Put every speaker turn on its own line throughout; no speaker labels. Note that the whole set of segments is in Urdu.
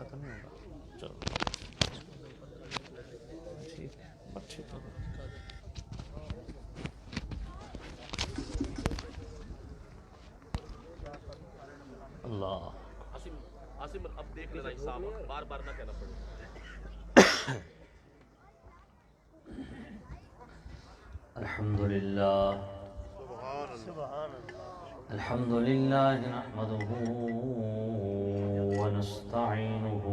تو نہیں ہوگا. چلو ٹھیک ہے بچے تو اللہ.
عاصم اب دیکھ لینا حساب بار بار نہ کہنا پڑے.
الحمد لله الحمد لله نحمده ونستعينه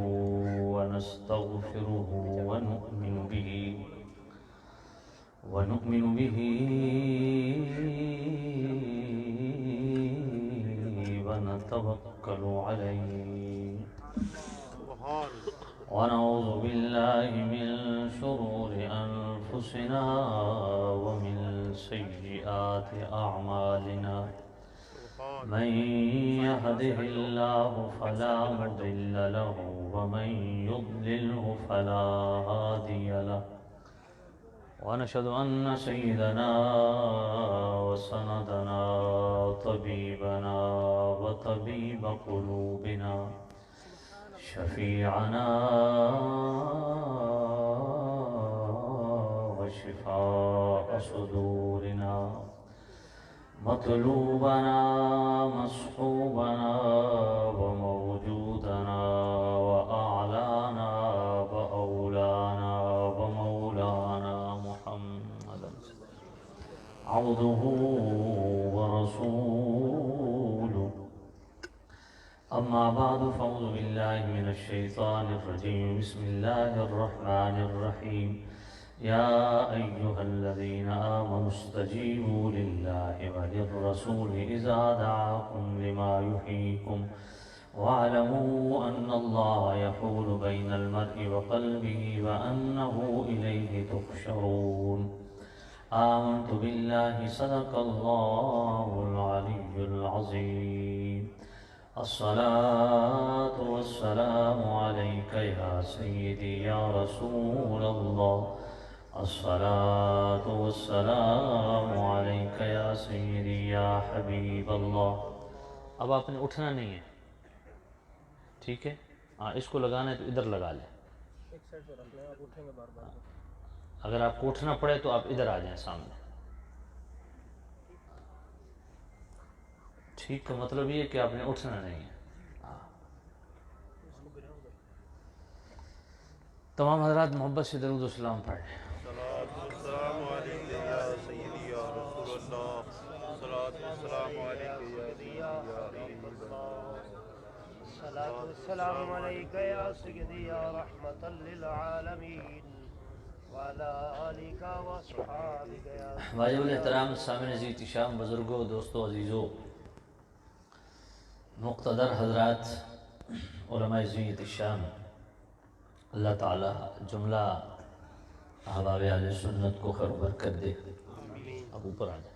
ونستغفره ونؤمن به ونتوكل عليه ونعوذ بالله من شرور أنفسنا ومن سيئات أعمالنا من يهده الله فلا مضل له ومن يضلله فلا هادي له ونشهد أن سيدنا وسندنا طبيبنا وطبيب قلوبنا شفيعنا وشفاء صدورنا مطلوبنا مصحوبنا وموجودنا وأعلانا وأولانا ومولانا محمد عبده ورسوله. أما بعد فأعوذ بالله من الشيطان الرجيم. بسم الله الرحمن الرحيم. يا أيها الذين آمنوا استجيبوا لله وللرسول إذا دعاكم لما يحييكم واعلموا أن الله يحول بين المرء وقلبه وأنه إليه تحشرون. آمنت بالله صدق الله العلي العظيم. الصلاة والسلام عليك يا سيدي يا رسول الله. الصلاة والسلام عليك يا سيدي يا حبيب الله. اب آپ نے اٹھنا نہیں ہے ٹھیک ہے. ہاں اس کو لگانا ہے تو ادھر لگا لیں. اگر آپ کو اٹھنا پڑے تو آپ ادھر آ جائیں سامنے. ٹھیک ہے مطلب یہ کہ آپ نے اٹھنا نہیں ہے. تمام حضرات محبت سے درود و سلام پڑھیں.
السلام علیکم یا سیدی یا رسول اللہ. الصلاۃ والسلام علیکم یا سیدی یا حبیب اللہ.
الصلاة والسلام عليك يا سيدي يا رحمة للعالمين وعلى آلك وأصحابك يا
واجب الاحترام سامعین عزیز شام بزرگوں دوستوں عزیزوں مقتدر حضرات علماء عزیز شام. اللہ تعالی جملہ احباب اہل سنت کو خیر و برکت دے. اب اوپر آ جائیں.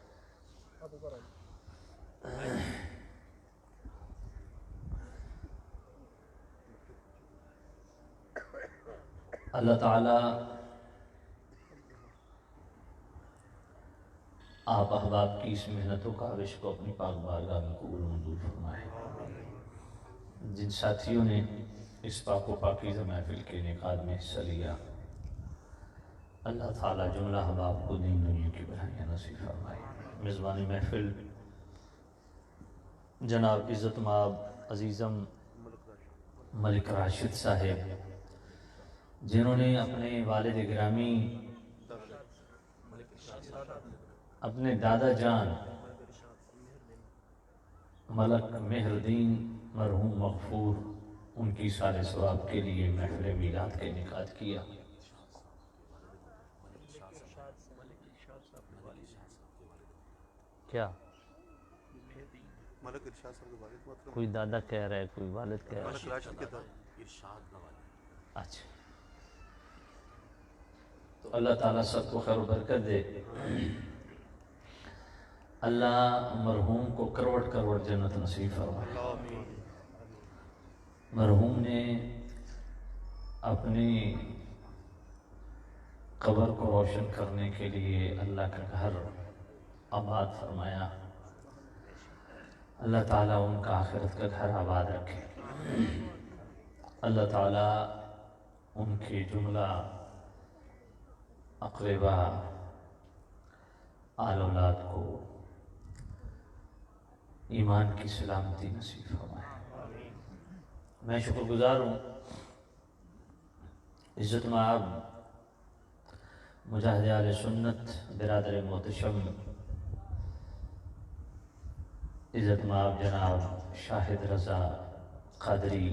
اللہ تعالی آپ احباب کی اس محنت و کاوش کو اپنی پاک بارگاہ میں قبول منظور فرمائے. جن ساتھیوں نے اس پاک و پاکیزہ محفل کے انعقاد میں حصہ لیا اللہ تعالیٰ جملہ احباب کو دین دنیا کی بھلائیاں نصیب فرمائے. میزبان محفل جناب عزت مآب عزیزم ملک راشد صاحب جنہوں نے اپنے والد گرامی اپنے دادا جان ملک مہردین مرحوم مغفور ان کی سال ثواب کے لیے محفل میلاد کا انعقاد کیا. کیا
ملک ارشاد صاحب کے والد مطلب
کوئی دادا کہہ رہا ہے کوئی والد کہہ رہا
ملک راشد کے دادا.
ہے. اچھا تو اللہ تعالیٰ سب کو خیر و برکت دے. اللہ مرحوم کو کروڑ کروڑ جنت نصیب فرمائے.
آمین.
مرحوم نے اپنی قبر کو روشن کرنے کے لیے اللہ کا گھر آباد فرمایا. اللہ تعالیٰ ان کا آخرت کا گھر آباد رکھے. اللہ تعالیٰ ان کے جملہ اقربا آل اولاد کو ایمان کی سلامتی نصیب فرمائے۔ میں شکر گزار ہوں عزت مآب مجاہد اہل سنت برادر محتشم عزت مآب جناب شاہد رضا قادری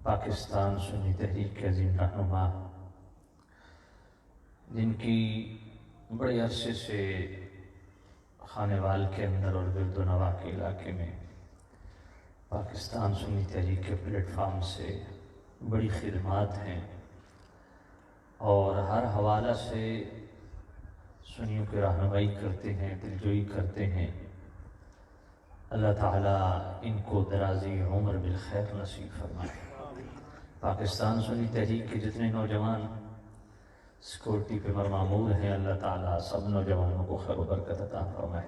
پاکستان سنی تحریک کے عظیم رہنما، جن کی بڑے عرصے سے خانوال کے اندر اور گرد و نواح کے علاقے میں پاکستان سنی تحریک کے پلیٹ فارم سے بڑی خدمات ہیں اور ہر حوالہ سے سنیوں کی رہنمائی کرتے ہیں، دلجوئی کرتے ہیں۔ اللہ تعالیٰ ان کو درازی عمر بالخیر نصیب فرمائے۔ پاکستان سنی تحریک کے جتنے نوجوان سیکورٹی پہ معمور ہیں، اللہ تعالیٰ سب نوجوانوں کو خیر و برکت عطا فرمائے۔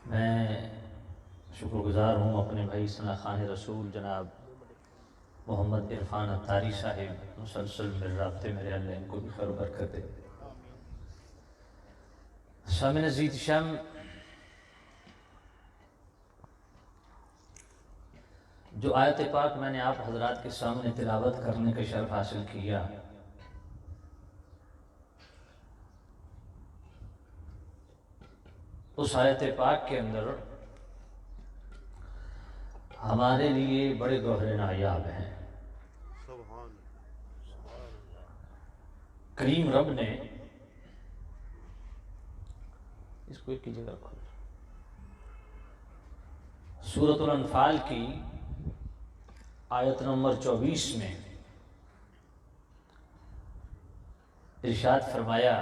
میں شکر گزار ہوں اپنے بھائی ثنا خان رسول جناب محمد عرفان اتاری صاحب، مسلسل میرے رابطے میرے اللہ ان کو بھی خیر و برکت دے۔ سامعین عزیز شام، جو آیت پاک میں نے آپ حضرات کے سامنے تلاوت کرنے کا شرف حاصل کیا، اس آیت پاک کے اندر ہمارے لیے بڑے گوہر نایاب ہیں۔ کریم رب نے اس کو ایک کی جگہ رکھو، سورۃ الانفال کی آیت نمبر 24 میں ارشاد فرمایا،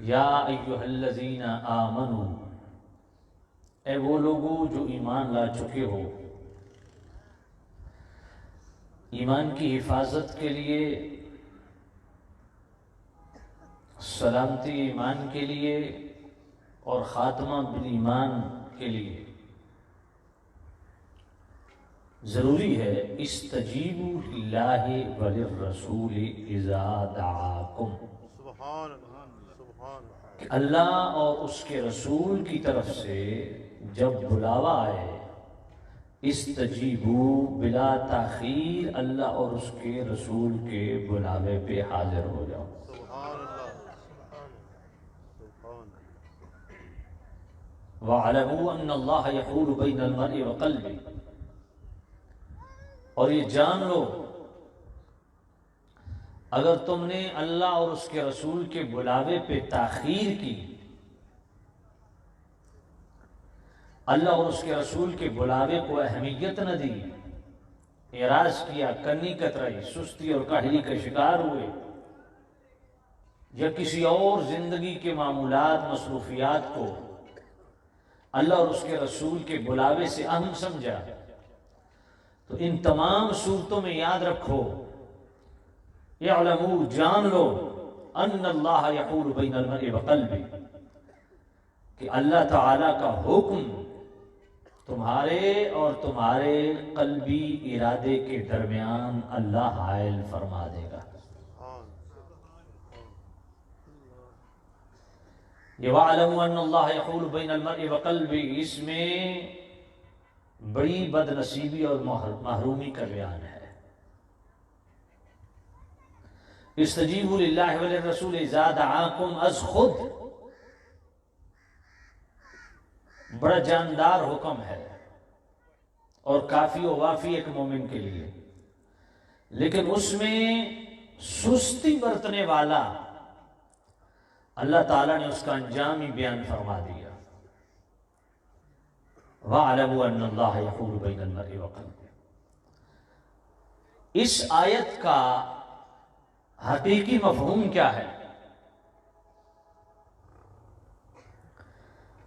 یا ایھا الذین آمنوا، اے وہ لوگوں جو ایمان لا چکے ہو، ایمان کی حفاظت کے لیے، سلامتی ایمان کے لیے اور خاتمہ بالایمان کے لیے ضروری ہے استجیبوا للہ وللرسول اذا دعاکم، کہ اللہ اور اس کے رسول کی طرف سے جب بلاوا آئے، استجیبوا بلا تاخیر، اللہ اور اس کے رسول کے بلاوے پہ حاضر ہو جاؤ۔ وَاعْلَمُوا أَنَّ اللَّهَ يَحُولُ بَيْنَ الْمَرْءِ وَقَلْبِهِ، اور یہ جان لو اگر تم نے اللہ اور اس کے رسول کے بلاوے پہ تاخیر کی، اللہ اور اس کے رسول کے بلاوے کو اہمیت نہ دی، اعراض کیا، کنی کترائی، سستی اور کاہلی کا شکار ہوئے، یا کسی اور زندگی کے معمولات مصروفیات کو اللہ اور اس کے رسول کے بلاوے سے اہم سمجھا، تو ان تمام صورتوں میں یاد رکھو، اعلموا، جان لو، ان اللہ یحول بین المرء وقلبہ، کہ اللہ تعالیٰ کا حکم تمہارے اور تمہارے قلبی ارادے کے درمیان اللہ حائل فرما دے گا۔ یہ وَاعْلَمُوا أَنَّ اللَّهَ يَحُولُ بَيْنَ الْمَرْءِ وَقَلْبِهِ، اس میں بڑی بد نصیبی اور محرومی کا بیان ہے۔ استجیبوا للہ وللرسول اذا دعاکم، از خود بڑا جاندار حکم ہے اور کافی و وافی ایک مومن کے لیے، لیکن اس میں سستی برتنے والا اللہ تعالیٰ نے اس کا انجام ہی بیان فرما دیا۔ وَاعْلَمُوا أَنَّ اللَّهَ يَحُولُ بَيْنَ الْمَرْءِ وَقَلْبِهِ، اس آیت کا حقیقی مفہوم کیا ہے؟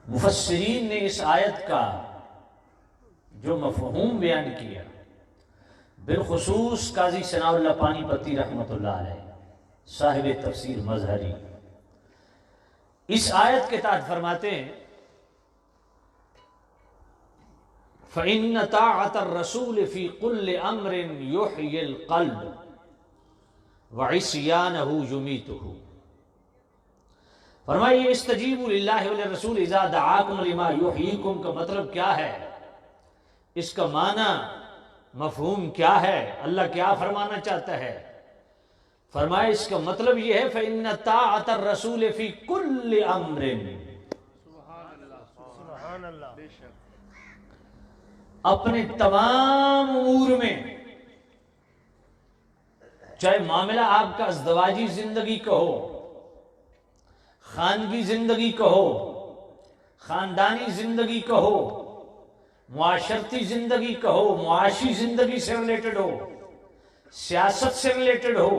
مفسرین نے اس آیت کا جو مفہوم بیان کیا، بالخصوص قاضی ثناء اللہ پانی پتی رحمۃ اللہ علیہ، صاحب تفسیر مظہری، اس آیت کے تحت فرماتے ہیں فَإِنَّ طَاعَةَ الرَّسُولِ فِي كُلِّ أَمْرٍ يُحْيِي الْقَلْبَ وَعِصْيَانَهُ يُمِيتُهُ۔ فرمائیے استجیبوا للہ وللرسول اذا دعاکم لما یحییکم کا مطلب کیا ہے، اس کا معنی مفہوم کیا ہے، اللہ کیا فرمانا چاہتا ہے؟ فرمائے اس کا مطلب یہ ہے فَإِنَّ طَاعَةَ الرَّسُولِ فِي كُلِّ أَمْرٍ،
سبحان اللہ،
اپنے تمام امور میں، چاہے معاملہ آپ کا ازدواجی زندگی کا ہو، خانگی زندگی کا ہو، خاندانی زندگی کا ہو، معاشرتی زندگی کا ہو، معاشی زندگی سے ریلیٹڈ ہو، سیاست سے ریلیٹڈ ہو،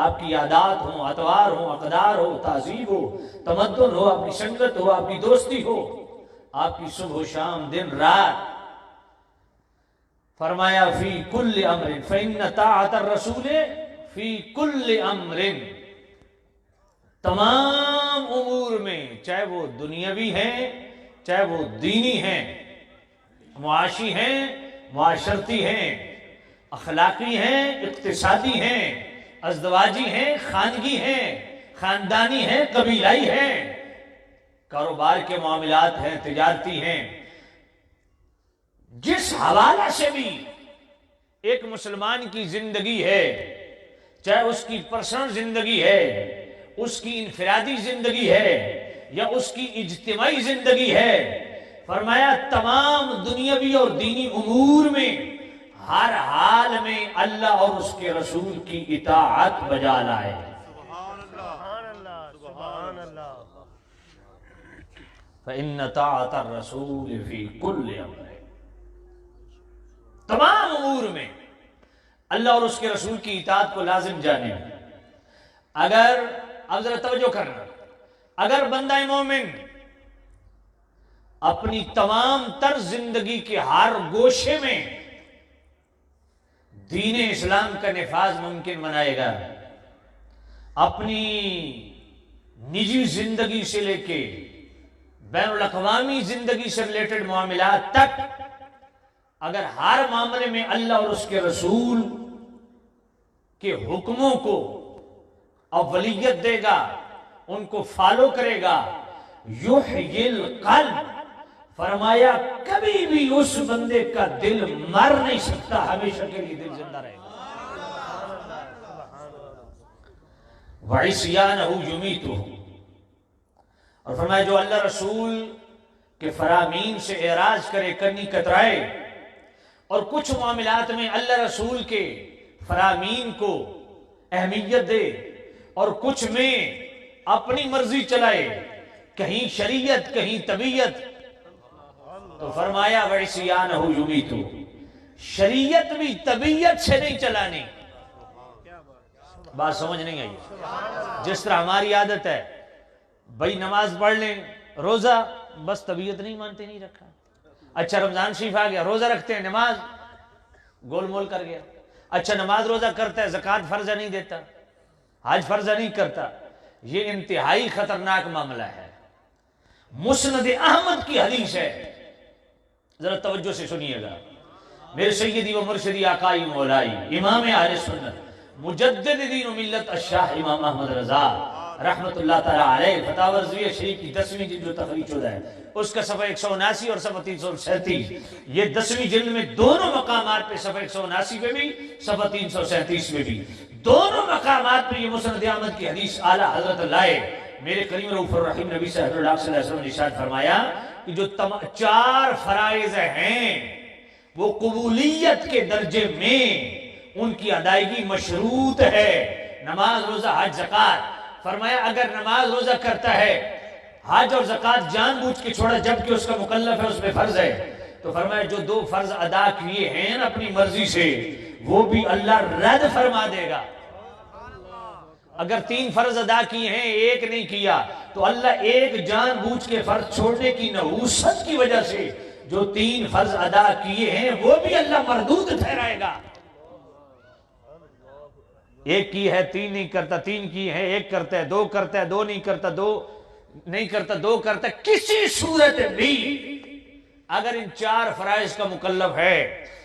آپ کی عادات ہو، اطوار ہو، اقدار ہو، تہذیب ہو، تمدن ہو، آپ کی سنگت ہو، آپ کی دوستی ہو، آپ کی صبح و شام، دن رات، فرمایا فی کل امر فإن طاعت الرسول فی کل امر، تمام امور میں، چاہے وہ دنیاوی ہیں، چاہے وہ دینی ہیں، معاشی ہیں، معاشرتی ہیں، اخلاقی ہیں، اقتصادی ہیں، ازدواجی ہیں، خانگی ہیں، خاندانی ہیں، قبیلائی ہیں، کاروبار کے معاملات ہیں، تجارتی ہیں، جس حوالے سے بھی ایک مسلمان کی زندگی ہے، چاہے اس کی پرسنل زندگی ہے، اس کی انفرادی زندگی ہے، یا اس کی اجتماعی زندگی ہے، فرمایا تمام دنیاوی اور دینی امور میں، ہر حال میں اللہ اور اس کے رسول کی اطاعت بجا لائے۔
سبحان اللہ،
سبحان اللہ، سبحان اللہ،
فَإِنَّ طَاعَةَ الرَّسُولِ فِي كُلِّ أَمْرٍ، تمام امور میں اللہ اور اس کے رسول کی اطاعت کو لازم جانے۔ اگر اب ذرا توجہ کرنا، اگر بندہ مومن اپنی تمام تر زندگی کے ہر گوشے میں دین اسلام کا نفاذ ممکن بنائے گا، اپنی نجی زندگی سے لے کے بین الاقوامی زندگی سے ریلیٹڈ معاملات تک، اگر ہر معاملے میں اللہ اور اس کے رسول کے حکموں کو اولیت دے گا، ان کو فالو کرے گا، یحیی القلب، فرمایا کبھی بھی اس بندے کا دل مر نہیں سکتا، ہمیشہ کے لیے دل زندہ رہے گا۔ وَعِصْيَانَهُ يُمِيتُهُ، اور فرمایا جو اللہ رسول کے فرامین سے اعراض کرے، کنی کترائے، اور کچھ معاملات میں اللہ رسول کے فرامین کو اہمیت دے اور کچھ میں اپنی مرضی چلائے، کہیں شریعت کہیں طبیعت، تو فرمایا وَعِصْيَانَهُ يُمِيتُهُ، شریعت بھی طبیعت سے نہیں چلانی۔ بات سمجھ نہیں آئی؟ جس طرح ہماری عادت ہے بھائی نماز پڑھ لیں، روزہ، بس طبیعت نہیں مانتے، نہیں رکھا، اچھا رمضان شریف آ گیا، روزہ رکھتے ہیں، نماز گول مول کر گیا، اچھا نماز روزہ کرتا ہے، زکوٰۃ فرضہ نہیں دیتا، حج فرضہ نہیں کرتا، یہ انتہائی خطرناک معاملہ ہے۔ مسند احمد کی حدیث ہے، ذرا توجہ سے سنیے گا، میرے سیدی و مرشدی آقائی مولائی امام اہل سنت مجدد دین و ملت الشاہ امام احمد رضا رحمت اللہ تعالیٰ علیہ، فتاوی رضویہ شریف کی 10ویں جلد جو تخریج شدہ ہے، اس کا صفحہ 179 اور صفحہ 337، یہ 10ویں جلد میں دونوں مقامات پہ، صفحہ 179 پہ بھی، صفحہ 337 میں بھی، دونوں مقامات پہ یہ مسند احمد کی حدیث اعلیٰ حضرت لائے۔ میرے کریم رؤوف الرحیم نبی صلی اللہ علیہ وسلم نے ارشاد فرمایا کہ جو 4 فرائض ہیں وہ قبولیت کے درجے میں ان کی ادائیگی مشروط ہے، نماز، روزہ، حج، زکوٰۃ۔ فرمایا اگر نماز روزہ کرتا ہے، حج اور زکوٰۃ جان بوجھ کے چھوڑا جبکہ اس کا مکلف ہے، اس پہ فرض ہے، تو فرمایا جو 2 فرض ادا کیے ہیں اپنی مرضی سے، وہ بھی اللہ رد فرما دے گا۔ اگر 3 فرض ادا کیے ہیں، 1 نہیں کیا، تو اللہ ایک جان بوجھ کے فرض چھوڑنے کی نحوست کی وجہ سے جو 3 فرض ادا کیے ہیں وہ بھی اللہ مردود ٹھہرائے گا۔ 1 کی ہے 3 نہیں کرتا، 3 کی ہے 1 کرتا ہے، 2 کرتا ہے 2 نہیں کرتا، 2 نہیں کرتا، 2 کرتا، کسی صورت بھی اگر ان 4 فرائض کا مکلف ہے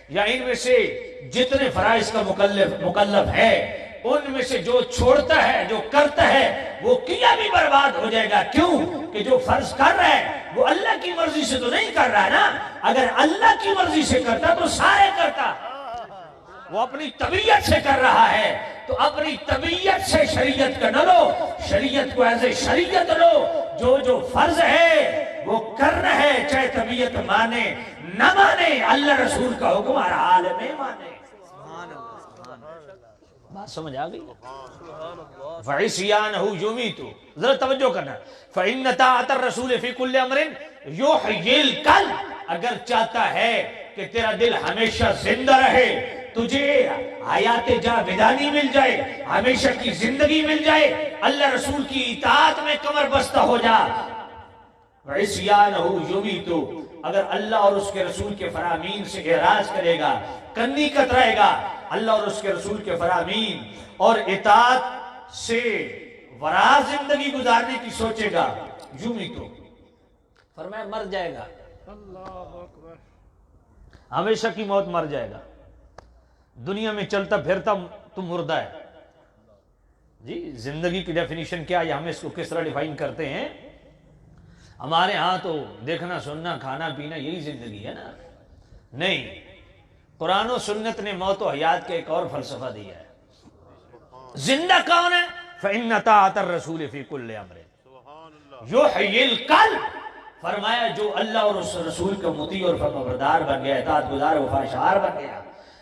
یا ان میں سے جتنے فرائض کا مکلف ہے ان میں سے جو چھوڑتا ہے جو کرتا ہے وہ کیا بھی برباد ہو جائے گا. کیوں کہ جو فرض کر رہا ہے وہ اللہ کی مرضی سے تو نہیں کر رہا ہے نا. اگر اللہ کی مرضی سے کرتا تو سارے کرتا. وہ اپنی طبیعت سے کر رہا ہے تو اپنی طبیعت سے شریعت کا نہ لو، شریعت کو ایز اے شریعت لو. جو فرض ہے وہ کرنا ہے، چاہے طبیعت مانے نہ مانے، اللہ رسول کا حکم ہر حال میں مانے. بات سمجھ آ گئی؟ فَعِصْيَانَهُ يُمِيتُ. ذرا توجہ کرنا. فَإِنَّ طَاعَةَ الرَّسُولِ فِي كُلِّ أَمْرٍ يُحْيِي الْقَلْبَ. اگر چاہتا ہے کہ تیرا دل ہمیشہ زندہ رہے، تجھے حیات جاودانی مل جائے، ہمیشہ کی زندگی مل جائے، اللہ رسول کی اطاعت میں کمر بستہ ہو جا. وَعِصْيَانَهُ يُمِيتُ. اگر اللہ اور اس کے رسول کے فرامین سے اعراض کرے گا، کنی کترائے گا، اللہ اور اس کے رسول کے فرامین اور اطاعت سے ورا زندگی گزارنے کی سوچے گا، یُمِیتُ، فرمایا مر جائے گا، ہمیشہ کی موت مر جائے گا. دنیا میں چلتا پھرتا تو مردہ ہے. جی زندگی کی ڈیفینیشن کیا ہے، ہم اس کو کس طرح ڈیفائن کرتے ہیں؟ ہمارے ہاں تو دیکھنا سننا کھانا پینا یہی زندگی ہے نا. نہیں، قرآن و سنت نے موت و حیات کا ایک اور فلسفہ دیا ہے. زندہ کون ہے؟ فَإِنَّ طَاعَةَ الرَّسُولِ فِي كُلِّ أَمْرٍ يُحْيِي الْقَلْبَ. فرمایا جو اللہ اور اس رسول کا مطیع اور فرمانبردار بن گیا، اطاعت گزار وفاشار بن گیا،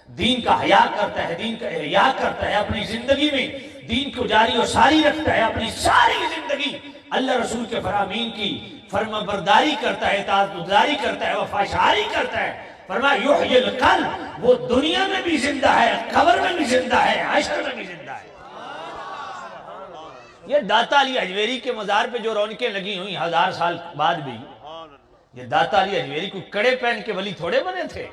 دین کا حیا کرتا ہے، دین کا احیا کرتا ہے، اپنی زندگی میں دین کو جاری و ساری رکھتا ہے، اپنی ساری زندگی اللہ رسول کے فرامین کی فرمانبرداری کرتا ہے، اطاعت گزاری کرتا ہے، وفاشاری کرتا ہے. فرمایا یحیی القلب، وہ دنیا میں بھی زندہ ہے، قبر میں بھی زندہ ہے، حشر میں بھی زندہ ہے. یہ داتا علی اجویری کے مزار پہ جو رونقیں لگی ہوئی 1000 سال بعد بھی، یہ داتا علی اجویری کوئی کڑے پہن کے ولی تھوڑے بنے تھے،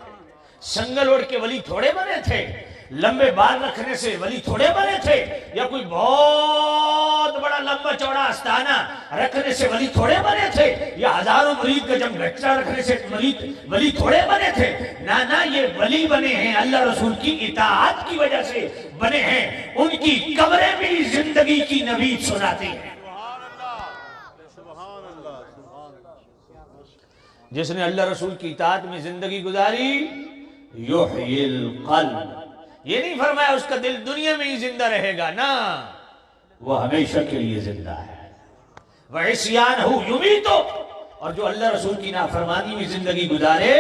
سنگل اوڑھ کے ولی تھوڑے بنے تھے، لمبے بال رکھنے سے ولی تھوڑے بنے تھے، یا کوئی بہت بڑا لمبا چوڑا آستانہ رکھنے سے ولی تھوڑے بنے تھے، یا ہزاروں مرید کا جم گھٹا رکھنے سے ولی تھوڑے بنے تھے. نہ یہ ولی بنے ہیں اللہ رسول کی اطاعت کی وجہ سے بنے ہیں. ان کی قبریں بھی زندگی کی نوید سناتی ہیں. جس نے اللہ رسول کی اطاعت میں زندگی گزاری، یحیی القلب. یہ نہیں فرمایا اس کا دل دنیا میں ہی زندہ رہے گا، نا، وہ ہمیشہ کے لیے زندہ ہے. وَعِصْيَانَهُ يُمِيتُ. اور جو اللہ رسول کی نافرمانی میں زندگی گزارے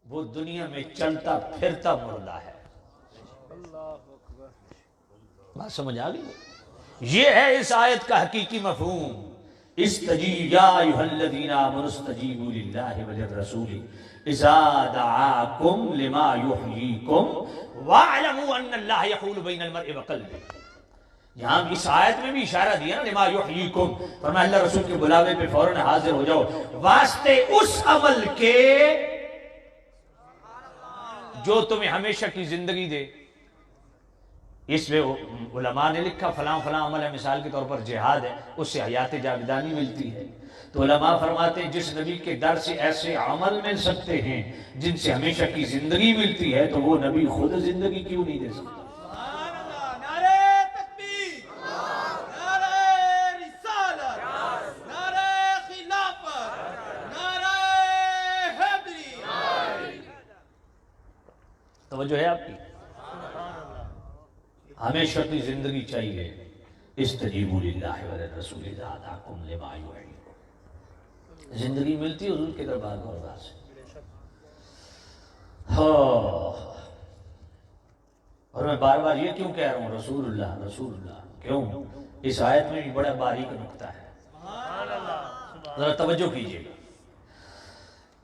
وہ دنیا میں چلتا پھرتا مردہ ہے. بات سمجھ آ گئی؟ یہ ہے اس آیت کا حقیقی مفہوم. استجیب یا ایھا الذین آمنوا استجیبوا للہ وللرسول اذا دعاکم لما یحییکم واعلموا ان اللہ یحول بین المرء وقلبہ. یہاں اس آیت میں بھی اشارہ دیا نا، لما یحییکم، فرمایا اللہ رسول کے بلاوے پہ فوراً حاضر ہو جاؤ، واسطے اس عمل کے جو تمہیں ہمیشہ کی زندگی دے. اس میں علماء نے لکھا فلاں فلاں عمل ہے، مثال کے طور پر جہاد ہے، اس سے حیات جاودانی ملتی ہے. تو علماء فرماتے ہیں جس نبی کے در سے ایسے عمل مل سکتے ہیں جن سے ہمیشہ کی زندگی ملتی ہے تو وہ نبی خود زندگی کیوں نہیں دے سکتا؟ توجہ ہے آپ کی؟ ہمیشہ کی زندگی چاہیے. استجیبوا للہ وللرسول اذا دعاکم لما یحییکم. زندگی ملتی ہے حضور کے دربار میں سے. اور میں بار بار یہ کیوں کہہ رہا ہوں رسول اللہ رسول اللہ؟ کیوں؟ اس آیت میں بھی بڑا باریک نکتہ ہے، ذرا توجہ کیجیے گا.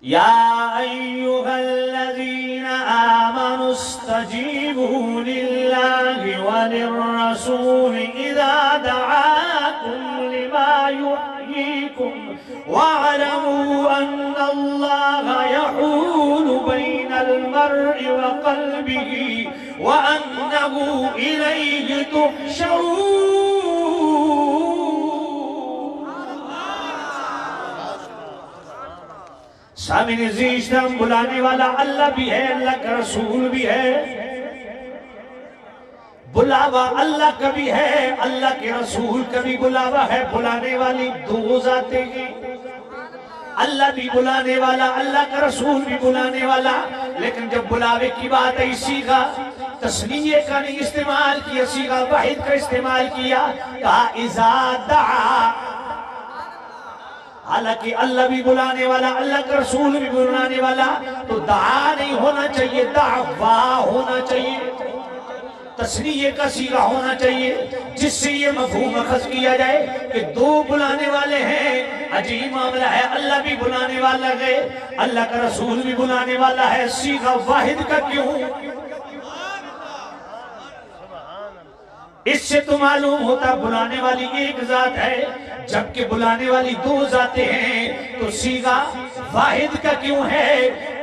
یا ایھا الذین آمنوا استجیبوا للہ وللرسول اذا دعاکم لما یحییکم واعلموا ان اللہ یحول بین المرء وقلبہ وانہ الیہ تحشرون. سامنے زیشتم بلانے والا اللہ بھی ہے، اللہ کا رسول بھی ہے، بلاوا اللہ کا بھی ہے، اللہ کے رسول کا بھی بلاوا ہے۔ بلانے والی دو ذاتیں ہیں، اللہ بھی بلانے والا، اللہ کا رسول بھی بلانے والا۔ لیکن جب بلاوے کی بات ہے، صیغہ تثنیہ کا نہیں استعمال کیا، صیغہ واحد کا استعمال کیا، کہا اذا دعا۔ حالانکہ اللہ بھی بلانے والا، اللہ کا رسول بھی بلانے والا، تو دعا نہیں ہونا چاہیے، دعوا ہونا چاہیے، تثنیہ کا صیغہ ہونا چاہیے، جس سے یہ مفہوم اخذ کیا جائے کہ دو بلانے والے ہیں۔ عجیب معاملہ ہے، اللہ بھی بلانے والا ہے، اللہ کا رسول بھی بلانے والا ہے، صیغہ واحد کا کیوں؟ اس سے تو معلوم ہوتا بلانے والی ایک ذات ہے، جبکہ بلانے والی دو ذاتیں ہیں، تو صیغہ واحد کا کیوں ہے؟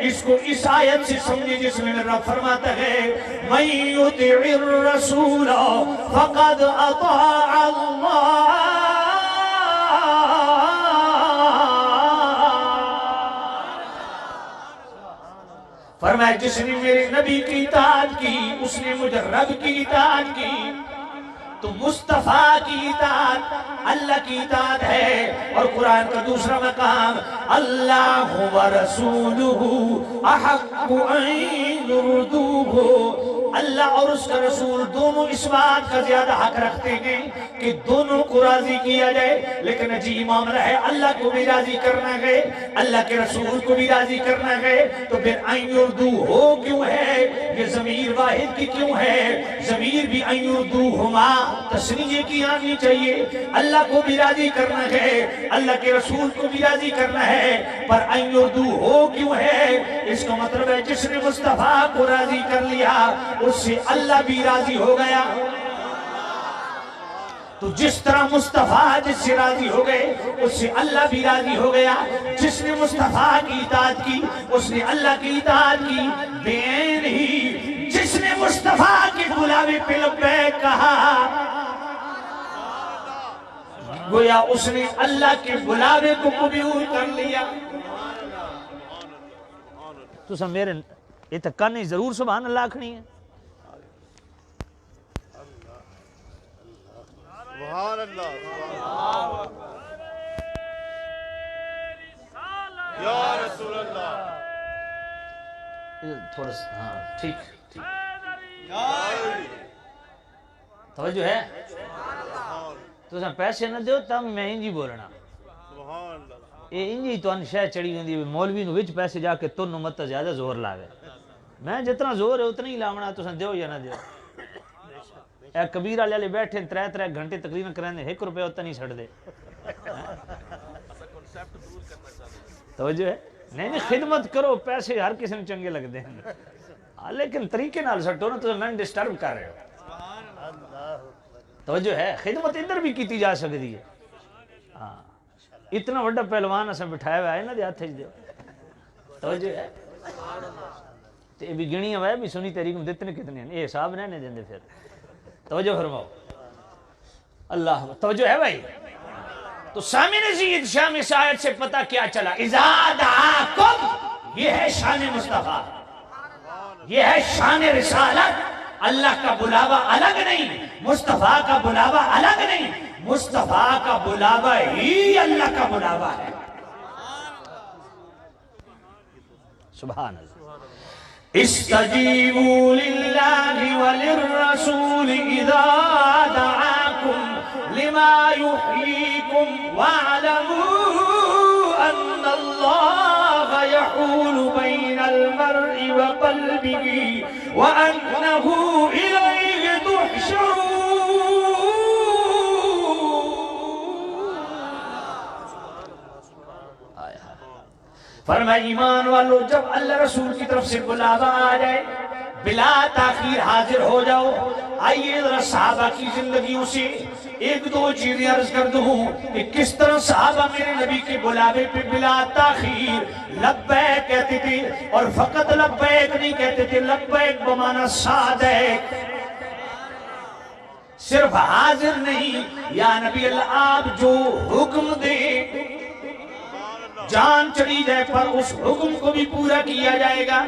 اس کو اس آیت سے سمجھے جس میں رب فرماتا ہے مَن يُطِعِ الرَّسُولَ فَقَدْ أَطَاعَ اللَّهَ۔ فرمایا جس نے میرے نبی کی اطاعت کی، اس نے مجھے رب کی اطاعت کی۔ تو مصطفیٰ کی اطاعت اللہ کی اطاعت ہے۔ اور قرآن کا دوسرا مقام اللہ ورسولہ احق ان یرضوہ، اللہ اور اس کا رسول دونوں اس بات کا زیادہ حق رکھتے ہیں کہ دونوں کو راضی کیا جائے۔ لیکن عجیب معاملہ ہے، اللہ کو بھی راضی کرنا ہے، اللہ کے رسول کو بھی راضی کرنا ہے، تو پھر ان یرضوہ ہو کیوں ہے؟ یہ ضمیر واحد کی کیوں ہے؟ ضمیر بھی ان یرضوہما تثنیہ کی آنی چاہیے۔ اللہ کو بھی راضی کرنا ہے، اللہ کے رسول کو بھی راضی کرنا ہے، پر ان یرضوہ ہو کیوں ہے؟ اس کا مطلب ہے جس نے مصطفیٰ کو راضی کر لیا اس سے اللہ بھی راضی ہو گیا۔ تو جس طرح مصطفیٰ جس سے راضی ہو گئے اس سے اللہ بھی راضی ہو گیا۔ جس نے مصطفیٰ کی اطاعت کی اس نے اللہ کی اطاعت کی، بین ہی جس نے مصطفیٰ کے بلاوے پہ لبیک کہا گویا اس نے اللہ کے بلاوے کو قبول کر لیا۔
تو سب میرے یہ تک کہانی ضرور سبحان اللہ آکھنی ہے۔
سبحان اللہ، یا رسول اللہ،
تھوڑا سا ہاں ٹھیک ٹھیک
توجہ ہے؟ تو سب پیسے نہ دیو تم میں انجی بولنا،
سبحان اللہ،
یہ انجی تو ان شہ چڑی ہوندی ہے مولوی نو وچ پیسے جا کے تن مت زیادہ زور لاوے۔ میں جتنا زور ہے اتنا ہی لاونا، تو سن دیو یا نہ دیو۔ اے کبیر والے بیٹھے 3 گھنٹے تقریر کرنے 1 روپے اتنا نہیں چھڑ دے۔ توجہ ہے؟ نہیں خدمت کرو، پیسے ہر کسی نے چنگے لگ دیں، لیکن طریقے نال سٹو نا، تو میں ڈسٹرب کر رہے ہو۔ توجہ ہے؟ خدمت ادھر بھی کیتی جا سکتی ہے۔ ہاں اتنا بڑا پہلوان اساں بٹھایا ہوا ہے نا دے ہاتھ وچ دیو۔ توجہ ہے؟ تے بھی گنی ہوئے بھی سنی تحریک میں دیتے کتنے ہیں، یہ حساب نہیں دیندے پھر۔ توجہ فرماؤ، اللہ توجہ ہے بھائی۔ تو سامع زید شام اس آیت سے پتہ کیا چلا؟ اذا دعاکم، یہ ہے شان مصطفیٰ، یہ ہے شان رسالت۔ اللہ کا بلاوا الگ نہیں، مصطفیٰ کا بلاوا الگ نہیں، مصطفیٰ کا بلاوا ہی اللہ کا بلاوا ہے۔ سبحان اللہ۔ استجیبوا للہ وللرسول اذا دعاکم لما یحییکم واعلموا ان اللہ یحول بین المرء وقلبه وانہ الیہ تحشرون۔ فرمایا ایمان والو، جب اللہ رسول کی طرف سے بلاوا آ جائے بلا تاخیر حاضر ہو جاؤ۔ آئیے ذرا صحابہ کی زندگیوں سے 1-2 چیزیں عرض کر دوں کہ کس طرح صحابہ میرے نبی کے بلاوے پہ بلا تاخیر لبیک کہتے تھے، اور فقط لبیک نہیں کہتے تھے، لبیک بمعنی صادق، صرف حاضر نہیں، یا نبی اللہ آپ جو حکم دیں، جان چلی جائے پر اس حکم کو بھی پورا کیا جائے گا.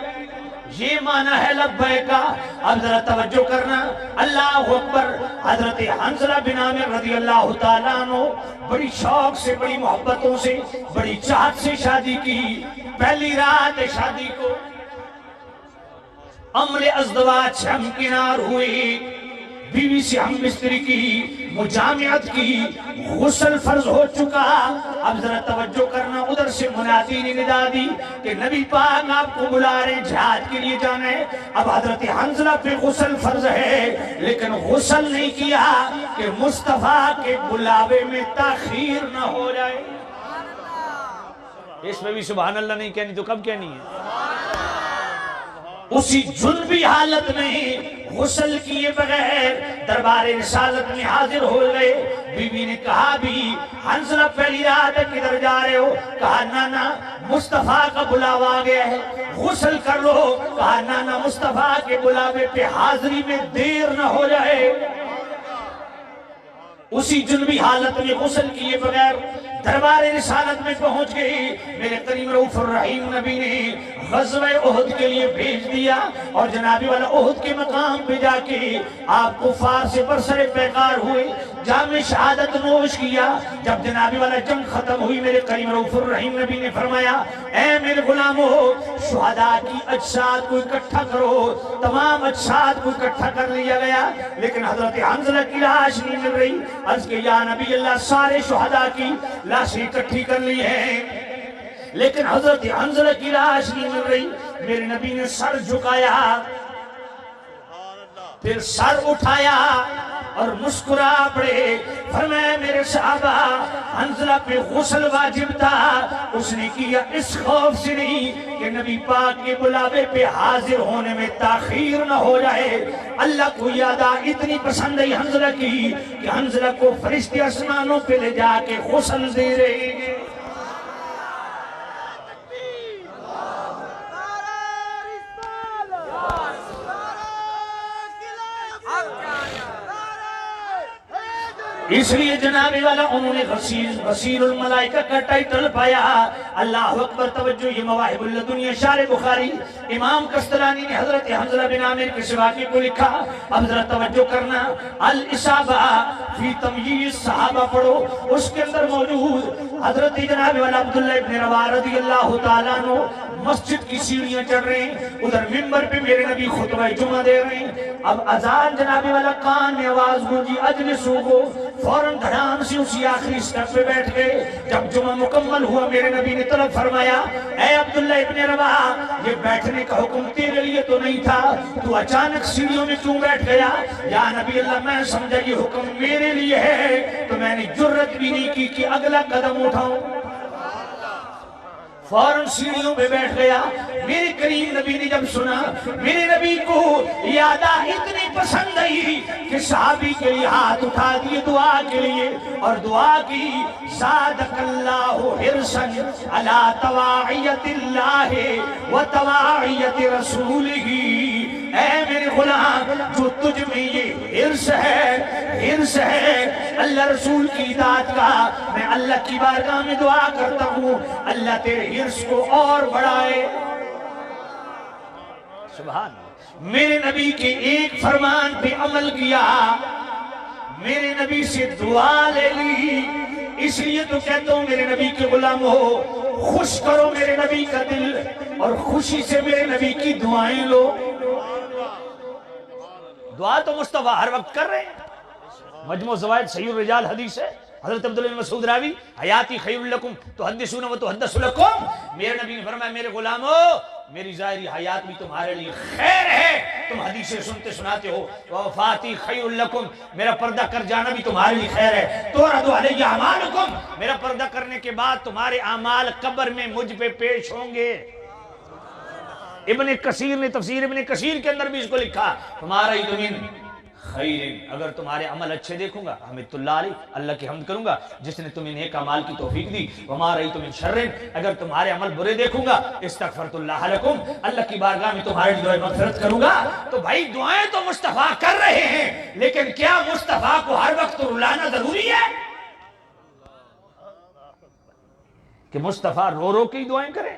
یہ معنی ہے لبیک کا. اب ذرا توجہ کرنا. اللہ اکبر. حضرت حنظلہ بن عامر رضی اللہ تعالیٰ عنہ بڑی شوق سے، بڑی محبتوں سے، بڑی چاہت سے شادی کی. پہلی رات شادی کو عمل ازدواج سے ہمکنار ہوئی، بیوی سے ہم بستری کی، مجامعت کی، غسل فرض ہو چکا. اب ذرا توجہ کرنا. ادھر سے منادی نے ندا دی کہ نبی پاک آپ کو بلا رہے ہیں، جہاد کے لیے جانا ہے. اب حضرت حنظلہ پہ غسل فرض ہے لیکن غسل نہیں کیا کہ مصطفیٰ کے بلاوے میں تاخیر نہ ہو جائے. اس میں بھی سبحان اللہ نہیں کہنی تو کب کہنی ہے؟ اسی جنبی حالت میں غسل کیے بغیر دربار رسالت میں حاضر ہو گئے. بیوی نے کہا بھی حنظلہ پہلی رات ہے کدھر جا رہے ہو؟ کہا نانا مصطفیٰ کا بلاوا آ گیا ہے، غسل کر لو. کہا نانا مصطفیٰ کے بلاوے پہ حاضری میں دیر نہ ہو جائے. اسی جنبی حالت میں غسل کیے بغیر دربار رسالت میں پہنچ گئی. میرے کریم رؤوف الرحیم نبی نے غزوہ احد کے لیے بھیج دیا اور جنابی والا احد کے مقام پہ جا کے آپ کفار سے برسر پیکار ہوئے، جام شہادت نوش کیا. جب جنابی والا جنگ ختم ہوئی میرے کریم رؤوف الرحیم نبی نے فرمایا اے میرے غلامو، شہداء کی اجساد کو اکٹھا کرو. تمام اجساد کو اکٹھا کر لیا گیا لیکن حضرت حنظلہ کی لاش نہیں مل رہی. عرض کہ یا نبی اللہ سارے شہداء کی لاشیں اکٹھی کر لی ہیں لیکن حضرت حنظلہ کی لاش نہیں مل رہی. میرے نبی نے سر جھکایا، پھر سر اٹھایا اور مسکرا پڑے. فرمایا میرے صحابہ حنظلہ پہ غسل واجب تھا، اس نے کیا اس خوف سے نہیں کہ نبی پاک کے بلاوے پہ حاضر ہونے میں تاخیر نہ ہو جائے. اللہ کو یادہ اتنی پسند ہے حنظلہ کی کہ حنظلہ کو فرشتے آسمانوں پہ لے جا کے غسل دے رہے ہیں. اس لیے جنابی والا انہوں نے غسیل الملائکہ کا ٹائٹل پایا. اللہ اکبر. توجہ. یہ مواہب اللدنیہ شارح بخاری امام قسطلانی نے حضرت حنظلہ بن عامر کے سواقے کو لکھا. اب ذرا توجہ کرنا. الاصابہ فی تمییز صحابہ پڑھو، اس کے اندر موجود حضرت جنابی والا عبداللہ ابن رواحہ رضی اللہ تعالیٰ عنہ مسجد کی سیڑھیاں چڑھ رہے ہیں، ادھر منبر پہ میرے نبی خطبہ جمعہ دے رہے ہیں. اب اذان جنابی والا کان میں آواز گونجی اجلسو کو فوراً دھڑام سے اسی آخری سٹیپ پہ بیٹھ گئے. جب جمعہ مکمل ہوا میرے نبی نے طلب فرمایا اے عبداللہ ابن رواحہ، یہ بیٹھنے کا حکم تیرے لیے تو نہیں تھا، تو اچانک سیڑھیوں میں کیوں بیٹھ گیا؟ یا نبی اللہ میں سمجھا یہ حکم میرے لیے ہے تو میں نے جرت بھی نہیں کی کہ اگلا قدم اٹھاؤں. فوراً سیڑھیوں پہ بیٹھ گیا. میرے کریم نبی نے جب سنا، میرے نبی کو یادہ اتنی پسند آئی کہ صحابی کے لیے ہاتھ اٹھا دیے دعا کے لیے اور دعا کی زادک اللہ حرصاً علی تواعیت اللہ و تواعیت رسولہ. اے میرے غلام، جو تجھ میں یہ حرص ہے اللہ رسول کی اطاعت کا، میں اللہ کی بارگاہ میں دعا کرتا ہوں اللہ تیرے حرص کو اور بڑھائے. سبحان. میرے نبی کے ایک فرمان پہ عمل کیا، میرے نبی سے دعا لے لی. اس لیے تو کہتا ہوں میرے نبی کے غلام ہو، خوش کرو میرے نبی کا دل اور خوشی سے میرے نبی کی دعائیں لو. دعا تو مصطفیٰ ہر وقت کر رہے ہیں. مجموع زوائد صحیح الرجال حدیث ہے، حضرت عبداللہ بن مسعود راوی، حیاتی خیر لکم تحدثون و تحدث لکم. میرے نبی نے فرمایا میرے غلامو، میری ظاہری حیات بھی تمہارے لیے خیر ہے، تم حدیثیں سنتے سناتے ہو. وفاتی خیر لکم، میرا پردہ کر جانا بھی تمہارے لیے خیر ہے. تورد علی اعمالکم، میرا پردہ کرنے کے بعد تمہارے اعمال قبر میں مجھ پہ پیش ہوں گے. ابن کثیر نے تفسیر ابن کثیر کے اندر بھی اس کو لکھا تمہارا ہی تمہیں خیر، اگر تمہارے عمل اچھے دیکھوں گا حمد اللہ علیہ، اللہ کی حمد کروں گا جس نے تمہیں نیک اعمال کی توفیق دی. وما رأیت من شر، اگر تمہارے عمل برے دیکھوں گا استغفرت اللہ لکم، اللہ کی بارگاہ میں تمہارے دعائیں مغفرت کروں گا. تو بھائی دعائیں تو مصطفیٰ کر رہے ہیں لیکن کیا مصطفیٰ کو ہر وقت رلانا ضروری ہے کہ مصطفیٰ رو رو کے ہی دعائیں کریں؟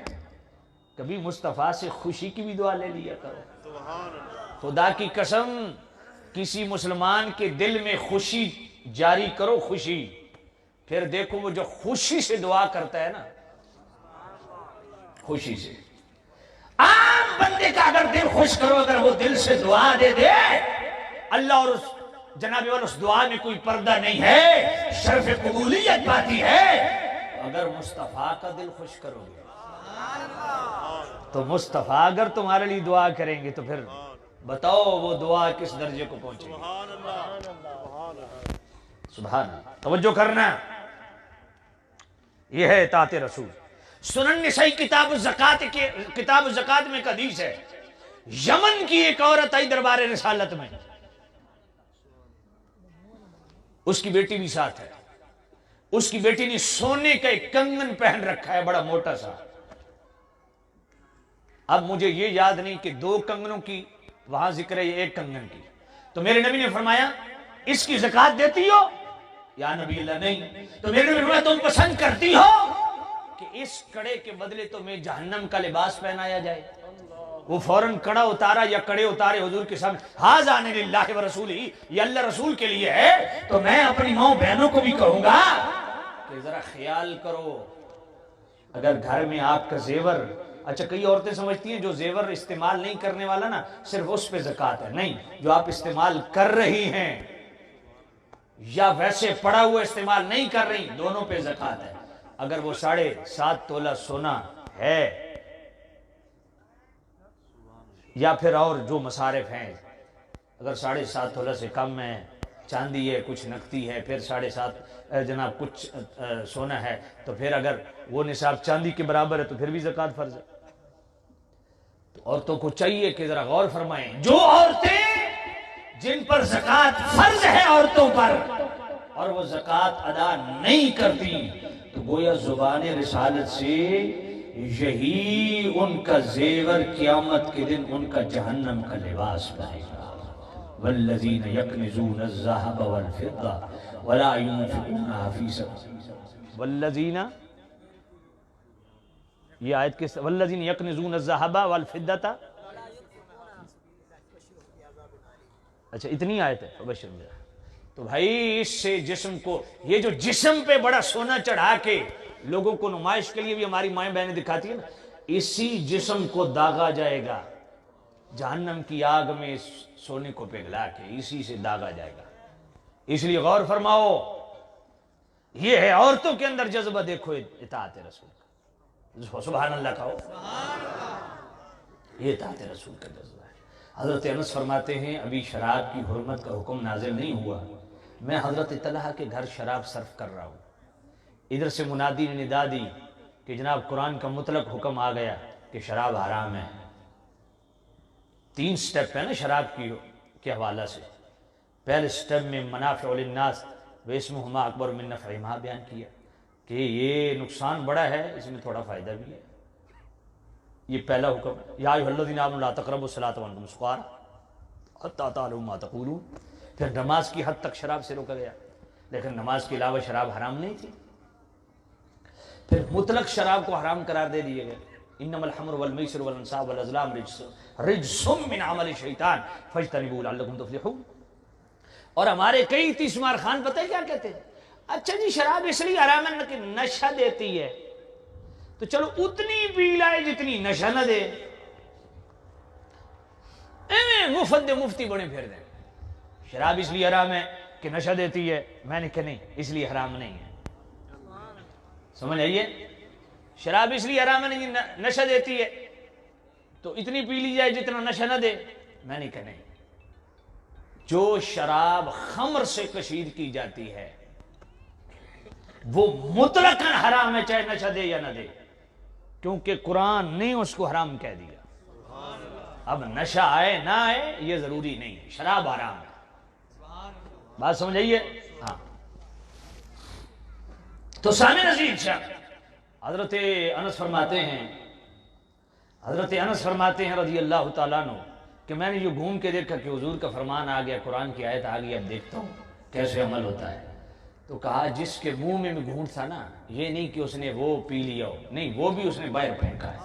کبھی مصطفیٰ سے خوشی کی بھی دعا لے لیا کرو.
سبحان اللہ.
خدا کی قسم کسی مسلمان کے دل میں خوشی جاری کرو، خوشی، پھر دیکھو وہ جو خوشی سے دعا کرتا ہے نا، خوشی سے. عام بندے کا اگر دل خوش کرو، اگر وہ دل سے دعا دے دے، اللہ اور اس جناب والا اس دعا میں کوئی پردہ نہیں ہے، شرف قبولیت پاتی ہے. اگر مصطفیٰ کا دل خوش کرو گے تو مصطفیٰ اگر تمہارے لیے دعا کریں گے تو پھر بتاؤ وہ دعا کس درجے کو پہنچے گی.
سبحان اللہ. سبحان اللہ.
سبحان اللہ. توجہ کرنا، یہ ہے اطاعت رسول. سنن نسائی کتاب الزکات میں ایک حدیث ہے، یمن کی ایک عورت آئی دربار رسالت میں، اس کی بیٹی بھی ساتھ ہے. اس کی بیٹی نے سونے کا ایک کنگن پہن رکھا ہے، بڑا موٹا سا. اب مجھے یہ یاد نہیں کہ 2 کنگنوں کی وہاں ذکر ہے، یہ 1 کنگن کی. تو میرے نبی نے فرمایا اس کی زکات دیتی ہو؟ یا نبی اللہ نہیں. تو میرے نبی نے فرمایا تم پسند کرتی ہو کہ اس کڑے کے بدلے تمہیں جہنم کا لباس پہنایا جائے؟ وہ فوراً کڑا اتارا یا کڑے اتارے حضور کے سامنے، ہاذا للہ و رسولہ، یہ اللہ رسول کے لیے ہے. تو میں اپنی ماں بہنوں کو بھی کہوں گا کہ ذرا خیال کرو، اگر گھر میں آپ کا زیور، اچھا کئی عورتیں سمجھتی ہیں جو زیور استعمال نہیں کرنے والا نا صرف اس پہ زکوٰۃ ہے. نہیں، جو آپ استعمال کر رہی ہیں یا ویسے پڑا ہوا استعمال نہیں کر رہی، دونوں پہ زکوٰۃ ہے. اگر وہ 7.5 تولہ سونا ہے یا پھر اور جو مصارف ہیں، اگر 7.5 تولہ سے کم ہے، چاندی ہے، کچھ نقدی ہے، پھر 7.5 جناب کچھ سونا ہے، تو پھر اگر وہ نصاب چاندی کے برابر ہے تو پھر بھی زکوٰۃ فرض ہے. تو عورتوں کو چاہیے کہ ذرا غور فرمائیں. جو عورتیں جن پر زکوٰۃ فرض ہے عورتوں پر اور وہ زکوٰۃ ادا نہیں کرتی، تو گویا زبان رسالت سے یہی ان کا زیور قیامت کے دن ان کا جہنم کا لباس بنے گا. والذین یکنزون الذهب والفضة ولا ينفقونها في سبيل والذین، یہ آیت کس؟ والذین یکنزون الذهب والفضة، اچھا اتنی آیت ہے. فبشر میں تو بھائی اس سے جسم کو، یہ جو جسم پہ بڑا سونا چڑھا کے لوگوں کو نمائش کے لیے بھی ہماری مائیں بہنیں دکھاتی ہیں نا، اسی جسم کو داغا جائے گا جہنم کی آگ میں سونے کو پگھلا کے، اسی سے داغا جائے گا. اس لیے غور فرماؤ، یہ ہے عورتوں کے اندر جذبہ. دیکھو اطاعت رسول کا، سبحان اللہ کہو، یہ اطاعت رسول کا جذبہ ہے. حضرت انس فرماتے ہیں ابھی شراب کی حرمت کا حکم نازل نہیں ہوا، میں حضرت طلحہ کے گھر شراب صرف کر رہا ہوں. ادھر سے منادی نے ندا دی کہ جناب قرآن کا مطلق حکم آ گیا کہ شراب حرام ہے. 3 سٹیپ ہے نا شراب کے حوالہ سے. پہلے سٹیپ میں منافع للناس واسمہما اکبر من نفعہما بیان کیا کہ یہ نقصان بڑا ہے، اس میں تھوڑا فائدہ بھی ہے. یہ پہلا حکم ہے، یا ایھا الذین آمنوا لا تقربوا الصلاۃ وانتم سکارى حتی تعلموا ما تقولون. پھر نماز کی حد تک شراب سے روکا گیا، لیکن نماز کے علاوہ شراب حرام نہیں تھی. پھر مطلق شراب کو حرام قرار دے دیے گئے. انما الخمر والمیسر والانصاب والازلام رجس من عمل الشیطان فاجتنبوه لعلکم تفلحون. اور ہمارے کئی تیسمار خان پتہ ہے کیا کہتے ہیں؟ اچھا جی شراب اس لیے حرام ہے کہ نشہ دیتی ہے، تو چلو اتنی پی لائے جتنی نشہ نہ دے. مفت مفتی بڑے پھر دیں شراب اس لیے حرام ہے کہ نشہ دیتی ہے. میں نے کہا نہیں، اس لیے حرام نہیں ہے. سمجھ آئیے؟ شراب اس لیے حرام ہے نہیں، نشہ دیتی ہے تو اتنی پی لی جائے جتنا نشہ نہ دے. میں نے کہا نہیں، جو شراب خمر سے کشید کی جاتی ہے وہ مطلقاً حرام ہے، چاہے نشہ دے یا نہ دے، کیونکہ قرآن نے اس کو حرام کہہ دیا. اب نشہ آئے نہ آئے یہ ضروری نہیں، شراب حرام ہے. بات سمجھائیے؟ ہاں. تو سامع عزیز شاہ حضرت انس فرماتے ہیں رضی اللہ تعالیٰ عنہ کہ میں نے یہ گھوم کے دیکھا کہ حضور کا فرمان آ گیا، قرآن کی آیت آ گئی، اب دیکھتا ہوں کیسے عمل ہوتا ہے. تو کہا جس کے منہ میں بھی گھونٹ تھا نا، یہ نہیں کہ اس نے وہ پی لیا ہو، نہیں، وہ بھی اس نے باہر پھینکا ہے۔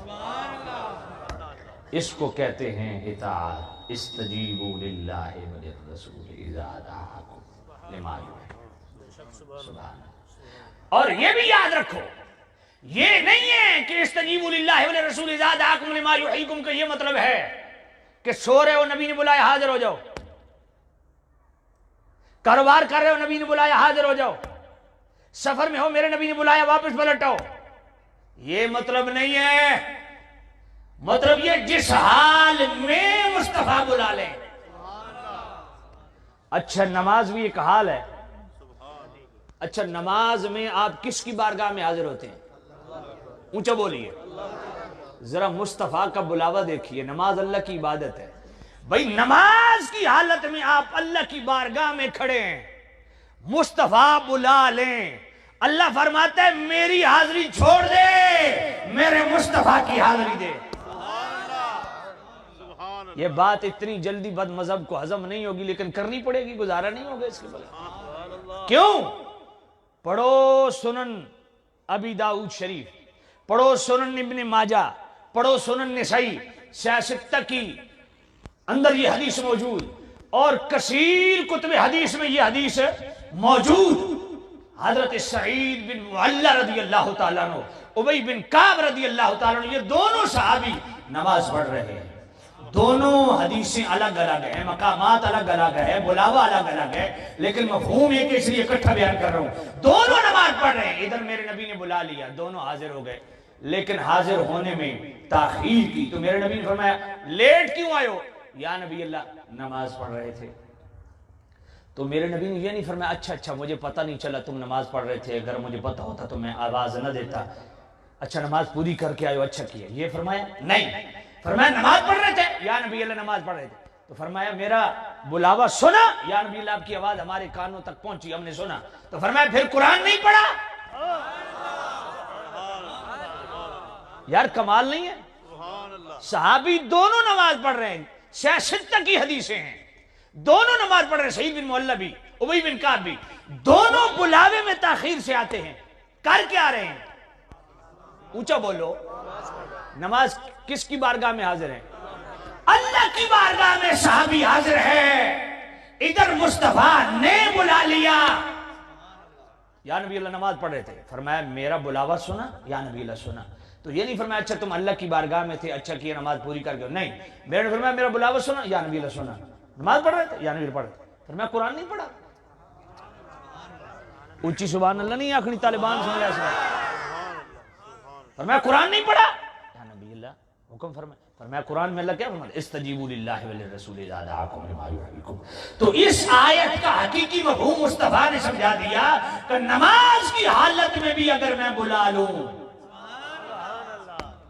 اس کو کہتے ہیں اطاعت۔ استجیبوا للہ وللرسول اذا دعاکم لما یحییکم۔ سبحان اللہ۔ اور یہ بھی یاد رکھو، یہ نہیں ہے کہ استجیبوا للہ وللرسول اذا دعاکم لما یحییکم کا یہ مطلب ہے کہ سو رہے ہو، نبی نے بلایا حاضر ہو جاؤ، کاروبار کر رہے ہو، نبی نے بلایا حاضر ہو جاؤ، سفر میں ہو، میرے نبی نے بلایا واپس پلٹ آؤ، یہ مطلب نہیں ہے۔ مطلب یہ جس حال میں مصطفیٰ بلا لیں۔ اچھا نماز بھی ایک حال ہے۔ اچھا نماز میں آپ کس کی بارگاہ میں حاضر ہوتے ہیں؟ اونچا بولیے، ذرا مصطفیٰ کا بلاوا دیکھیے۔ نماز اللہ کی عبادت ہے بھائی، نماز کی حالت میں آپ اللہ کی بارگاہ میں کھڑے ہیں، مصطفیٰ بلا لیں، اللہ فرماتا ہے میری حاضری چھوڑ دے، میرے مصطفیٰ کی حاضری دے۔ یہ بات اتنی جلدی بد مذہب کو ہضم نہیں ہوگی، لیکن کرنی پڑے گی، گزارا نہیں ہوگا اس کے بغیر۔ کیوں؟ پڑھو سنن ابی داؤد شریف، پڑھو سنن ابن ماجہ، پڑھو سنن نسائی، سیاستہ کی اندر یہ حدیث موجود، اور کثیر کتب حدیث میں یہ حدیث موجود۔ حضرت سعید بن معلہ رضی اللہ تعالیٰ عنہ، ابی بن کعب رضی اللہ تعالیٰ عنہ، یہ دونوں صحابی نماز پڑھ رہے ہیں، دونوں حدیثیں الگ الگ ہیں، مقامات الگ الگ ہے، بلاوا الگ الگ ہے، لیکن مفہوم ایک اس لیے اکٹھا بیان کر رہا ہوں۔ دونوں نماز پڑھ رہے ہیں، ادھر میرے نبی نے بلا لیا، دونوں حاضر ہو گئے، لیکن حاضر ہونے میں تاخیر کی تو میرے نبی نے فرمایا لیٹ کیوں آئے ہو؟ یا نبی اللہ نماز پڑھ رہے تھے۔ تو میرے نبی نے یہ نہیں فرمایا اچھا مجھے پتہ نہیں چلا تم نماز پڑھ رہے تھے، اگر مجھے پتہ ہوتا تو میں آواز نہ دیتا، اچھا نماز پوری کر کے آئے ہو، اچھا کیا، یہ فرمایا نہیں، فرمایا نماز پڑھ رہے تھے، یا نبی اللہ نماز پڑھ رہے تھے، تو فرمایا میرا بلاوا سنا، یا نبی اللہ آپ کی آواز ہمارے کانوں تک پہنچی، ہم نے سنا، تو فرمایا پھر قرآن نہیں پڑھا؟ یار کمال نہیں ہے؟ صحابی دونوں نماز پڑھ رہے ہیں، سیاستہ کی حدیثیں ہیں، دونوں نماز پڑھ رہے ہیں، سعید بن معلہ بھی، ابی بن کعب بھی، دونوں بلاوے میں تاخیر سے آتے ہیں، کر کے آ رہے ہیں، اونچا بولو، نماز کس کی بارگاہ میں حاضر ہیں؟ اللہ کی بارگاہ میں صحابی حاضر ہے، ادھر مصطفیٰ نے بلا لیا، یا نبی اللہ نماز پڑھ رہے تھے، فرمایا میرا بلاوا سنا، یا نبی اللہ سنا، تو یہ نہیں فرمایا اچھا تم اللہ کی بارگاہ میں تھے، اچھا کیا نماز پوری کر کے، نہیں، میرے نے فرمایا میرا بلاوا سنا، یا نبی اللہ سنا، نماز پڑھ رہے تھے، یا نبی اللہ پڑھ رہے تھے، فرمایا قرآن نہیں پڑھا؟ اونچی سبحان اللہ نہیں آخری طالبان سن رہا ہے، فرمایا قرآن نہیں پڑھا؟ یا نبی اللہ حکم فرمایا قرآن میں اللہ کیا فرمایا؟ استجیبوا للہ وللرسول اذا دعاکم لما یحییکم۔ تو اس آیت کا حقیقی مفہوم مصطفیٰ نے سمجھا دیا کہ نماز کی حالت میں بھی اگر میں بلا لوں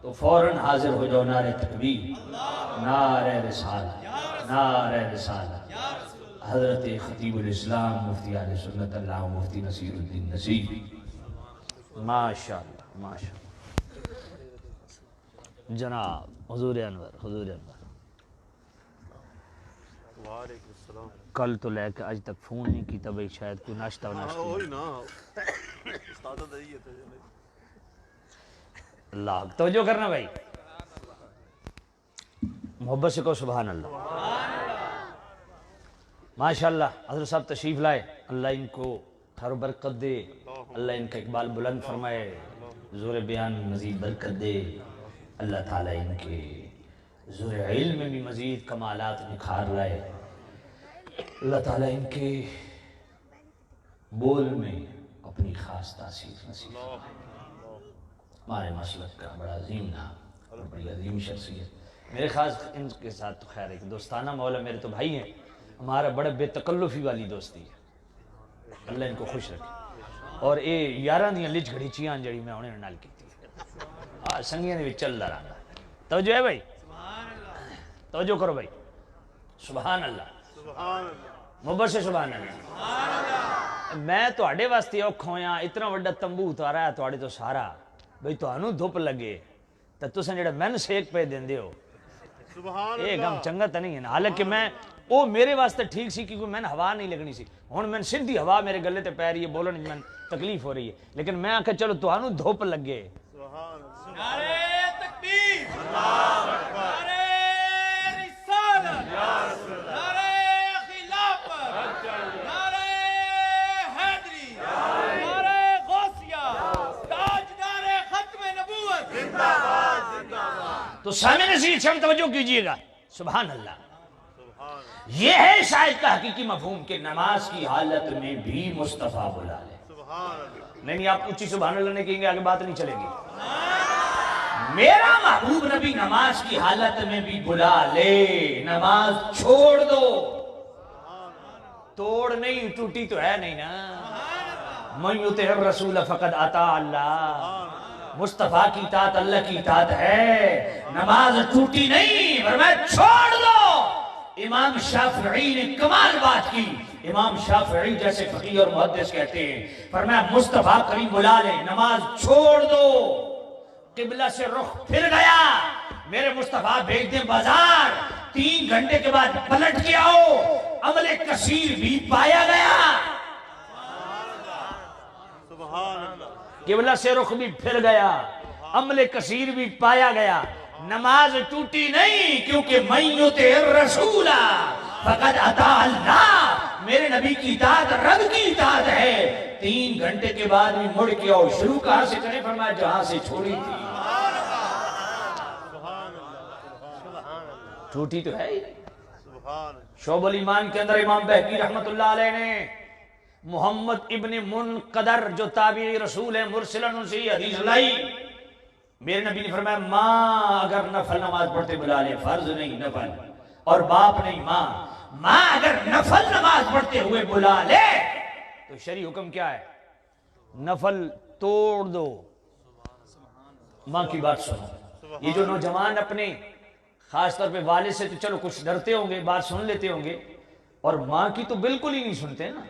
تو فوراً حاضر ہو جاؤ، نعرہ تکبیر، نعرہ رسالہ، نعرہ رسالہ۔ حضرت خطیب الاسلام مفتی اہل سنت اللہ مفتی نصیر الدین نصیر، ماشاءاللہ ماشاءاللہ، جناب حضور انور، حضور انور،
وعلیکم السلام۔
کل تو لے کے آج تک فون نہیں کیتا بھائی، شاید کوئی ناشتہ
وہی نا استاد دے تھے،
اللہ توجہ کرنا بھائی، محبت سے کہو سبحان اللہ، ماشاءاللہ۔ حضرت صاحب تشریف لائے، اللہ ان کو خیر و برکت دے، اللہ ان کا اقبال بلند فرمائے، زور بیان مزید برکت دے، اللہ تعالیٰ ان کے زور علم میں بھی مزید کمالات نکھار لائے، اللہ تعالیٰ ان کے بول میں اپنی خاص تاثیر نصیب فرمائے۔ ہمارے مسلک کا بڑا عظیم نام اور بڑی عظیم شخصیت، میرے خاص ان کے ساتھ تو خیر ہے کہ دوستانہ مولا، میرے تو بھائی ہیں، ہمارا بڑا بے تکلفی والی دوستی ہے، اللہ ان کو خوش رکھے، اور اے یاران دیاں لچ گھڑیچیاں جڑی میں انہیں نال کی تھی، سنگیاں دے وچ چلدا رہندا، توجہ ہے بھائی، توجہ کرو بھائی، سبحان اللہ، محبت سے سبحان اللہ۔ میں تواڈے واسطے اوکھا ہویا، اتنا وڈا تمبو اتارا ہے تواڈے تو سارا، بھئی تانوں دھوپ لگے تے تساں جڑا مینوں سیک پہ دیندے ہو،
سبحان
یہ کم چنگا تو نہیں ہے نا، حالانکہ میں وہ میرے واسطے ٹھیک سی کیونکہ میں ہوا نہیں لگنی سی ہوں میں سیدھی ہوا میرے گلے تے پی رہی ہے بولن میں تکلیف ہو رہی ہے لیکن میں آخیا چلو تمہوں دھوپ لگے
نعرہ تکبیر نعرہ رسالت نعرہ خلافت نعرہ حیدری نعرہ غوثیہ تاجدار ختم نبوت زندہ باد
تو سامع نصیر سے ہم توجہ کیجئے گا سبحان اللہ یہ ہے شاید کا حقیقی مفہوم کہ نماز کی حالت میں بھی مصطفیٰ بلا لے نہیں آپ اچھی سبحان اللہ نہیں کہیں گے آگے بات نہیں چلے گی میرا محبوب نبی نماز کی حالت میں بھی بلا لے نماز چھوڑ دو توڑ نہیں ٹوٹی تو ہے نہیں نا من یطع الرسول فقد اطاع اللہ مصطفیٰ کی اطاعت اللہ کی اطاعت ہے نماز ٹوٹی نہیں فرمایا چھوڑ دو امام شافعی نے کمال بات کی امام شافعی جیسے فقیہ اور محدث کہتے ہیں فرمایا مصطفیٰ کریم بلا لے نماز چھوڑ دو قبلہ سے رخ پھر گیا میرے مصطفیٰ بھیج دیں بازار 3 گھنٹے کے بعد پلٹ کے آؤ عمل کثیر بھی پایا گیا قبلہ سے رخ بھی پھر گیا عمل کثیر بھی پایا گیا نماز ٹوٹی نہیں کیونکہ من یطع الرسول فقد اطاع اللہ میرے نبی کی اطاعت رب کی اطاعت ہے 3 گھنٹے کے بعد بھی مڑ کے آؤ شروع کہاں سے کریں فرمایا جہاں سے چھوڑی تھی ٹوٹی تو ہے شعب الایمان کے اندر امام بہقی رحمت اللہ علیہ نے محمد ابن منقدر جو تابعی رسول ہے مرسلن ان سے یہ حدیث لائی میرے نبی نے فرمایا ماں اگر نفل نماز پڑھتے بلا لے فرض نہیں نفل اور باپ نہیں ماں اگر نفل نماز پڑھتے ہوئے بلا لے تو شرعی حکم کیا ہے نفل توڑ دو ماں کی بات سنو یہ جو نوجوان اپنے خاص طور پہ والد سے تو چلو کچھ ڈرتے ہوں گے بات سن لیتے ہوں گے اور ماں کی تو بالکل ہی نہیں سنتے نا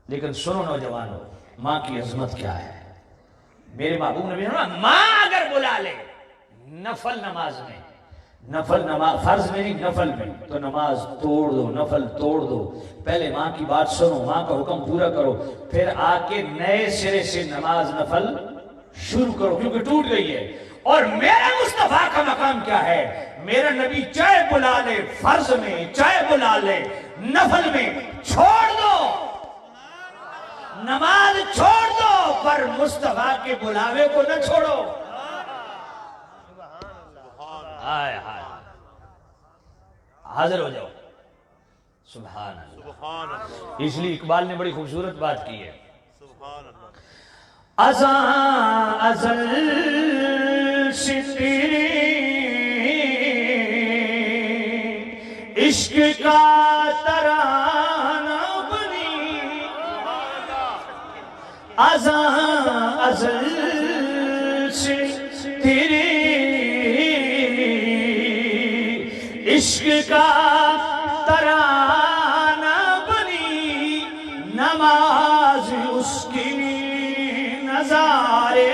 لیکن سنو نوجوانوں ماں کی عظمت کیا ہے میرے محبوب نبی نے فرمایا ماں اگر بلا لے نفل نماز میں نفل نماز فرض میں نہیں نفل میں تو نماز توڑ دو نفل توڑ دو پہلے ماں کی بات سنو ماں کا حکم پورا کرو پھر آ کے نئے سرے سے نماز نفل شروع کرو کیونکہ ٹوٹ گئی ہے اور میرا مصطفیٰ کا مقام کیا ہے میرا نبی چاہے بلا لے فرض میں چاہے بلا لے نفل میں چھوڑ دو نماز چھوڑ دو پر مصطفیٰ کے بلاوے کو نہ چھوڑو ہائے ہائے حاضر ہو جاؤ سبحان اللہ اس لیے اقبال نے بڑی خوبصورت بات کی ہے ازاں ازل سے تیرے عشق کا ترانہ بنی ازاں ازل سے تیرے عشق کا ترانہ بنی نماز اس کی نظارے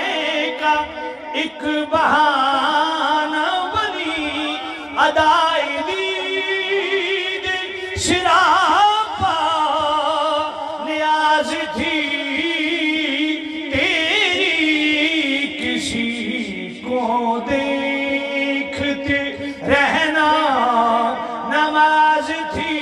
کا ایک بہانہ بنی ادائی دید شراپا نیاز تھی تیری کسی کو دیکھتے رہنا نماز تھی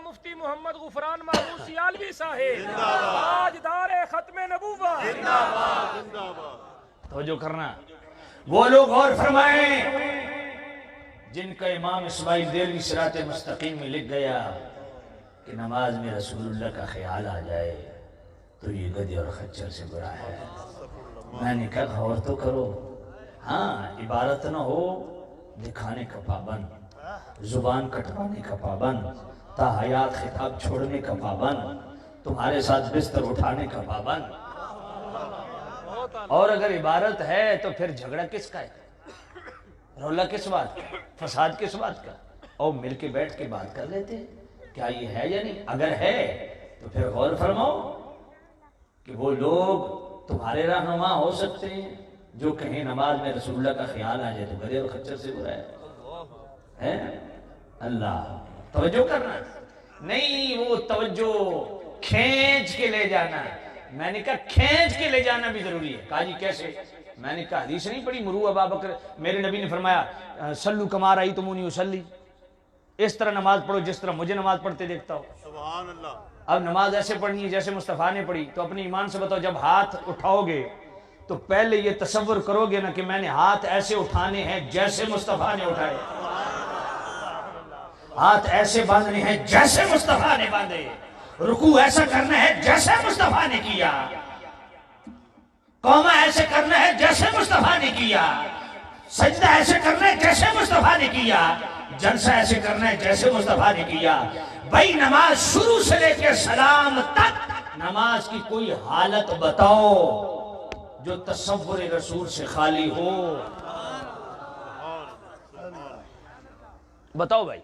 مفتی محمد غفران محمود سیالوی صاحب تاجدار ختم نبوت
توجہ کرنا وہ لوگ غور فرمائیں جن کا امام اسماعیل دہلوی صراط مستقیم میں لکھ گیا کہ نماز میں رسول اللہ کا خیال آ جائے تو یہ گدے اور خچر سے برا ہے میں نے کہا غور تو کرو ہاں عبارت نہ ہو دکھانے کا پابند زبان کٹوانے کا پابند تا حیات خطاب چھوڑنے کا پابند تمہارے ساتھ بستر اٹھانے کا پابند اور اگر عبارت ہے تو پھر جھگڑا کس کا ہے رولا کس بات کا؟ فساد کس بات کا؟ اور مل کے بیٹھ کے بات کر لیتے ہیں کیا یہ ہے یا نہیں؟ اگر ہے تو پھر غور فرماؤ کہ وہ لوگ تمہارے رہنما ہو سکتے ہیں جو کہیں نماز میں رسول اللہ کا خیال آ جائے تو گدھے اور خچر سے برا ہے اللہ توجہ کرنا نہیں، وہ توجہ کھینچ کے لے جانا. میں نے کہا کھینچ کے لے جانا بھی ضروری ہے. کہا جی کیسے؟ میں نے کہا حدیث نہیں پڑھی مرو ابا بکر، میرے نبی نے فرمایا صلو کما رأیتمونی اصلی، اس طرح نماز پڑھو جس طرح مجھے نماز پڑھتے دیکھتا ہو.
سبحان اللہ.
اب نماز ایسے پڑھنی ہے جیسے مصطفیٰ نے پڑھی. تو اپنے ایمان سے بتاؤ، جب ہاتھ اٹھاؤ گے تو پہلے یہ تصور کرو گے نا کہ میں نے ہاتھ ایسے اٹھانے ہیں جیسے مصطفیٰ نے اٹھائے، ہاتھ ایسے باندھنے ہیں جیسے مصطفیٰ نے باندھے، رکوع ایسا کرنا ہے جیسے مصطفیٰ نے کیا، قومہ ایسے کرنا ہے جیسے مصطفیٰ نے کیا، سجدہ ایسے کرنا ہے جیسے مصطفیٰ نے کیا، جلسہ ایسے کرنا ہے جیسے مصطفیٰ نے کیا. بھائی نماز شروع سے لے کے سلام تک نماز کی کوئی حالت بتاؤ جو تصور رسول سے خالی ہو. بتاؤ بھائی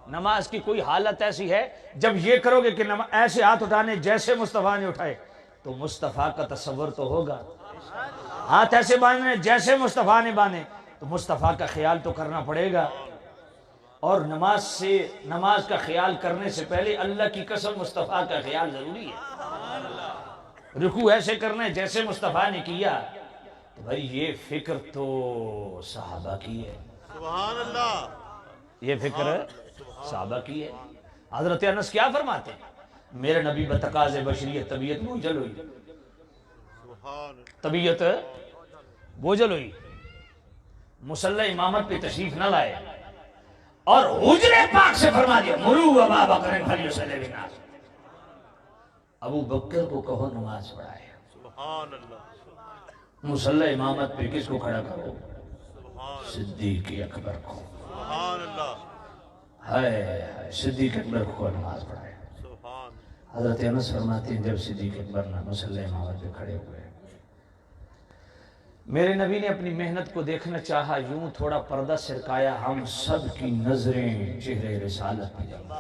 نماز کی کوئی حالت ایسی ہے جب یہ کرو گے کہ ایسے ہاتھ اٹھانے جیسے مصطفیٰ نے اٹھائے تو مصطفیٰ کا تصور تو ہوگا. ہاتھ ایسے باندھنے جیسے مصطفیٰ نے باندھے تو مصطفیٰ کا خیال تو کرنا پڑے گا. اور نماز کا خیال کرنے سے پہلے اللہ کی قسم مصطفیٰ کا خیال ضروری ہے. رکوع ایسے کرنا ہے جیسے مصطفیٰ نے کیا تو بھائی یہ فکر تو صحابہ کی ہے.
سبحان اللہ.
یہ فکر صحابہ کی ہے. حضرت انس کیا فرماتے ہیں؟ میرے نبی بتقاض بشریت طبیعت بوجھل ہوئی، طبیعت بوجھل ہوئی، مصلی امامت پہ تشریف نہ لائے اور حجرے پاک سے فرما دیا مرو ابا بکر فلیصلی بالناس، ابو بکر کو کہو نماز پڑھائے.
سبحان اللہ.
مصلی امامت پہ کس کو کھڑا کرو؟ صدیق اکبر کو.
سبحان اللہ.
ہائے صدیق اکبر کو نماز پڑھائے.
سبحان.
حضرت انس فرماتے ہیں جب صدیق اکبر نے مصلی امامت پہ کھڑے ہوئے میرے نبی نے اپنی محنت کو دیکھنا چاہا، یوں تھوڑا پردہ سرکایا، ہم سب کی نظریں چہرے رسالت پہ جمع،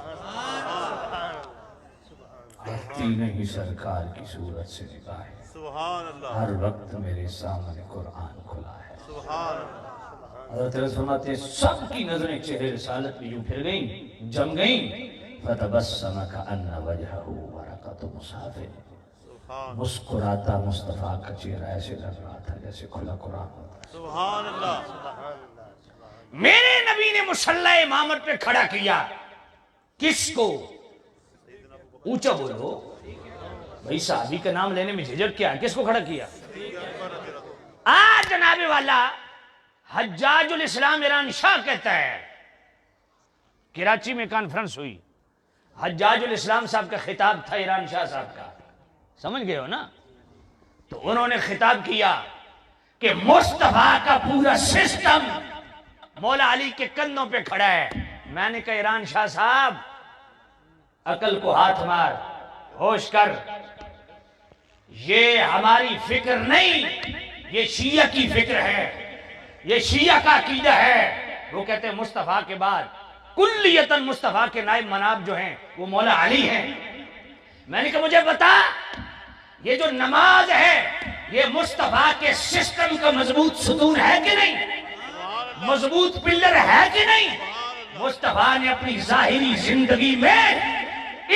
ہٹتی نہیں سرکار کی صورت سے نگاہیں،
سبحان اللہ.
ہر وقت میرے سامنے قرآن کھلا ہے.
سبحان اللہ.
حضرت انس فرماتے ہیں سب کی نظریں چہرے رسالت پہ یوں پھر گئیں، جم گئیں. فتبسم کأن وجہہ ورقۃ مصحف، مسکراتا مصطفیٰ کا چہرہ ایسے لگ رہا تھا جیسے کھلا قرآن ہوتا ہے.
سبحان اللہ.
میرے نبی نے مصلی امامت پہ کھڑا کیا کس کو؟ اونچا بولو بھائی، صحابی کا نام لینے میں جھجک کیا ہے؟ کس کو کھڑا کیا؟ آج جناب والا حجاج الاسلام ایران شاہ کہتا ہے، کراچی میں کانفرنس ہوئی، حجاج الاسلام صاحب کا خطاب تھا ایران شاہ صاحب کا، سمجھ گئے ہو نا؟ تو انہوں نے خطاب کیا کہ مصطفیٰ کا پورا سسٹم مولا علی کے کندھوں پہ کھڑا ہے. میں نے کہا ایران شاہ صاحب عقل کو ہاتھ مار، ہوش کر، یہ ہماری فکر نہیں، یہ شیعہ کی فکر ہے، یہ شیعہ کا عقیدہ ہے. وہ کہتے ہیں مصطفیٰ کے بعد کلیتاً مصطفیٰ کے نائب مناب جو ہیں وہ مولا علی ہیں. میں نے کہا مجھے بتا یہ جو نماز ہے یہ مصطفیٰ کے سسٹم کا مضبوط ستون ہے کہ نہیں؟ مضبوط پلر ہے کہ نہیں؟ مصطفیٰ نے اپنی ظاہری زندگی میں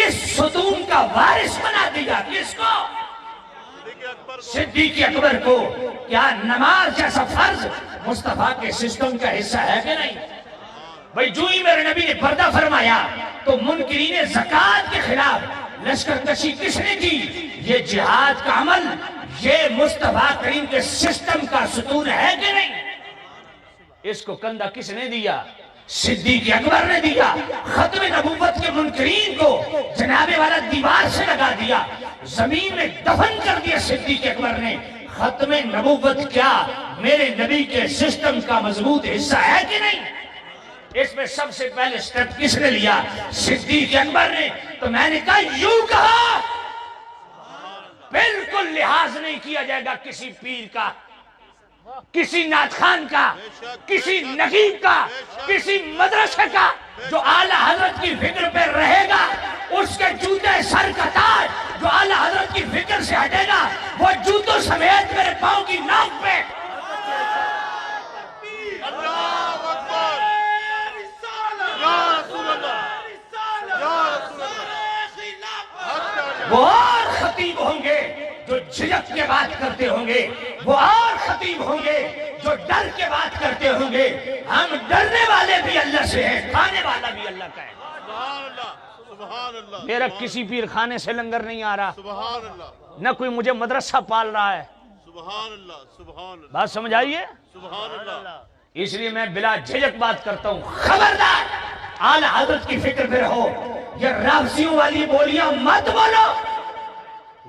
اس ستون کا وارث بنا دیا. کس کو؟ صدیق اکبر کو. کیا نماز جیسا فرض مصطفیٰ کے سسٹم کا حصہ ہے کہ نہیں؟ بھئی جو ہی میرے نبی نے پردہ فرمایا تو منکرین زکوٰۃ کے خلاف لشکر کشی کس نے کی؟ یہ جہاد کا عمل یہ مصطفیٰ کریم کے سسٹم کا ستون ہے کہ نہیں؟ اس کو کندھا کس نے دیا؟ صدیق اکبر نے دیا. ختم نبوت کے منکرین کو جناب والا دیوار سے لگا دیا، زمین میں دفن کر دیا صدیق اکبر نے. ختم نبوت کیا میرے نبی کے سسٹم کا مضبوط حصہ ہے کہ نہیں؟ اس میں سب سے پہلے سٹیپ کس نے لیا؟ صدیق اکبر نے. تو میں نے کہا یوں کہا بالکل لحاظ نہیں کیا جائے گا کسی پیر کا، کسی نعت خان کا، کسی نقیب کا، کسی مدرسے کا جو اعلیٰ حضرت کی فکر پہ رہے گا، اس کے جوتے سر کا تاج جو اعلیٰ حضرت کی فکر سے ہٹے گا، وہ جوتوں سمیت میرے پاؤں کی ناک پہ
اللہ اکبر یا رسول اللہ یا رسول اللہ
وہ اور خطیب ہوں گے جو جھجک کے بات کرتے ہوں گے، وہ اور خطیب ہوں گے جو ڈر کے بات کرتے ہوں گے۔ ہم ڈرنے والے بھی اللہ سے ہیں، کھانے والا بھی اللہ کا ہے۔
سبحان اللہ سبحان اللہ
میرا کسی پیر خانے سے لنگر نہیں آ رہا،
سبحان اللہ
نہ کوئی مجھے مدرسہ پال رہا ہے۔
سبحان اللہ سبحان اللہ
بات سمجھ آئیے؟
سبحان اللہ
اس لیے میں بلا جھجک بات کرتا ہوں، خبردار اعلیٰ حضرت کی فکر پہ رہو، یہ رافضیوں والی بولیاں مت بولو۔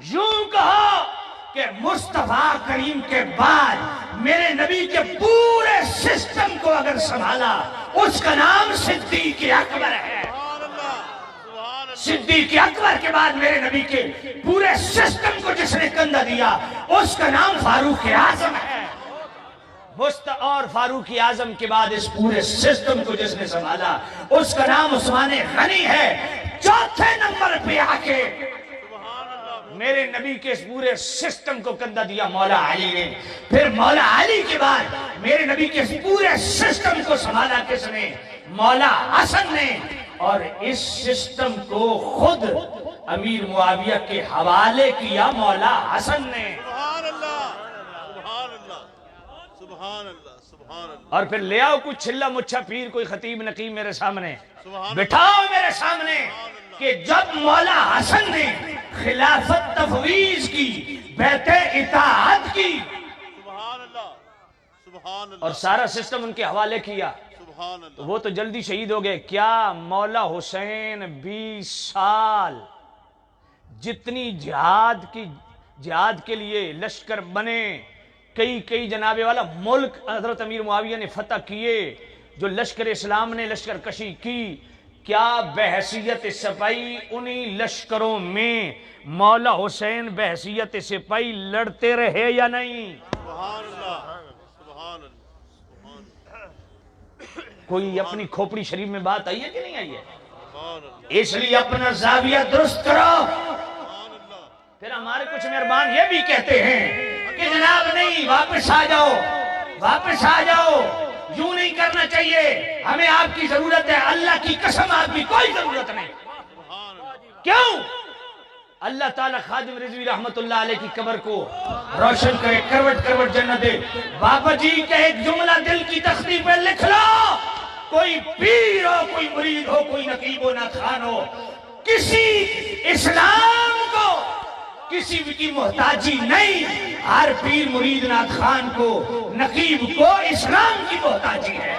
یوں کہو کہ مصطفیٰ کریم کے بعد میرے نبی کے پورے سسٹم کو اگر سنبھالا، اس کا نام صدیق اکبر ہے۔
سبحان اللہ سبحان اللہ
صدیق اکبر کے بعد میرے نبی کے پورے سسٹم کو جس نے کندھا دیا، اس کا نام فاروق اعظم ہے۔ اور فاروق اعظم کے بعد اس پورے سسٹم کو جس نے سنبھالا، اس کا نام عثمان غنی ہے۔ چوتھے نمبر پہ آ کے میرے نبی کے اس پورے سسٹم کو کندھا دیا مولا علی نے۔ پھر مولا علی کے بعد میرے نبی کے اس پورے سسٹم کو سنبھالا کس نے؟ مولا حسن نے۔ اور اس سسٹم کو خود امیر معاویہ کے حوالے کیا مولا حسن نے۔
سبحان اللہ سبحان اللہ سبحان اللہ سبحان اللہ
اور پھر لے آؤ کچھ چھلا مچھا پیر، کوئی خطیب نقیب میرے سامنے
سبحان
بٹھاؤ میرے سامنے کہ جب مولا حسن نے خلافت تفویض کی، بیعت اطاعت کی
سبحان اللہ سبحان اللہ
اور سارا سسٹم ان کے حوالے کیا،
سبحان
تو
اللہ
وہ تو جلدی شہید ہو گئے۔ کیا مولا حسین 20 سال جتنی جہاد کے لیے لشکر بنے، کئی جناب والا ملک حضرت امیر معاویہ نے فتح کیے، جو لشکر اسلام نے لشکر کشی کی، کیا بحیثیت سپاہی انہی لشکروں میں مولا حسین بحیثیت سپاہی لڑتے رہے یا نہیں؟
سبحان اللہ سبحان اللہ سبحان اللہ
کوئی اپنی کھوپڑی شریف میں بات آئی ہے کہ نہیں آئی ہے؟
سبحان اللہ
اس لیے اپنا زاویہ درست کرو۔
سبحان اللہ
پھر ہمارے کچھ مہربان یہ بھی کہتے ہیں کہ جناب نہیں، واپس آ جاؤ، واپس آ جاؤ، یوں نہیں کرنا چاہیے، ہمیں آپ کی ضرورت ہے۔ اللہ کی قسم آپ کی کوئی ضرورت نہیں۔
سبحان اللہ
کیوں؟ اللہ تعالیٰ خادم رضوی رحمت اللہ علیہ کی قبر کو روشن کرے، کروٹ کروٹ جنت دے۔ بابا جی کا ایک جملہ دل کی تختی پہ لکھ لو، کوئی پیر ہو، کوئی مرید ہو، کوئی نقیب ہو، نعت خان ہو، کسی اسلام کو کسی کی محتاجی نہیں۔ ہر پیر مرید نعت خان کو، نقیب کو اسلام کی محتاجی ہے۔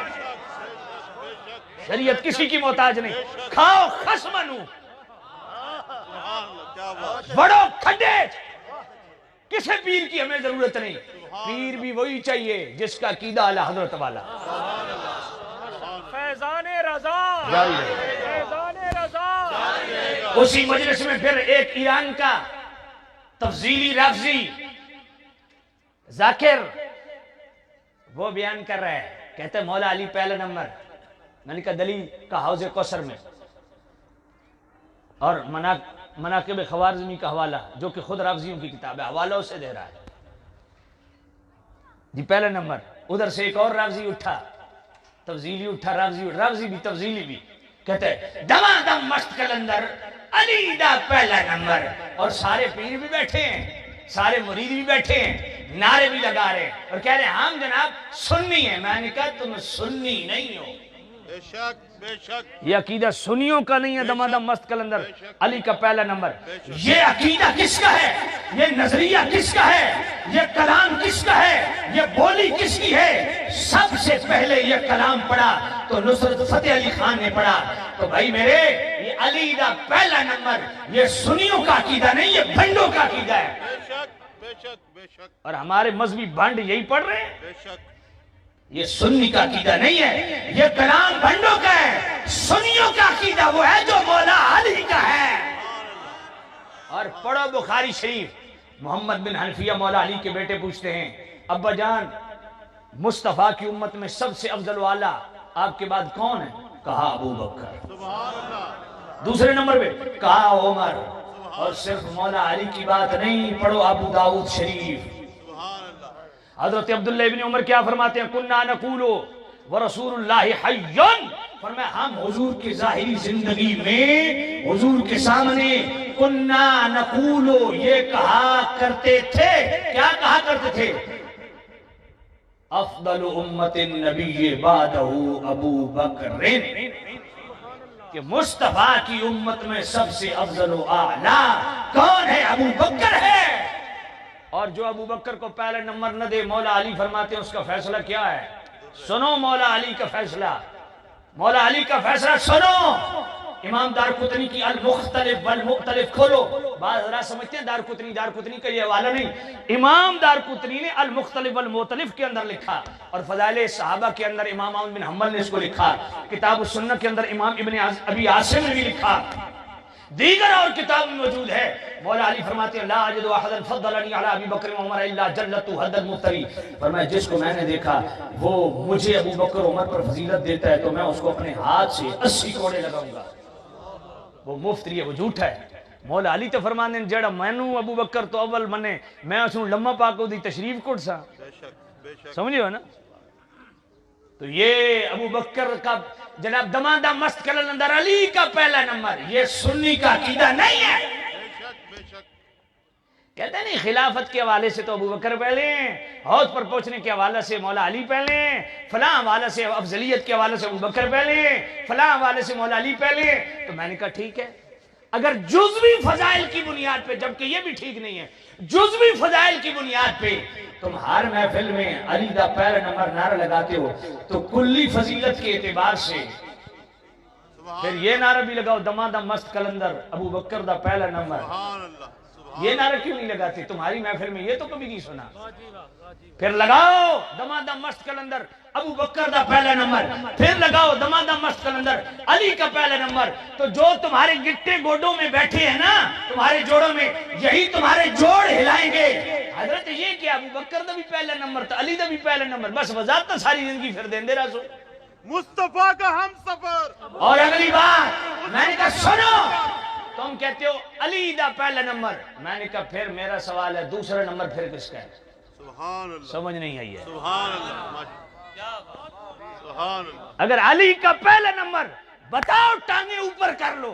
شریعت کسی کی محتاج نہیں۔ کھاؤ خصمنو،
سبحان اللہ کیا بات
بڑو کھڈے، کسی پیر کی ہمیں ضرورت نہیں۔ پیر بھی وہی چاہیے جس کا عقیدہ اعلیٰ حضرت والا۔
فیضان رضا، فیضان رضا۔
اسی مجلس میں پھر ایک ایران کا تفضیلی رافضی ذاکر وہ بیان کر رہا ہے، کہتے ہیں مولا علی پہلا نمبر۔ میں نے کہا دلیل کا حوض کوثر میں، اور مناقب خوارزمی کا حوالہ جو کہ خود رافضیوں کی کتاب ہے، حوالہ اسے دے رہا ہے جی پہلا نمبر۔ ادھر سے ایک اور رافضی اٹھا، تفضیلی اٹھا، رافضی بھی تفضیلی بھی، کہتے ہیں دما دم مست کلندر علی دا پہلا نمبر۔ اور سارے پیر بھی بیٹھے ہیں، سارے مرید بھی بیٹھے ہیں، نعرے بھی لگا رہے ہیں اور کہہ رہے ہیں ہم جناب سنی ہیں۔ میں نے کہا تم سنی نہیں ہو،
بے شک بے شک
یہ عقیدہ سنیوں کا نہیں ہے۔ دما دم مست کلندر علی کا پہلا نمبر، یہ عقیدہ کس کا ہے؟ یہ نظریہ کس کا ہے؟ یہ کلام کس کا ہے؟ یہ بولی کس کی ہے؟ سب سے پہلے یہ کلام پڑھا تو نصرت فتح علی خان نے پڑھا۔ تو بھائی میرے، یہ علی دا پہلا نمبر یہ سنیوں کا عقیدہ نہیں، یہ بھنڈوں کا عقیدہ ہے۔
بے شک بے شک بے شک
اور ہمارے مذہبی بھنڈ یہی پڑھ رہے ہیں۔
بے شک
یہ سنی کا عقیدہ نہیں ہے، یہ کلام بھنڈوں کا ہے۔ سنیوں کا عقیدہ وہ ہے جو مولا علی کا ہے۔ اور پڑھو بخاری شریف، محمد بن حنفیہ مولا علی کے بیٹے پوچھتے ہیں ابا جان مصطفیٰ کی امت میں سب سے افضل و اعلیٰ آپ کے بعد کون ہے؟ کہا ابو بکر. دوسرے نمبر پہ کہا عمر. اور صرف مولا علی کی بات نہیں، پڑھو ابو داؤد شریف. حضرت عبداللہ ابن عمر کیا فرماتے ہیں؟ کننا نقولو ورسول اللہ حیٌ. فرمایا ہم حضور کی ظاہری زندگی میں حضور کے سامنے کننا نقولو یہ کہا کرتے تھے. کیا کہا کرتے تھے؟ افضل امت النبی بعدہ ابو بکر، کہ مصطفیٰ کی امت میں سب سے افضل و اعلیٰ کون ہے؟ ابو بکر ہے. اور جو ابو بکر کو پہلا نمبر نہ دے، مولا علی فرماتے ہیں اس کا فیصلہ کیا ہے؟ سنو مولا علی کا فیصلہ، مولا علی کا فیصلہ سنو. امام دارقطنی کی المختلف والمختلف کھولو. بعض حضرات سمجھتے ہیں دارقطنی کا یہ حوالہ نہیں. امام دارقطنی نے المختلف والمختلف کے اندر لکھا، اور فضائل صحابہ کے اندر امام احمد بن حنبل نے اس کو لکھا. کتاب السنہ کے اندر امام ابن ابی عاصم نے بھی لکھا، دیگر اور کتاب میں موجود ہے. مولا علی فرماتے ہیں لا اجد احدا فضلنی علی ابی بکر و عمر الا جلت حد المفتری. فرمایا جس کو میں نے دیکھا وہ مجھے ابو بکر عمر پر فضیلت دیتا ہے تو میں اس کو اپنے ہاتھ سے 80 کوڑے لگاؤں گا. وہ مفتری ہے، وہ جھوٹا ہے. مولا علی تو فرماتے ہیں جڑا مینوں ابو بکر تو اول منے میں اس لمہ پاک دی تشریف کوٹ سا. سمجھے ہو نا؟ تو یہ ابو بکر کا جناب دمادہ مست کرل اندر علی کا پہلا نمبر، یہ سنی کا عقیدہ نہیں ہے. کہتے ہیں نہیں خلافت کے حوالے سے تو ابو بکر پہلے ہیں، حوض پر پہنچنے کے حوالے سے مولا علی پہلے ہیں، فلاں حوالے سے افضلیت کے حوالے سے ابو بکر پہلے ہیں، فلاں حوالے سے مولا علی پہلے ہیں. تو میں نے کہا ٹھیک ہے، اگر جزوی فضائل کی بنیاد پہ، جبکہ یہ بھی ٹھیک نہیں ہے، جزوی فضائل کی بنیاد پہ تم ہر محفل میں علی دا پہلا نمبر نعرہ لگاتے ہو تو کلی فضیلت کے اعتبار سے پھر یہ نعرہ بھی لگاؤ دمادہ مست کلندر ابو بکر دا پہلا نمبر. یہ نعرہ کیوں نہیں لگاتے؟ تمہاری محفل میں یہ تو کبھی نہیں سنا. پھر لگاؤ دمادہ مست کلندر ابو بکر دا پہلا نمبر، پھر لگاؤ دمادہ مست کلندر علی کا پہلا نمبر. تو جو تمہارے گٹے گوڈوں میں بیٹھے ہیں نا، تمہارے جوڑوں میں، یہی تمہارے جوڑ ہلائیں گے. حضرت یہ کہ ابو بکر دا بھی پہلا نمبر تھا، علی دا بھی پہلا نمبر، بس وضاحت ساری زندگی پھر دیں دے رہا سو.
مصطفیٰ کا ہم سفر.
اور اگلی بات میں نے کہا سنو، تم کہتے ہو علی دا پہلا نمبر، میں نے کہا پھر میرا سوال ہے دوسرا نمبر پھر کس کا ہے؟
سبحان اللہ،
سمجھ نہیں آئی ہے.
سبحان اللہ، سبحان اللہ.
اگر علی کا پہلا نمبر بتاؤ، ٹانگیں اوپر کر لو،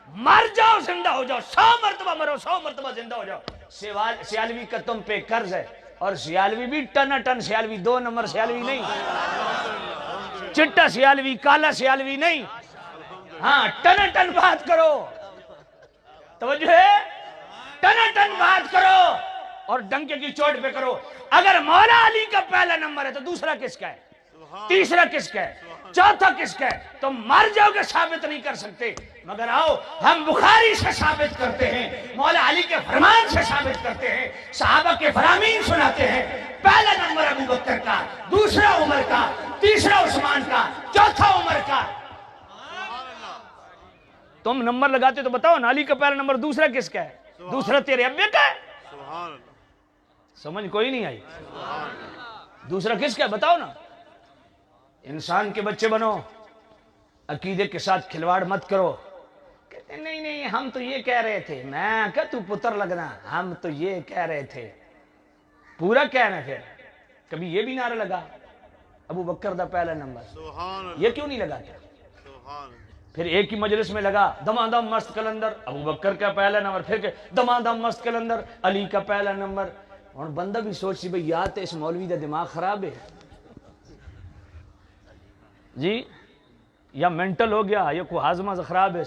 مر جاؤ زندہ ہو جاؤ، 100 مرتبہ مرو 100 مرتبہ زندہ ہو جاؤ. سیالوی کا تم پہ قرض ہے، اور سیالوی بھی ٹنا ٹن سیالوی، 2 نمبر سیالوی نہیں، چٹا سیالوی کالا سیالوی نہیں. ہاں ٹنا ٹن بات کرو، توجہ ہے، ٹنا ٹن بات کرو اور ڈنکے کی چوٹ پہ کرو. اگر مولا علی کا پہلا نمبر ہے تو دوسرا کس کا ہے؟ تیسرا کس کا ہے؟ چوتھا کس کا ہے؟ تم مر جاؤ گے ثابت نہیں کر سکتے، مگر آؤ ہم بخاری سے ثابت کرتے ہیں، مولا علی کے فرمان سے ثابت کرتے ہیں، صحابہ کے فرامین سناتے ہیں. پہلا نمبر ابو بکر کا، دوسرا عمر کا، تیسرا عثمان کا، چوتھا عمر کا. تم نمبر لگاتے تو بتاؤ نا، علی کا پہلا نمبر دوسرا کس کا ہے؟ دوسرا تیرے ابے کا ہے. سمجھ کوئی نہیں آئی؟ دوسرا کس کا ہے بتاؤ نا. انسان کے بچے بنو، عقیدے کے ساتھ کھلواڑ مت کرو. کہتے نہیں نہیں ہم تو یہ کہہ رہے تھے. میں کہ تو پتر لگنا، ہم تو یہ کہہ رہے تھے. پورا کہنا. پھر کبھی یہ بھی نعرہ لگا ابو بکر دا پہلا نمبر، یہ کیوں نہیں لگاتے؟ پھر ایک ہی مجلس میں لگا دمادم مست کلندر ابو بکر کا پہلا نمبر، پھر دمادم مست کلندر علی کا پہلا نمبر. اور بندہ بھی سوچ سی بھئی یا تو اس مولوی دا دماغ خراب ہے جی، یا مینٹل ہو گیا، یا کوئی ہاضمہ خراب ہے.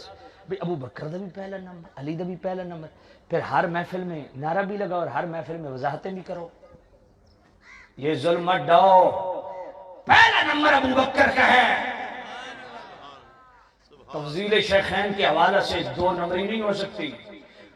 بھئی ابو بکر دا بھی پہلا نمبر، علی دا بھی پہلا نمبر. پھر ہر محفل میں نعرہ بھی لگا اور ہر محفل میں وضاحتیں بھی کرو. یہ ظلم مت ڈاؤ، پہلا نمبر ابو بکر کا ہے. تفضیل شیخین کے حوالے سے 2 نمبری نہیں ہو سکتی.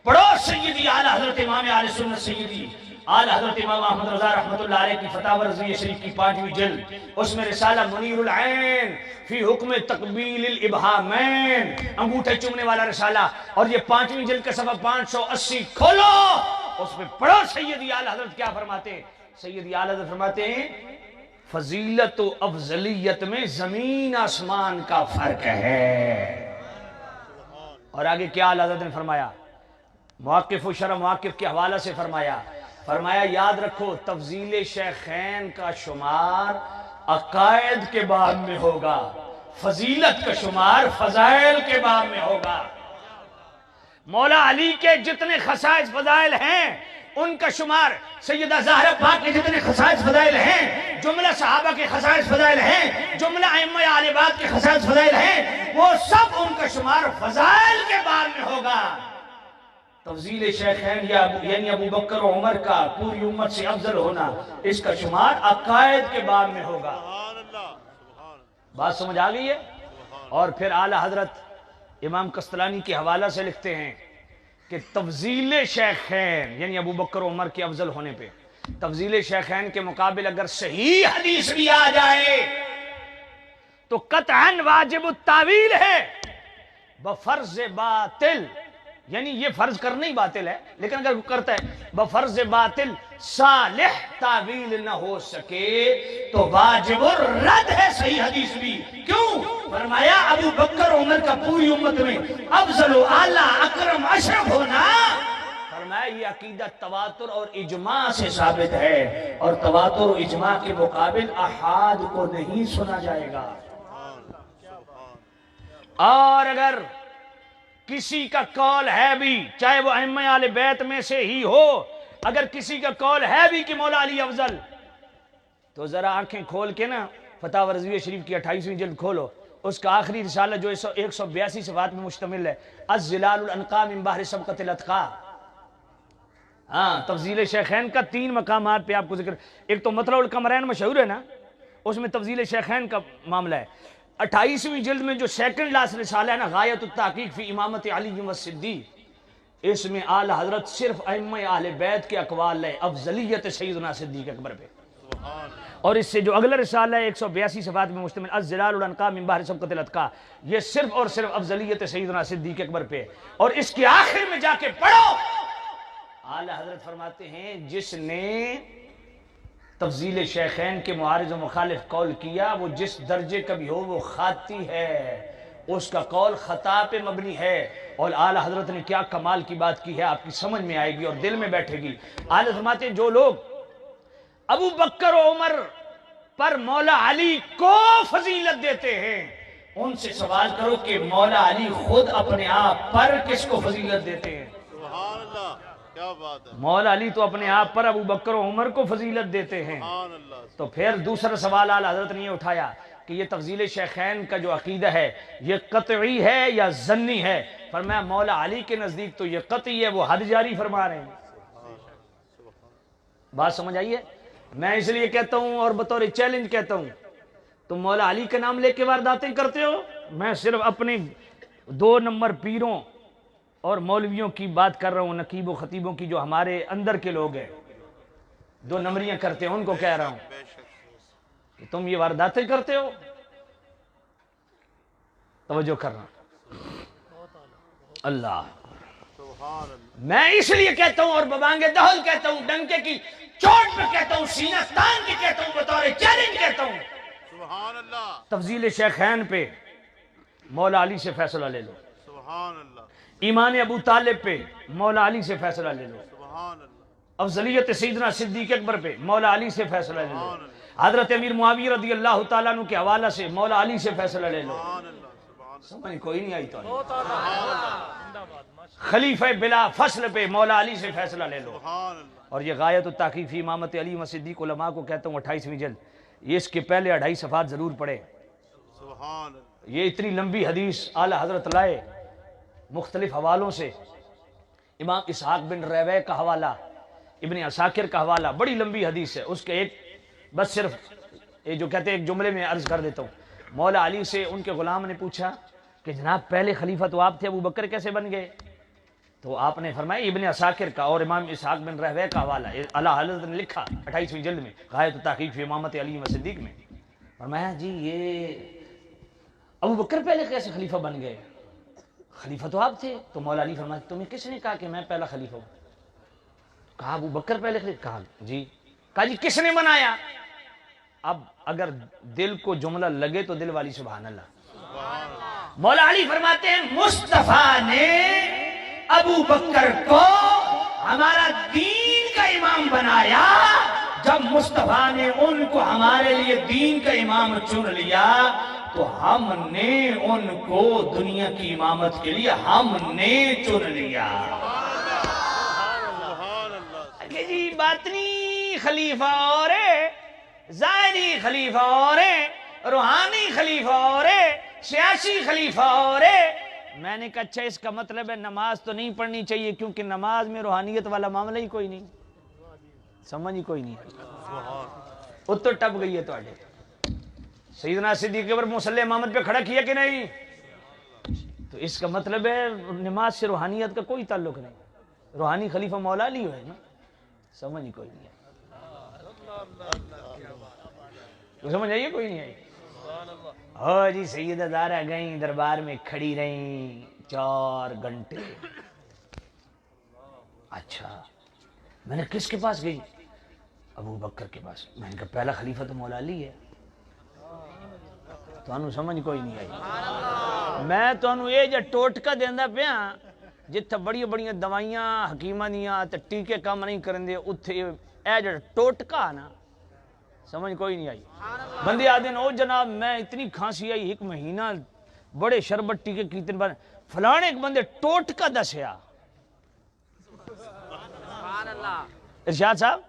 پڑھو سیدی اعلی حضرت امام اہل سنت سیدی اعلی حضرت امام احمد رضا رحمۃ اللہ علیہ کی فتاوی رضویہ شریف کی 5ویں جلد، اس میں رسالہ منیر العین فی حکم تقبیل الابہامین، انگوٹھے چومنے والا رسالہ، اور یہ 5ویں جلد کا صفحہ 580 کھولو، اس میں پڑھو سیدی اعلی حضرت کیا فرماتے ہیں. سیدی اعلی حضرت فرماتے ہیں فضیلت و افضلیت میں زمین آسمان کا فرق ہے۔ اور آگے کیا اعلیٰ حضرت نے فرمایا، مواقف و شرح مواقف کے حوالہ سے فرمایا یاد رکھو تفضیل شیخین کا شمار عقائد کے باب میں ہوگا، فضیلت کا شمار فضائل کے باب میں ہوگا۔ مولا علی کے جتنے خصائص فضائل ہیں ان کا شمار سیدہ زہرا پاک کے جتنے خصائص فضائل ہیں، جملہ صحابہ کے خصائص فضائل ہیں، جملہ ائمہ اہل بیت کے خصائص فضائل ہیں، وہ سب ان کا شمار فضائل کے باب میں ہوگا۔ تفضیل شیخین یعنی ابو بکر و عمر کا پوری امت سے افضل ہونا، اس کا شمار عقائد کے باب میں ہوگا۔ بات سمجھ آ گئی ہے؟ اور پھر اعلیٰ حضرت امام قسطلانی کے حوالہ سے لکھتے ہیں کہ تفضیل شیخین یعنی ابو بکر و عمر کے افضل ہونے پہ تفضیل شیخین کے مقابل اگر صحیح حدیث بھی آ جائے تو قطعاً واجب التاویل ہے بفرض باطل، یعنی یہ فرض کرنا ہی باطل ہے، لیکن اگر وہ کرتا ہے بفرض باطل صالح تعویل نہ ہو سکے تو واجب الرد ہے صحیح حدیث بھی۔ کیوں؟ فرمایا ابو بکر عمر کا پوری امت میں افضل و اعلیٰ اکرم اشرف ہونا، فرمایا یہ عقیدہ تواتر اور اجماع سے ثابت ہے، اور تواتر و اجماع کے مقابل احاد کو نہیں سنا جائے گا۔ اور اگر کسی کا قول ہے بھی، چاہے وہ ائمہ اہل بیت میں سے ہی ہو، اگر کسی کا قول ہے بھی کہ مولا علی افضل، تو ذرا آنکھیں کھول کے نا فتاوی رضویہ شریف کی 28ویں جلد کھولو، اس کا آخری رسالہ جو 182 صفحات میں مشتمل ہے، الظلال الانقاء من بحر سبقت الاتقاء۔ ہاں، تفضیل شیخین کا 3 مقامات پہ آپ کو ذکر، ایک تو مطلع القمرین مشہور ہے نا، اس میں تفضیل شیخین کا معاملہ ہے۔ 28ویں جلد میں جو سیکنڈ لاسٹ رسالہ ہے نا، غایت التحقیق فی امامت علی و صدیق، اس میں اعلی حضرت صرف ائمہ اہل بیت کے اقوال ہے افضلیت سیدنا صدیق اکبر پہ، اور اس سے جو اگلا رسالہ ہے 182 صفحات میں مشتمل الظلال الانقاء من بحر سبقت الاتقاء، یہ صرف اور صرف افضلیت سیدنا صدیق اکبر پہ، اور اس کے آخر میں جا کے پڑھو اعلی حضرت فرماتے ہیں جس نے تفضیل شیخین کے معارض و مخالف قول کیا وہ جس درجے کا بھی ہو وہ خاطی ہے، اس کا قول خطا پہ مبنی ہے۔ اور اعلی حضرت نے کیا کمال کی بات کی ہے، آپ کی سمجھ میں آئے گی اور دل میں بیٹھے گی۔ اعلی فرماتے ہیں جو لوگ ابو بکر و عمر پر مولا علی کو فضیلت دیتے ہیں ان سے سوال کرو کہ مولا علی خود اپنے آپ پر کس کو فضیلت دیتے ہیں؟
سبحان اللہ، کیا بات ہے۔
مولا علی تو اپنے آپ پر ابو بکر و عمر کو فضیلت دیتے ہیں۔
سبحان اللہ۔
تو پھر دوسرا سوال اعلی حضرت نے یہ اٹھایا کہ یہ تفضیل شیخین کا جو عقیدہ ہے یہ قطعی ہے یا ظنی ہے؟ فرمایا مولا علی کے نزدیک تو یہ قطعی ہے، وہ حد جاری فرما رہے ہیں۔ بات سمجھ آئیے؟ میں اس لیے کہتا ہوں اور بطور چیلنج کہتا ہوں، تم مولا علی کا نام لے کے وارداتیں کرتے ہو، میں صرف اپنے 2 نمبر پیروں اور مولویوں کی بات کر رہا ہوں، نقیب و خطیبوں کی جو ہمارے اندر کے لوگ ہیں 2 نمبریاں کرتے ہیں، ان کو کہہ رہا ہوں کہ تم یہ وارداتیں کرتے ہو۔ توجہ کرنا، اللہ
سبحان اللہ۔
میں اس لیے کہتا ہوں اور ببانگے دہل کہتا ہوں، ڈنکے کی چوٹ پہ کہتا ہوں، سینہ تان کے کہتا ہوں، بطور چیلنج کہتا ہوں،
سبحان اللہ۔
تفضیل شیخین پہ مولا علی سے فیصلہ لے لو،
سبحان اللہ۔
ایمان ابو طالب پہ مولا علی سے فیصلہ لے لو،
سبحان اللہ۔
افضلیت سیدنا صدیق اکبر پہ مولا علی سے فیصلہ لے لو، حضرت امیر معاویہ رضی اللہ تعالیٰ عنہ کے حوالہ سے مولا علی سے فیصلہ لے لو۔
سبحان اللہ۔ سبحان
سمجھ کوئی نہیں آئی تو خلیفہ بلا فصل پہ مولا علی سے فیصلہ لے لو۔
اللہ۔
اور یہ غایت التحقیق فی امامت علی و صدیق علماء کو کہتا ہوں 28ویں جلد، یہ اس کے پہلے 2.5 صفحات ضرور پڑھے۔
سبحان اللہ۔
یہ اتنی لمبی حدیث اعلی حضرت لائے مختلف حوالوں سے، امام اسحاق بن رویہ کا حوالہ، ابن عساکر کا حوالہ، بڑی لمبی حدیث ہے، اس کے ایک بس صرف یہ جو کہتے ہیں ایک جملے میں عرض کر دیتا ہوں۔ مولا علی سے ان کے غلام نے پوچھا کہ جناب پہلے خلیفہ تو آپ تھے، ابو بکر کیسے بن گئے؟ تو آپ نے فرمایا ابن عساکر کا اور امام اسحاق بن رویہ کا حوالہ اعلی حضرت نے لکھا 28ویں جلد میں غایت التحقیق فی امامت علی و صدیق میں، فرمایا جی یہ ابو بکر پہلے کیسے خلیفہ بن گئے؟ خلیفہ تو آپ تھے۔ تو مولا علی فرمایا تمہیں کس نے کہا کہ میں پہلا خلیفہ ہوں؟ کہا ابو بکر پہلے خلیفہ، کہا جی، کہا جی کس نے بنایا؟ اب اگر دل کو جملہ لگے تو دل والی سبحان اللہ. مولا علی فرماتے ہیں مصطفیٰ نے ابو بکر کو ہمارا دین کا امام بنایا. جب مصطفیٰ نے ان کو ہمارے لیے دین کا امام چن لیا تو ہم نے ان کو دنیا کی امامت کے لیے ہم نے چن لیا. کہ جی باطنی خلیفہ اور ہے، ظاہری خلیفہ اور ہے، روحانی خلیفہ اور ہے، سیاسی خلیفہ اور ہے. میں نے کہا اچھا اس کا مطلب ہے نماز تو نہیں پڑھنی چاہیے کیونکہ نماز میں روحانیت والا معاملہ ہی کوئی نہیں، سمجھ ہی کوئی نہیں. اتر ٹپ گئی ہے تو آگے سیدنا صدیق اکبر مصلی امامت پہ کھڑا کیا کہ نہیں؟ تو اس کا مطلب ہے نماز سے روحانیت کا کوئی تعلق نہیں. روحانی خلیفہ مولا علی ہے نا، سمجھ ہی کوئی نہیں ہے. تو سمجھ آئیے کوئی نہیں آئی. ہو جی سیدہ زہرا گئیں دربار میں کھڑی رہیں 4 گھنٹے. اچھا میں نے کس کے پاس گئی؟ ابو بکر کے پاس. میں نے کہا پہلا خلیفہ تو مولا علی ہے. تو انہوں سمجھ کوئی نہیں آئی. میں تو انہوں یہ جا ٹوٹکا دیندہ پیا جتھا بڑی بڑی دوائیاں حکیمہ دیاں تے ٹیکے کام نہیں کرن دے اتھے اے جا ٹوٹکا نا، سمجھ کوئی نہیں آئی. بندے آدھے او جناب میں اتنی کھانسی آئی 1 مہینہ بڑے شربت ٹیکے کیتن بار فلانے ایک بندے ٹوٹکا دسیا. ارشاد صاحب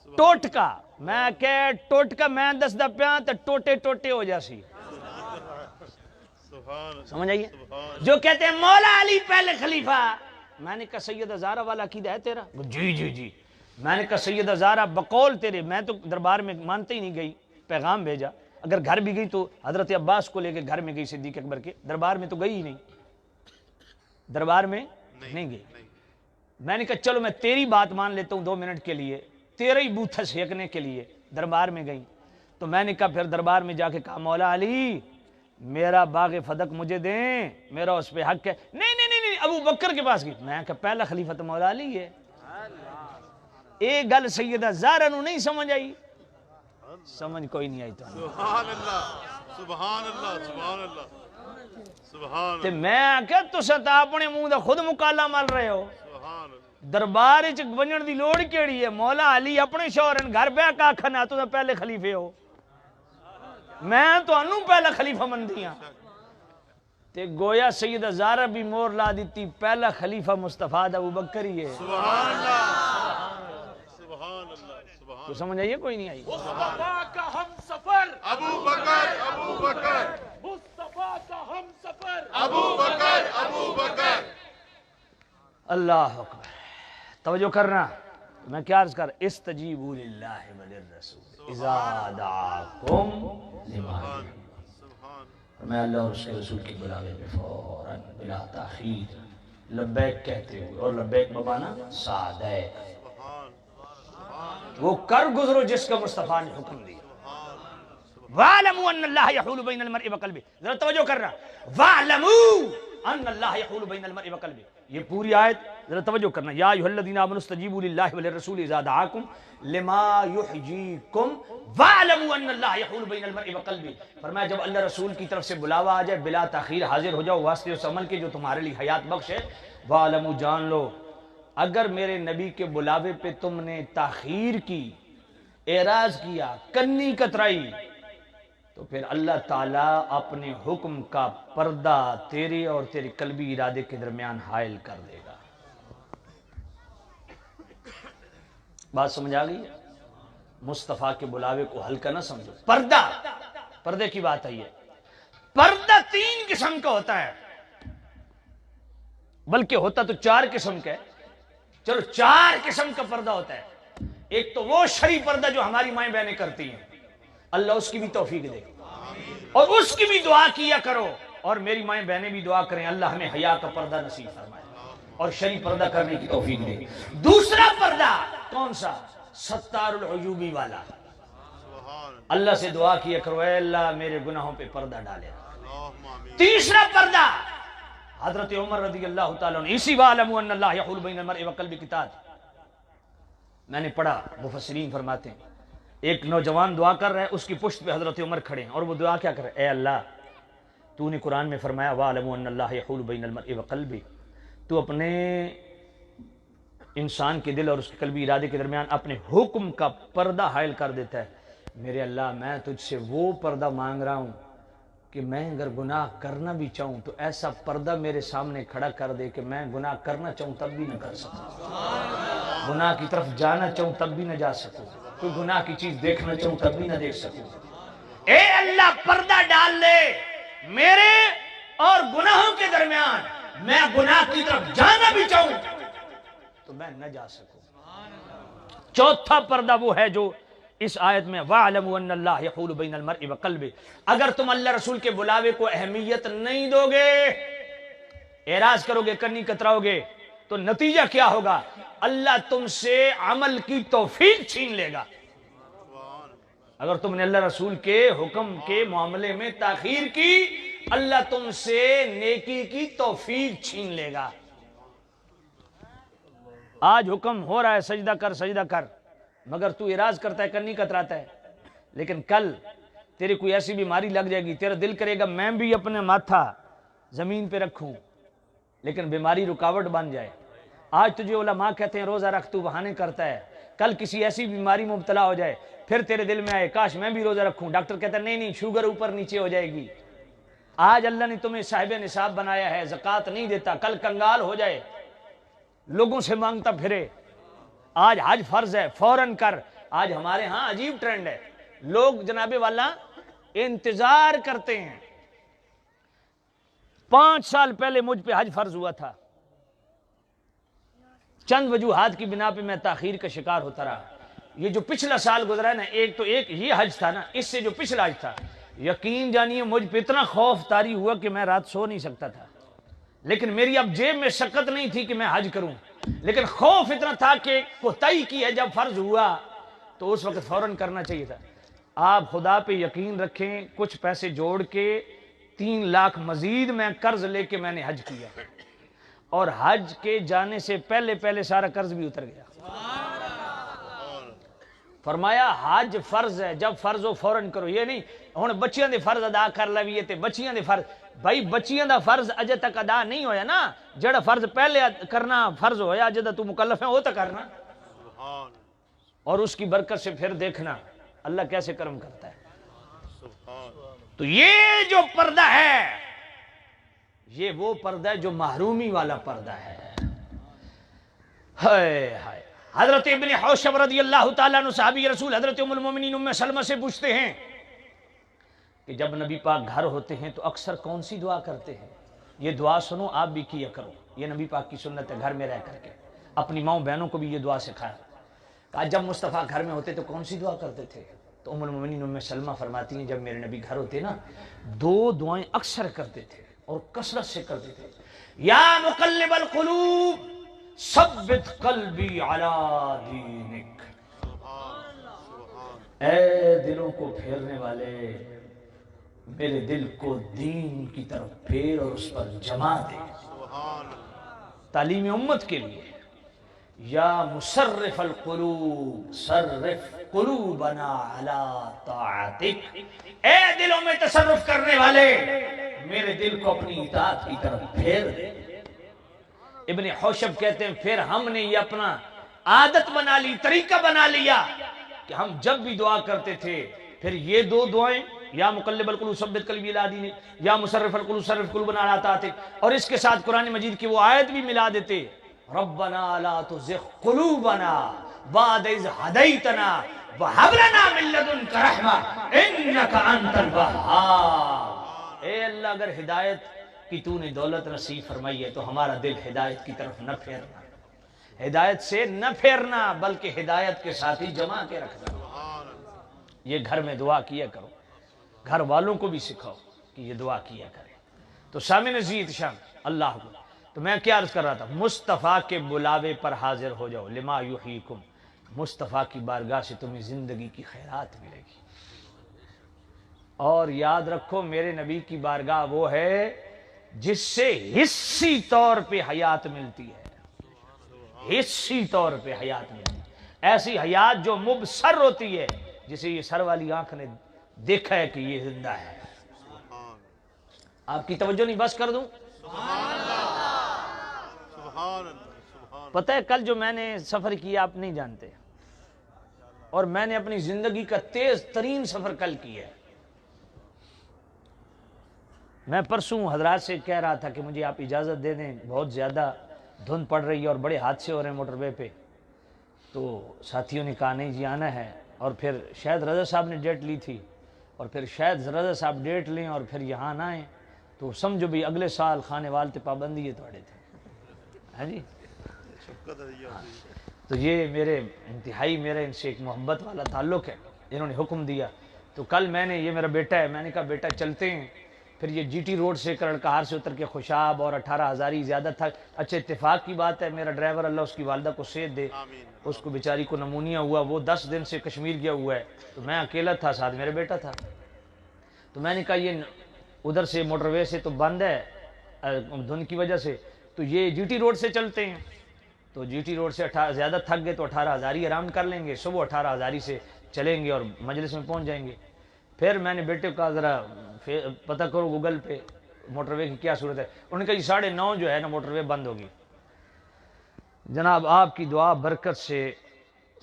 ٹوٹکا، میں کہ ٹوٹکا میں دس دا پیا تے ٹوٹے ٹوٹے ہو جاسی. سمجھ آئیے. جو کہتے ہیں مولا علی پہلے خلیفہ. میں نے کہا سیدہ زہرا والا عقیدہ ہے تیرا؟ جی جی جی. میں نے کہا سیدہ زہرا بقول تیرے، میں تو دربار میں مانتے ہی نہیں گئی، پیغام بھیجا. اگر گھر بھی گئی تو حضرت عباس کو لے کے گھر میں گئی صدیق اکبر کے، دربار میں تو گئی ہی نہیں، دربار میں نہیں گئی. میں نے کہا چلو میں تیری بات مان لیتا ہوں 2 منٹ کے لیے، تیرے ہی بوتھا سیکنے کے لیے دربار میں گئی. تو میں نے کہا پھر دربار میں جا کے کہا مولا علی میرا باغ فدق مجھے دیں، میرا اس پہ حق ہے. نہیں نہیں نہیں ابو بکر کے پاس گئی. میں کہا پہلا خلیفہ تو مولا علی ہے. ایک گل سیدہ زہرا نو نہیں سمجھ آئی، سمجھ کوئی نہیں آئی. تو
سبحان اللہ سبحان اللہ سبحان اللہ سبحان
تے میں کہ تساں تا اپنے منہ دا خود مکالا مل رہے ہو.
سبحان
دربار وچ ونجن دی لوڑ کیڑی ہے؟ مولا علی اپنے شوہرن گھر بیٹھ کے آکھنا تو پہلے خلیفے ہو، میں تو انہوں پہلا خلیفہ مندیاں. تے گویا سیدہ زہرا بھی مور لا دیتی پہلا خلیفہ مصطفیٰ دا ابو بکر ہی ہے.
سبحان اللہ سبحان اللہ سبحان.
تو سمجھ آئیے کوئی نہیں آئی.
مصطفیٰ کا ہم سفر
ابو بکر ابو بکر
مصطفیٰ کا ہم سفر
ابو بکر ابو بکر.
اللہ اکبر. توجہ کرنا. میں کیا عرض کر استجیبوا للہ وللرسول اذا دعاکم لما.
میں اللہ اور اس کے رسول کی بلاوے پہ فوراً بلا تاخیر لبیک کہتے ہوئے، اور لبیک بمانا سعادہ، وہ کر گزرو جس کا مصطفیٰ نے حکم دیا. وَاعْلَمُوا أَنَّ اللَّهَ يَحُولُ بَيْنَ الْمَرْءِ وَقَلْبِهِ. ذرا توجہ کرنا. وَاعْلَمُوا أَنَّ اللَّهَ يَحُولُ بَيْنَ الْمَرْءِ وَقَلْبِهِ. یہ پوری آیت ذرا توجہ کرنا. یا ایھا الذین آمنوا استجیبوا للہ وللرسول اذا دعاکم لما یحییکم واعلموا ان اللہ یحول بین المرء وقلبہ. فرمایا جب اللہ رسول کی طرف سے بلاوا آ جائے بلا تاخیر حاضر ہو جاؤ واسطے اس عمل کے جو تمہارے لیے حیات بخش ہے. واعلموا جان لو اگر میرے نبی کے بلاوے پہ تم نے تاخیر کی، اعراض کیا، کنی کترائی، تو پھر اللہ تعالیٰ اپنے حکم کا پردہ تیرے اور تیرے قلبی ارادے کے درمیان حائل کر دے گا. بات سمجھ آ گئی؟ مصطفیٰ کے بلاوے کو ہلکا نہ سمجھو. پردہ، پردے کی بات آئی ہے. پردہ 3 قسم کا ہوتا ہے، بلکہ ہوتا تو 4 قسم کا ہے. چلو 4 قسم کا پردہ ہوتا ہے. ایک تو وہ شرعی پردہ جو ہماری مائیں بہنیں کرتی ہیں، اللہ اس کی بھی توفیق دے اور اس کی بھی دعا کیا کرو، اور میری مائیں بہنیں بھی دعا کریں اللہ ہمیں حیا کا پردہ نصیب فرمائے اور شرعی پردہ کرنے کی توفیق دے. دوسرا پردہ کون سا؟ ستار العیوبی والا. اللہ سے دعا کیا کرو اے اللہ میرے گناہوں پہ پردہ ڈالے. تیسرا پردہ حضرت عمر رضی اللہ تعالیٰ عنہ، اسی وَاعْلَمُوا أَنَّ اللَّهَ يَحُولُ بَيْنَ الْمَرْءِ وَقَلْبِهِ کتاب میں نے پڑھا. مفسرین فرماتے ہیں
ایک نوجوان دعا کر رہا ہے، اس کی پشت پہ حضرت عمر کھڑے ہیں، اور وہ دعا کیا کر رہے ہیں؟ اے اللہ، تو نے قرآن میں فرمایا وَاعْلَمُوا أَنَّ اللَّهَ يَحُولُ بَيْنَ الْمَرْءِ وَقَلْبِهِ، تو اپنے انسان کے دل اور اس کے قلبی ارادے کے درمیان اپنے حکم کا پردہ حائل کر دیتا ہے۔ میرے اللہ، میں تجھ سے وہ پردہ مانگ رہا ہوں کہ میں اگر گناہ کرنا بھی چاہوں تو ایسا پردہ میرے سامنے کھڑا کر دے کہ میں گناہ کرنا چاہوں تب بھی نہ کر سکوں، گناہ کی طرف جانا چاہوں تب بھی نہ جا سکوں، کوئی گناہ کی چیز دیکھنا چاہوں تب بھی نہ دیکھ سکوں۔ اے اللہ، پردہ ڈال لے میرے اور گناہوں کے درمیان، میں گناہ کی طرف جانا بھی چاہوں تو میں نہ جا سکوں۔ چوتھا پردہ وہ ہے جو اس آیت میں وَاعْلَمُوا أَنَّ اللَّهَ يَحُولُ بَيْنَ الْمَرْءِ وَقَلْبِهِ، اگر تم اللہ رسول کے بلاوے کو اہمیت نہیں دو گے، اعراض کرو گے، کنی کتراؤ گے، تو نتیجہ کیا ہوگا؟ اللہ تم سے عمل کی توفیق چھین لے گا۔ اگر تم نے اللہ رسول کے حکم کے معاملے میں تاخیر کی، اللہ تم سے نیکی کی توفیق چھین لے گا۔ آج حکم ہو رہا ہے سجدہ کر سجدہ کر، مگر تو اعراض کرتا ہے، کنی کتراتا ہے، لیکن کل تیری کوئی ایسی بیماری لگ جائے گی، تیرا دل کرے گا میں بھی اپنے ماتھا زمین پہ رکھوں، لیکن بیماری رکاوٹ بن جائے۔ آج تجھے علماء کہتے ہیں روزہ رکھ، تو بہانے کرتا ہے، کل کسی ایسی بیماری میں مبتلا ہو جائے، پھر تیرے دل میں آئے کاش میں بھی روزہ رکھوں، ڈاکٹر کہتا ہے نہیں شوگر اوپر نیچے ہو جائے گی۔ آج اللہ نے تمہیں صاحب نصاب بنایا ہے، زکوٰۃ نہیں دیتا، کل کنگال ہو جائے، لوگوں سے مانگتا پھرے۔ آج حج فرض ہے، فوراً کر۔ آج ہمارے ہاں عجیب ٹرینڈ ہے، لوگ جناب والا انتظار کرتے ہیں۔ 5 سال پہلے مجھ پہ حج فرض ہوا تھا، چند وجوہات کی بنا پہ میں تاخیر کا شکار ہوتا رہا۔ یہ جو پچھلا سال گزرا ہے نا، ایک یہ حج تھا نا، اس سے جو پچھلا حج تھا، یقین جانیے مجھ پہ اتنا خوف طاری ہوا کہ میں رات سو نہیں سکتا تھا، لیکن میری اب جیب میں شکت نہیں تھی کہ میں حج کروں، لیکن خوف اتنا تھا کہ کوتاہی کی ہے، جب فرض ہوا تو اس وقت فوراً کرنا چاہیے تھا۔ آپ خدا پہ یقین رکھیں، کچھ پیسے جوڑ کے 3 لاکھ مزید میں قرض لے کے میں نے حج کیا، اور حج کے جانے سے پہلے سارا قرض بھی اتر گیا۔ فرمایا حج فرض ہے، جب فرض ہو فوراً کرو، یہ نہیں ہن بچیاں دے فرض ادا کر لویے تے بچیاں دے فرض، بھائی بچیاں دا فرض اجے تک ادا نہیں ہویا نا، جڑا فرض پہلے کرنا فرض ہویا، جدا تو مکلف ہے وہ تو کرنا، اور اس کی برکت سے پھر دیکھنا اللہ کیسے کرم کرتا ہے۔ تو یہ جو پردہ ہے، یہ وہ پردہ ہے جو محرومی والا پردہ ہے۔ ہائے ہائے، حضرت ابن حوشب رضی اللہ تعالیٰ عنہ صحابی رسول حضرت ام المومنین ام سلمہ سے پوچھتے ہیں کہ جب نبی پاک گھر ہوتے ہیں تو اکثر کون سی دعا کرتے ہیں؟ یہ دعا سنو، آپ بھی کیا کرو، یہ نبی پاک کی سنت ہے، گھر میں رہ کر کے اپنی ماؤں بہنوں کو بھی یہ دعا سکھایا۔ کہا جب مصطفیٰ گھر میں ہوتے تو کون سی دعا کرتے تھے؟ تو ام المومنین ام سلمہ فرماتی ہیں جب میرے نبی گھر ہوتے نا، 2 دعائیں اکثر کرتے تھے اور کثرت سے کرتے تھے۔ یا مقلب القلوب ثبت قلبی علی دینک، اے دلوں کو پھیرنے والے، میرے دل کو دین کی طرف پھیر اور اس پر جما دے۔ تعلیم امت کے لیے یا مصرف القلوب صرف قلوبنا علی طاعتک، اے دلوں میں تصرف کرنے والے میرے دل کو اپنی اطاعت کی طرف پھیر دے۔ ابن حوشب کہتے ہیں پھر ہم نے یہ اپنا عادت بنا لی، طریقہ بنا لیا کہ ہم جب بھی دعا کرتے تھے پھر یہ 2 دعائیں، یا مقلب القلوب ثبت قلبی علی دینک، یا مصرف القلوب صرف قلوبنا علی طاعتک، اور اس کے ساتھ قرآن مجید کی وہ آیت بھی ملا دیتے، ربنا لا تزغ قلوبنا بعد اذ ہدیتنا وہب لنا من لدنک رحمہ انک انت الوہاب۔ اے اللہ اگر ہدایت کی تو نے دولت نصیب فرمائی ہے تو ہمارا دل ہدایت کی طرف نہ پھیرنا، ہدایت سے نہ پھیرنا بلکہ ہدایت کے ساتھ ہی جمع کے رکھنا۔ یہ گھر میں دعا کیا کرو، گھر والوں کو بھی سکھاؤ کہ یہ دعا کیا کرے۔ تو سامعین عزیز شان اللہ کو، تو میں کیا عرض کر رہا تھا، مصطفیٰ کے بلاوے پر حاضر ہو جاؤ، لما یحییکم، مصطفیٰ کی بارگاہ سے تمہیں زندگی کی خیرات ملے گی۔ اور یاد رکھو میرے نبی کی بارگاہ وہ ہے جس سے حصی طور پہ حیات ملتی ہے، حصی طور پہ حیات ملتی ہے، ایسی حیات جو مبصر ہوتی ہے، جسے یہ سر والی آنکھ نے دیکھا ہے کہ یہ زندہ ہے. آپ کی توجہ نہیں، بس کر دوں. پتہ ہے کل جو میں نے سفر کیا آپ نہیں جانتے، اور میں نے اپنی زندگی کا تیز ترین سفر کل کیا ہے. میں پرسوں حضرات سے کہہ رہا تھا کہ مجھے آپ اجازت دے دیں، بہت زیادہ دھند پڑ رہی ہے اور بڑے حادثے ہو رہے ہیں موٹر وے پہ. تو ساتھیوں نے کہا نہیں جی آنا ہے، اور پھر شاید رضا صاحب نے ڈیٹ لی تھی، اور پھر شاید رضا صاحب ڈیٹ لیں اور پھر یہاں نہ آئیں، تو سمجھو بھی اگلے سال خانے وال تے پابندی ہے توڑے تھے. ہاں جی، تو یہ میرے انتہائی میرے ان سے ایک محبت والا تعلق ہے. انہوں نے حکم دیا تو کل میں نے، یہ میرا بیٹا ہے، میں نے کہا بیٹا چلتے ہیں. پھر یہ جی ٹی روڈ سے کرڑکہار سے اتر کے خوشاب اور 18,000 زیادہ تھا. اچھا اتفاق کی بات ہے، میرا ڈرائیور اللہ اس کی والدہ کو صحت دے، اس کو بیچاری کو نمونیا ہوا، وہ 10 دن سے کشمیر گیا ہوا ہے. تو میں اکیلا تھا، ساتھ میرا بیٹا تھا. تو میں نے کہا یہ ادھر سے موٹر وے سے تو بند ہے دھند کی وجہ سے، تو یہ جی ٹی روڈ سے چلتے ہیں. تو جی ٹی روڈ سے زیادہ تھک گئے تو 18,000 آرام کر لیں گے، صبح 18,000 سے چلیں گے اور مجلس میں پہنچ جائیں گے. پھر میں نے بیٹے کو کہا ذرا پتہ کرو گوگل پہ موٹر وے کی کیا صورت ہے. انہوں نے کہا یہ 9:30 جو ہے نا موٹر وے بند ہوگی. جناب آپ کی دعا برکت سے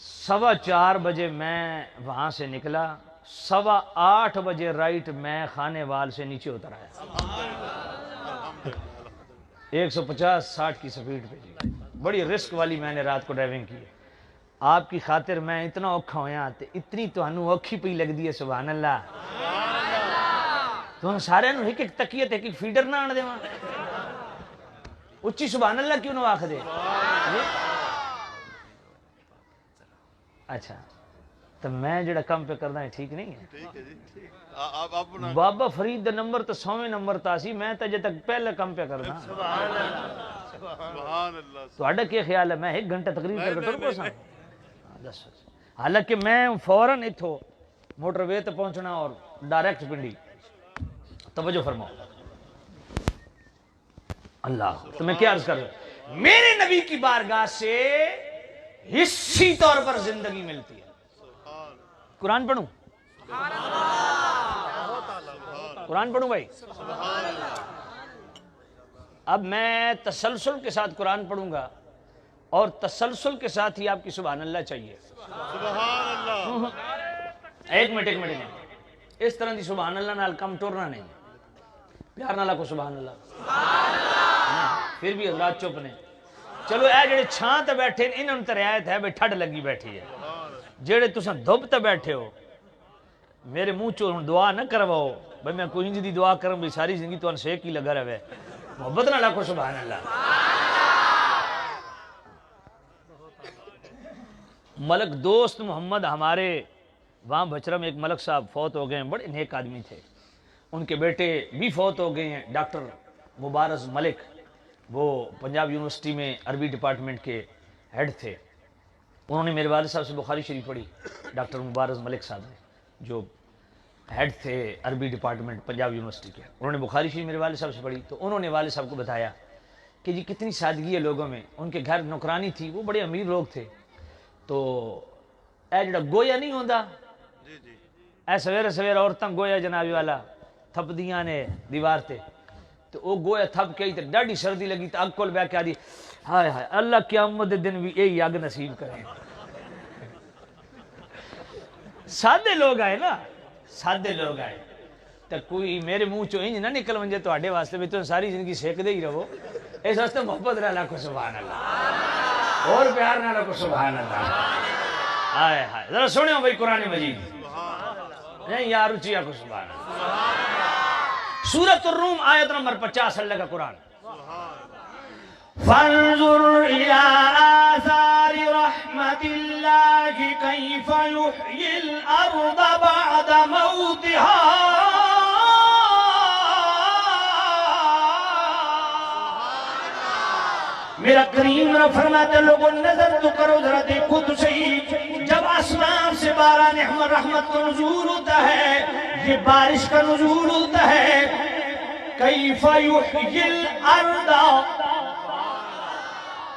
4:15 بجے میں وہاں سے نکلا، 8:15 بجے رائٹ میں خانے وال سے نیچے اتر آیا. 150-60 کی سپیڈ پہ جی. بڑی رسک والی میں نے رات کو ڈرائیونگ کی ہے. آپ کی خاطر میں اتنا اوکھا ہویا تے اتنی تہانوں اوکھی پئی لگدی ہے. سبحان اللہ. تو سارے نو ایک ایک تکیت ایک ایک فیڈر نہ آن دیواں. اچھی سبحان اللہ کیوں نہ آکھ دے. اچھا تو میں جڑا کم پہ کرنا ہے ٹھیک نہیں ہے. بابا فرید دا نمبر تو 100ویں نمبر تا سی، میں تا جے تک پہلے کم پہ کرنا. تو اڈا کیا خیال ہے میں 1 گھنٹہ تقریر کر کے ٹر پوساں. حالانکہ میں فوراً اتھو موٹر وے تے پہنچنا اور ڈائریکٹ پنڈی. توجہ فرماؤ. اللہ تو میں کیا عرض کر رہا ہوں، میرے نبی کی بارگاہ سے حصی طور پر زندگی ملتی ہے. قرآن پڑھوں؟ قرآن پڑھوں بھائی؟ اب میں تسلسل کے ساتھ قرآن پڑھوں گا اور تسلسل کے ساتھ ہی آپ کی سبحان اللہ چاہیے. ایک منٹ اس طرح دی سبحان اللہ نال کم ٹورنا نہیں. پیار نال کو سبحان اللہ. پھر بھی حضرات چپ نے. چلو اے جڑے چھاں تے بیٹھے انہوں نے رعایت ہے بھائی ٹھڈ لگی بیٹھی ہے. جڑے تساں دھوپ تے بیٹھے ہو میرے منہ چوں دعا نہ کرواؤ بھائی میں کوئی دی دعا کروں بھی ساری زندگی تو سیک ہی لگا رہے. محبت نہ لاکھو سبحان اللہ. ملک دوست محمد ہمارے وہاں بچرا میں ایک ملک صاحب فوت ہو گئے ہیں، بڑے نیک آدمی تھے. ان کے بیٹے بھی فوت ہو گئے ہیں. ڈاکٹر مبارز ملک وہ پنجاب یونیورسٹی میں عربی ڈپارٹمنٹ کے ہیڈ تھے. انہوں نے میرے والد صاحب سے بخاری شریف پڑھی. ڈاکٹر مبارز ملک صاحب نے جو ہیڈ تھے عربی ڈپارٹمنٹ پنجاب یونیورسٹی کے، انہوں نے بخاری شریف میرے والد صاحب سے پڑھی. تو انہوں نے والد صاحب کو بتایا کہ جی کتنی سادگی ہے لوگوں میں. ان کے گھر نوکرانی تھی، وہ بڑے امیر لوگ تھے. تو اے جڑا گویا نہیں ہوندا اے سویرے سویرے عورتاں گویا جنابی والا تھپ دیاں نے دیوار تے. تو وہ گویا تھپ کے تے ڈاڈی سردی لگی تو اگ کول بیٹھ کے آدھی ہائے ہائے اللہ قیامت دے دن بھی یہی اگ نصیب کرے. سادے لوگ آئے نا، سادے لوگ آئے تو کوئی میرے منہ چو انج نہ نکل ونجے تواڈے واسطے بھی تو ساری زندگی سیک دے ہی رہو. اس واسطے محبت نہ لاکھو سبحان اللہ اور پیار نہ لاکھو سبحان اللہ. ہائے ہائے ذرا سنو بھائی قرآن مجید. نہیں یار اچھی آکھو سبحان اللہ. سورۃ الروم آیت نمبر 50 اللہ کا قرآن. فانظر الى آثار رحمت اللہ کیف یحیی الارض بعد موتها. میرا کریم نے فرمایا لوگوں نظر تو کرو ذرا دیکھو تو صحیح. جب آسمان سے باران رحمت کا نزول ہوتا ہے، یہ بارش کا نزول ہوتا ہے. کیف یحیی الارض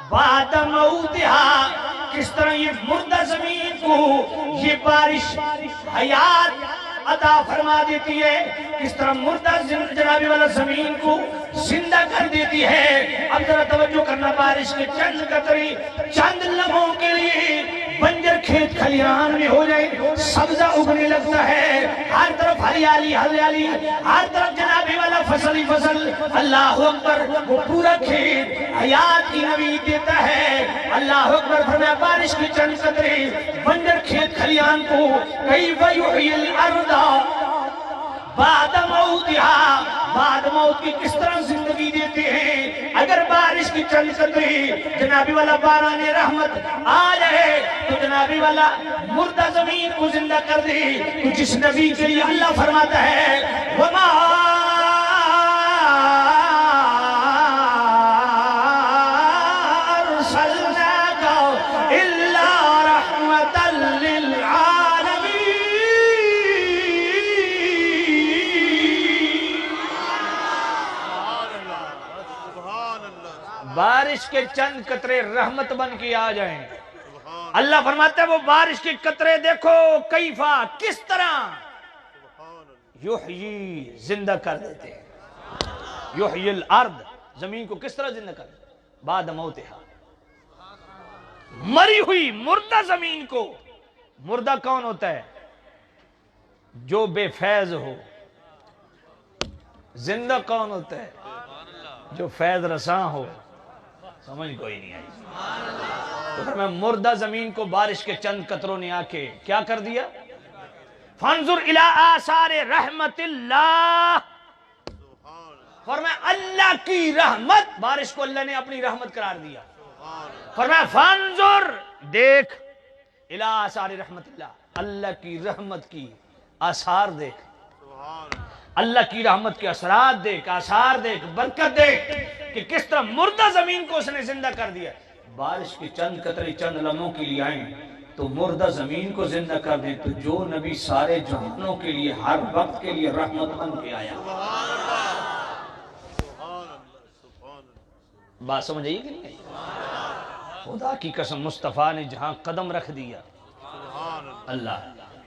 بعد موتها، کس طرح یہ مردہ زمین کو یہ بارش حیات عطا فرما دیتی ہے، کس طرح مردہ جنابی والا زمین کو زندہ کر دیتی ہے۔ اب ذرا توجہ کرنا، بارش کے چند قطرے چند لمحوں کے لیے بنجر کھیت کھلیان میں ہو جائے، سبزہ اگنے لگتا ہے، ہر طرف ہریالی ہریالی، ہر طرف جنابی والا فصل ہی فصل، اللہ اکبر، وہ پورا کھیت حیات کی نوید دیتا ہے۔ اللہ اکبر فرمایا بارش کی چند قطرے بنجر کھیت کھلیان کو کیف یحیی الارض بعد موتہا، بعد موت کی کس طرح زندگی دیتے ہیں۔ اگر بارش کی چند قطرے جنابی والا باران رحمت آ جائے تو جنابی والا مردہ زمین کو زندہ کر دے، تو جس نبی کے لیے اللہ فرماتا ہے وَمَا بارش کے چند قطرے رحمت بن کے آ جائیں۔ اللہ فرماتا ہے وہ بارش کے قطرے دیکھو کیفا کس طرح یحیی زندہ کر دیتے ہیں، یحیی الارض زمین کو کس طرح زندہ کر دیتے ہیں بعد موتہا، مری ہوئی مردہ زمین کو۔ مردہ کون ہوتا ہے؟ جو بے فیض ہو۔ زندہ کون ہوتا ہے؟ جو فیض رساں ہو۔ سمجھ کوئی نہیں آئی۔ تو فرمایا مردہ زمین کو بارش کے چند قطروں نے آ کے کیا کر دیا؟ فانظر الی آثار رحمت اللہ، فرمایا اللہ کی رحمت، بارش کو اللہ نے اپنی رحمت قرار دیا۔ فرمایا فانظر دیکھ الی آثار رحمت اللہ، اللہ کی رحمت کی آثار دیکھ، اللہ کی رحمت کے اثرات دیکھ، آثار دیکھ، برکت دیکھ کہ کس طرح مردہ زمین کو اس نے زندہ کر دیا۔ بارش کے چند قطرے چند لمحوں کے لیے آئیں تو مردہ زمین کو زندہ کر دیں، تو جو نبی سارے جہانوں کے لیے ہر وقت کے لیے رحمت بن کے آیا۔ بات سمجھ آئی کہ نہیں آئی؟ خدا کی قسم مصطفیٰ نے جہاں قدم رکھ دیا، اللہ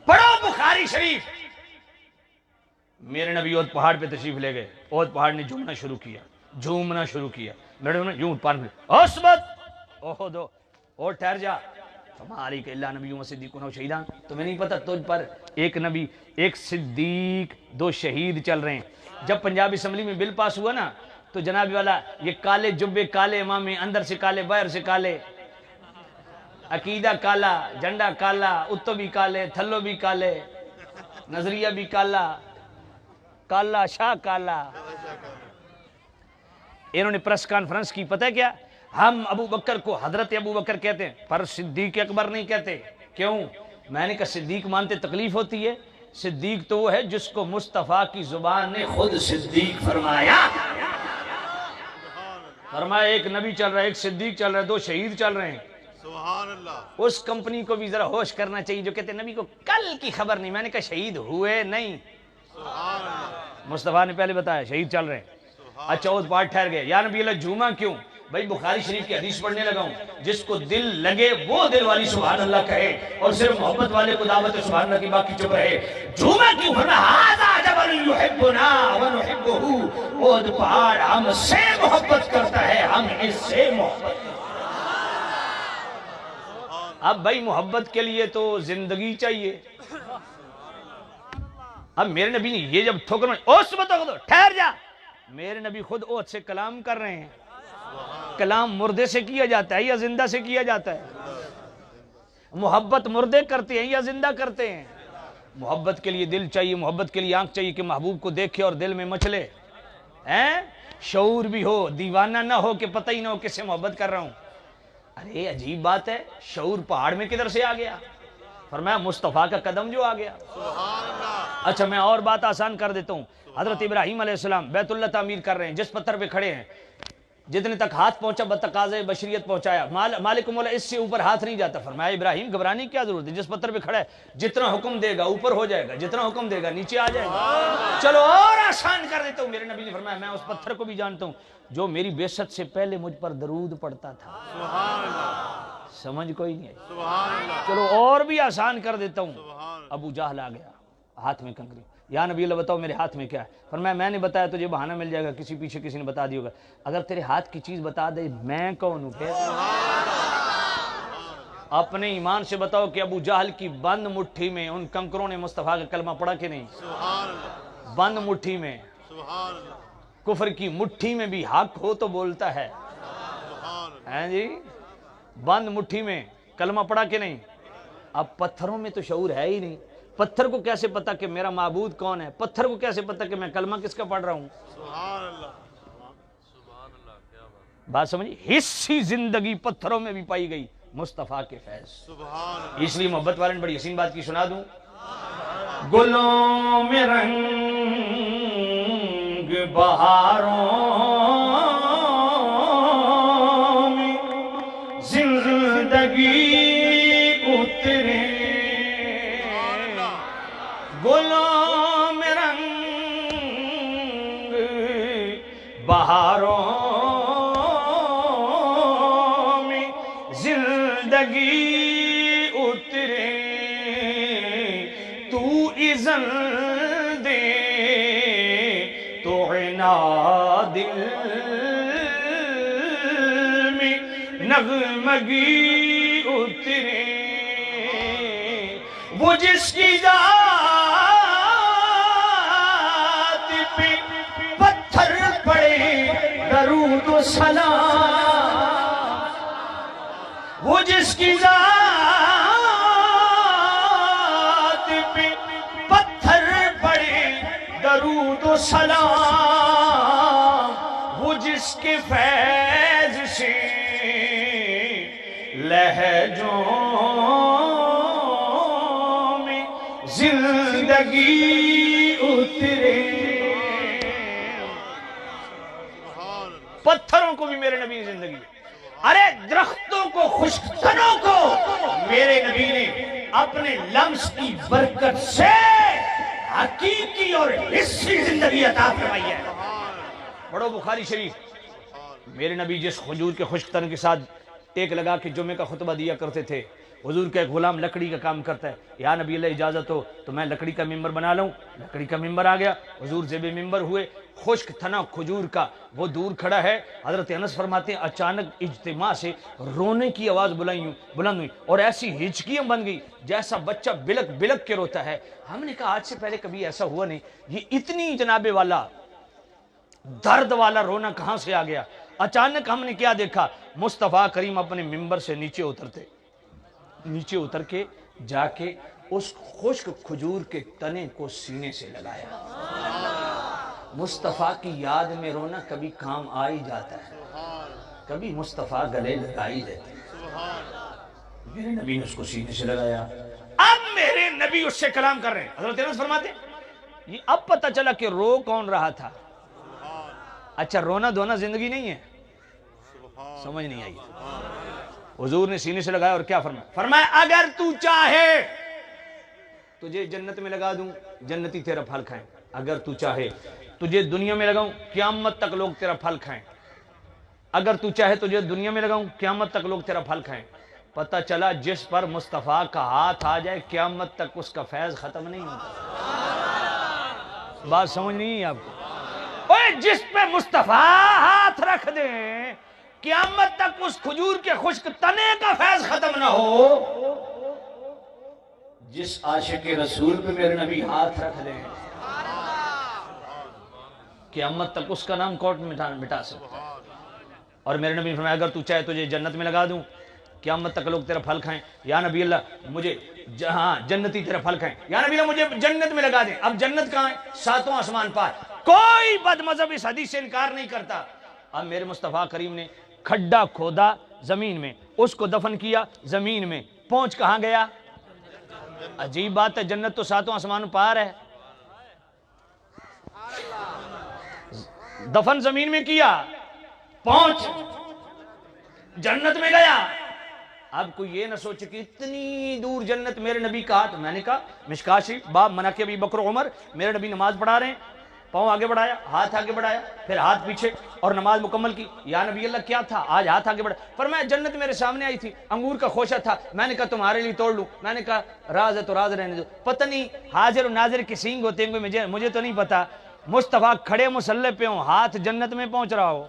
پڑھو بخاری شریف۔ میرے نبی احد پہاڑ پہ تشریف لے گئے، احد پہاڑ نے جھومنا شروع کیا، جھومنا شروع کیا، میرے نبی یوں پار میں عصبت احد اور ٹھہر جا، فما علیک الا نبی و صدیقون و شہیدان، تمہیں نہیں پتہ تجھ پر ایک نبی ایک صدیق دو شہید چل رہے ہیں۔ جب پنجاب اسمبلی میں بل پاس ہوا نا تو جناب والا یہ کالے جبے کالے امامے، اندر سے کالے باہر سے کالے، عقیدہ کالا، جھنڈا کالا، اتو بھی کالے، تھلو بھی کالے، نظریہ بھی کالا، کالا شاہ کالا۔ انہوں نے پریس کانفرنس کی، پتہ ہے کیا؟ ہم ابو بکر کو حضرت ابو بکر کہتے ہیں پر صدیق اکبر نہیں کہتے۔ کیوں؟ میں نے کہا صدیق مانتے تکلیف ہوتی ہے؟ صدیق تو وہ ہے جس کو مصطفیٰ کی زبان نے خود صدیق فرمایا۔ فرمایا ایک نبی چل رہا ہے، ایک صدیق چل رہا ہے، دو شہید چل رہے ہیں۔
سبحان اللہ۔
اس کمپنی کو بھی ذرا ہوش کرنا چاہیے جو کہتے ہیں نبی کو کل کی خبر نہیں۔ میں نے کہا شہید ہوئے نہیں، مصطفیٰ نے پہلے بتایا شہید چل رہے ہیں۔ اچھا احد پہاڑ ٹھہر گئے، یا نبی اللہ جھوما کیوں؟ بھائی بخاری شریف کی حدیث پڑھنے لگا ہوں، جس کو دل لگے وہ دل والی سبحان اللہ کہے، اور صرف محبت والے کو دعوت سبحان اللہ کی باقی چپ رہے۔ جھوما کیوں؟ فرمایا ھذا جبل یحبنا ونحبہ، احد پہاڑ ہم سے محبت کرتا ہے، ہم اس سے محبت۔ اب بھائی محبت کے لیے تو زندگی چاہیے۔ اب میرے نبی نے یہ جب ٹھوکر میں اوس بتو ٹھہر جا، میرے نبی خود احد سے کلام کر رہے ہیں۔ کلام مردے سے کیا جاتا ہے یا زندہ سے کیا جاتا ہے؟ محبت مردے کرتے ہیں یا زندہ کرتے ہیں؟ محبت کے لیے دل چاہیے، محبت کے لیے آنکھ چاہیے کہ محبوب کو دیکھے اور دل میں مچلے، شعور بھی ہو، دیوانہ نہ ہو کہ پتہ ہی نہ ہو کس سے محبت کر رہا ہوں۔ ارے عجیب بات ہے، شعور پہاڑ میں کدھر سے آ گیا؟ فرمایا مصطفیٰ کا قدم جو آ گیا۔ اچھا میں اور بات آسان کر دیتا ہوں۔ حضرت ابراہیم علیہ السلام بیت اللہ تعمیر کر رہے ہیں، جس پتھر پہ کھڑے ہیں جتنے تک ہاتھ پہنچا بتقاضے بشریت پہنچایا، مالک مولا اس سے اوپر ہاتھ نہیں جاتا۔ فرمایا ابراہیم گھبرانے کی کیا ضرورت ہے، جس پتھر پہ کھڑا ہے جتنا حکم دے گا اوپر ہو جائے گا، جتنا حکم دے گا نیچے آ جائے گا۔ چلو اور آسان کر دیتا ہوں، میرے نبی نے فرمایا میں اس پتھر کو بھی جانتا ہوں جو میری بعثت سے پہلے مجھ پر درود پڑھتا تھا۔ سمجھ کوئی نہیں آئی؟
سبحان اللہ
چلو اور بھی آسان کر دیتا ہوں.
سبحان
ابو جہل آ گیا ہاتھ میں کنکری. یا نبی اللہ بتاؤ میرے ہاتھ میں کیا ہے؟ فرمایا میں نے بتایا تجھے بہانہ مل جائے گا, کسی پیچھے کسی نے بتا دیا ہوگا. اگر تیرے ہاتھ کی چیز بتا دے میں کون ہوں پھر؟ اپنے ایمان سے بتاؤ کہ ابو جہل کی بند مٹھی میں ان کنکروں نے مصطفیٰ کا کلمہ پڑھا کہ نہیں؟
سبحان اللہ
بند مٹھی میں,
سبحان اللہ
کفر کی مٹھی میں بھی حق ہو تو بولتا ہے.
سبحان اللہ
ہیں جی, بند مٹھی میں کلمہ پڑھا کہ نہیں؟ اب پتھروں میں تو شعور ہے ہی نہیں. پتھر کو کیسے پتا کہ میرا معبود کون ہے؟ پتھر کو کیسے پتا کہ میں کلمہ کس کا پڑھ رہا ہوں؟
سبحان اللہ
بات سمجھی؟ حصی زندگی پتھروں میں بھی پائی گئی مصطفیٰ کے فیض.
سبحان اللہ
اس لیے محبت والے نے بڑی حسین بات کی, سنا دوں. گلوں میں رنگ بہاروں میں زندگی اترے, گلوں میں رنگ بہاروں میں زندگی اترے, تو اذن دے تو عناد دل میں نغمگی اترے, وہ جس کی ذات پہ پتھر پڑے درود و سلام, وہ جس کی ذات پہ پتھر پڑے درود و سلام, وہ جس کے فیض سے لہجوں میں زندگی اترے. پتھروں کو بھی میرے نبی نے زندگی, ارے درختوں کو, خشک تنوں کو میرے نبی نے اپنے لمس کی برکت سے حقیقی اور حصی زندگی عطا فرمائی ہے. پڑھو بخاری شریف. میرے نبی جس کھجور کے خشک تن کے ساتھ ٹیک لگا کے جمعے کا خطبہ دیا کرتے تھے, حضور کا ایک غلام لکڑی کا کام کرتا ہے. یا نبی اللہ اجازت ہو تو میں لکڑی کا ممبر بنا لوں. لکڑی کا ممبر آ گیا, حضور زیب ممبر ہوئے. خشک تھنا کھجور کا وہ دور کھڑا ہے. حضرت انس فرماتے ہیں اچانک اجتماع سے رونے کی آواز بلند ہوئی اور ایسی ہچکیاں بن گئی جیسا بچہ بلک بلک کے روتا ہے. ہم نے کہا آج سے پہلے کبھی ایسا ہوا نہیں, یہ اتنی جنابے والا درد والا رونا کہاں سے آ گیا؟ اچانک ہم نے کیا دیکھا, مصطفیٰ کریم اپنے ممبر سے نیچے اترتے, نیچے اتر کے جا کے اس خشک کھجور کے تنے کو سینے سے لگایا. مصطفیٰ کی یاد میں رونا کبھی کام آ ہی جاتا ہے, کبھی مصطفیٰ گلے لگا ہی دیتے. میرے نبی نے اس کو سینے سے لگایا. اب میرے نبی اس سے کلام کر رہے ہیں. حضرت انس فرماتے یہ اب پتہ چلا کہ رو کون رہا تھا. اچھا رونا دھونا زندگی نہیں ہے, سمجھ نہیں آئی. حضور نے سینے سے لگایا اور کیا فرمایا؟ فرمایا اگر تو چاہے تجھے جنت میں لگا دوں, جنتی تیرا پھل کھائیں. اگر تو چاہے تجھے دنیا میں لگاؤں, قیامت تک لوگ تیرا پھل کھائیں. اگر تو چاہے تجھے دنیا میں لگاؤں, قیامت تک لوگ تیرا پھل کھائیں. پتہ چلا جس پر مصطفیٰ کا ہاتھ آ جائے قیامت تک اس کا فیض ختم نہیں ہوتا. بات سمجھ نہیں ہے آپ کو؟ اوے جس پہ مصطفیٰ ہاتھ رکھ دیں قیامت تک اس کھجور کے خشک تنے کا فیض ختم نہ ہو. جس عاشق رسول پہ میرے نبی ہاتھ رکھ دیں قیامت تک اس کا نام کوٹ مٹا سکتا ہے. اور میرے نبی نے فرمایا اگر تو چاہے تجھے جنت میں لگا دوں, قیامت تک لوگ تیرا پھل کھائیں. یا نبی اللہ مجھے جنتی تیرا پھل کھائیں. یا نبی اللہ مجھے جنت میں لگا دیں. اب جنت کہاں ہے؟ ساتوں آسمان پار. کوئی بد مذہب اس حدیث سے انکار نہیں کرتا. اب میرے مصطفیٰ کریم نے کھڈا کھودا زمین میں, اس کو دفن کیا زمین میں, پہنچ کہاں گیا؟ عجیب بات ہے, جنت تو ساتوں آسمان پار ہے. دفن زمین میں کیا, پہنچ جنت میں گیا. اب کوئی یہ نہ سوچے کہ اتنی دور جنت میرے نبی کا ہاتھ. میں نے کہا مشکاہ شریف باب مناقب ابی بکر عمر, میرے نبی نماز پڑھا رہے ہیں, پاؤں آگے بڑھایا، ہاتھ آگے بڑھایا، پھر ہاتھ پیچھے اور نماز مکمل کی. یا نبی اللہ کیا تھا؟ آج ہاتھ آگے بڑھا. فرمایا جنت میرے سامنے آئی تھی، انگور کا خوشہ تھا، میں نے کہا تمہارے لیے توڑ لوں. میں نے کہا راز ہے تو راز رہنے دو. پتہ نہیں حاضر و ناظر کے سینگ ہوتے ہیں، مجھے تو نہیں پتا. مصطفیٰ کھڑے مسلح پہ ہوں، ہاتھ جنت میں پہنچ رہا ہو.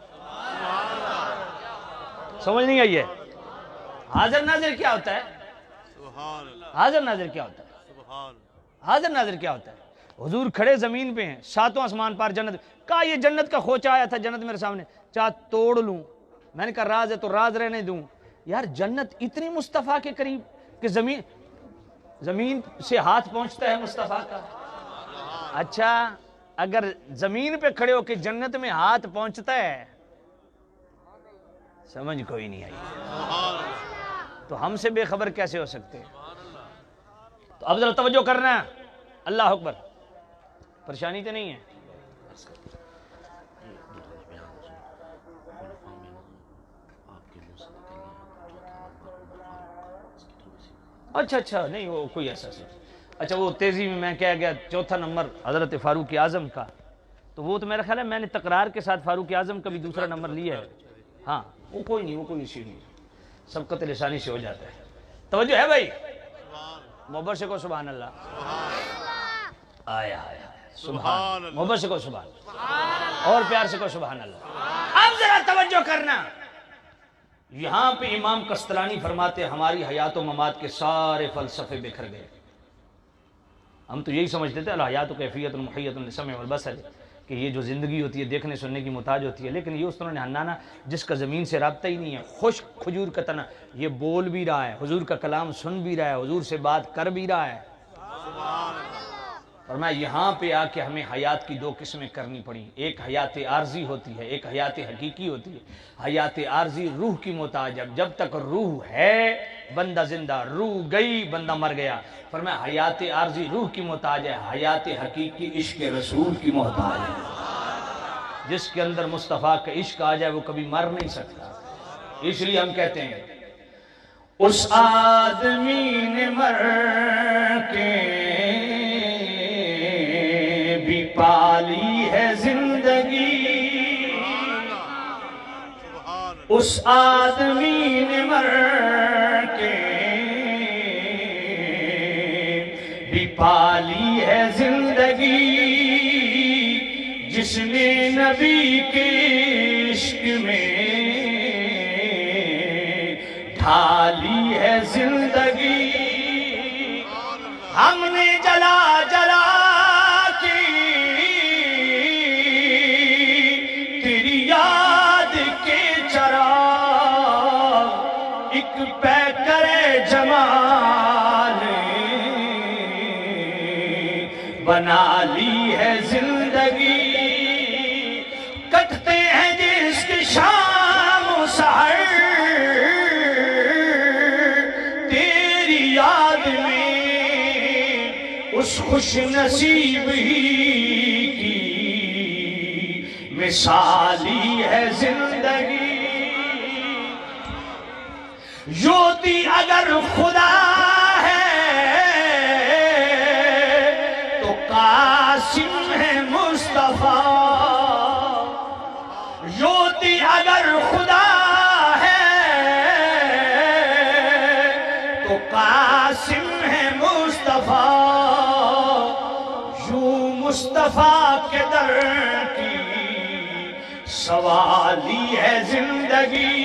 سمجھ نہیں آئی ہے؟ حاضر ناظر کیا ہوتا ہے؟
سبحان اللہ
حاضر ناظر کیا ہوتا ہے؟
سبحان اللہ
حاضر ناظر کیا ہوتا ہے؟ حضور کھڑے زمین پہ ہیں، ساتوں آسمان پار جنت. کہا یہ جنت کا خوچہ آیا تھا جنت میرے سامنے، چاہ توڑ لوں. میں نے کہا راز ہے تو راز رہنے دوں. یار جنت اتنی مصطفیٰ کے قریب کہ زمین سے ہاتھ پہنچتا ہے مصطفیٰ کا. اچھا اگر زمین پہ کھڑے ہو کے جنت میں ہاتھ پہنچتا ہے، سمجھ کوئی نہیں آئی. تو ہم سے بے خبر کیسے ہو سکتے؟ تو اب ذرا توجہ کرنا ہے. اللہ اکبر. پریشانی تو نہیں ہے؟ اچھا نہیں وہ کوئی ایسا سی. اچھا وہ تیزی میں کہہ گیا چوتھا نمبر حضرت فاروق اعظم کا، تو وہ تو میرا خیال ہے میں نے تکرار کے ساتھ فاروق اعظم کا بھی دوسرا نمبر لیا ہے. ہاں وہ کوئی نہیں، وہ کوئی ایشو نہیں، سبقت لسانی سے ہو جاتا ہے. توجہ ہے بھائی؟ محبت سے کو سبحان اللہ. آیا سبحان اللہ. محبت سے کو سبحان اللہ، اور پیار سے کو سبحان اللہ. اب ذرا توجہ کرنا. یہاں پہ امام قسطلانی فرماتے ہماری حیات و ممات کے سارے فلسفے بکھر گئے. ہم تو یہی سمجھتے تھے الحیات کیفیت محیط للسمع والبصر، کہ یہ جو زندگی ہوتی ہے دیکھنے سننے کی محتاج ہوتی ہے. لیکن یہ اس طرح نے ہنانا جس کا زمین سے رابطہ ہی نہیں ہے، خشک کھجور کا تنا، یہ بول بھی رہا ہے، حضور کا کلام سن بھی رہا ہے، حضور سے بات کر بھی رہا ہے. فرمایا یہاں پہ آ کے ہمیں حیات کی دو قسمیں کرنی پڑی. ایک حیات عارضی ہوتی ہے، ایک حیات حقیقی ہوتی ہے. حیات عارضی روح کی محتاج ہے، جب تک روح ہے بندہ زندہ، روح گئی بندہ مر گیا. فرمایا حیات عارضی روح کی محتاج ہے، حیات حقیقی عشق رسول کی محتاج ہے. جس کے اندر مصطفیٰ کا عشق آ جائے وہ کبھی مر نہیں سکتا. اس لیے ہم کہتے ہیں اس آدمی نے مر کے بھی پالی ہے زندگی، اس آدمی نے مر کے بھی پالی ہے زندگی، جس نے نبی کے عشق میں ڈھالی ہے زندگی. ہم نے جلا جلا جمال بنا لی ہے زندگی. کٹتے ہیں جس کی شام و سحر تیری یاد میں، اس خوش نصیب ہی کی مثالی ہے زندگی. یوتی اگر خدا ہے تو قاسم ہے مصطفیٰ، یوتی اگر خدا ہے تو قاسم ہے مصطفیٰ. یوں مصطفیٰ کے در کی سوالی ہے زندگی.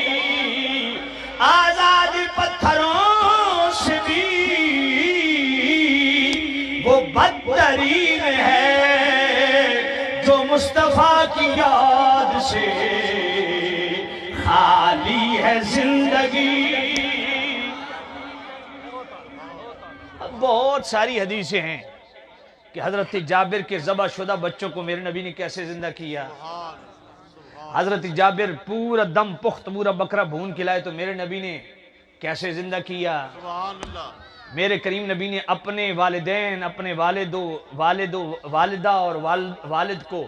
آزاد پتھروں سے بھی وہ بدترین ہے جو مصطفیٰ کی یاد سے خالی ہے زندگی. اب بہت ساری حدیثیں ہیں کہ حضرت جابر کے ذبح شدہ بچوں کو میرے نبی نے کیسے زندہ کیا. حضرت جابر پورا دم پخت پورا بکرا بھون کھلائے تو میرے نبی نے کیسے زندہ کیا. میرے کریم نبی نے اپنے والدین، اپنے والدہ اور والد کو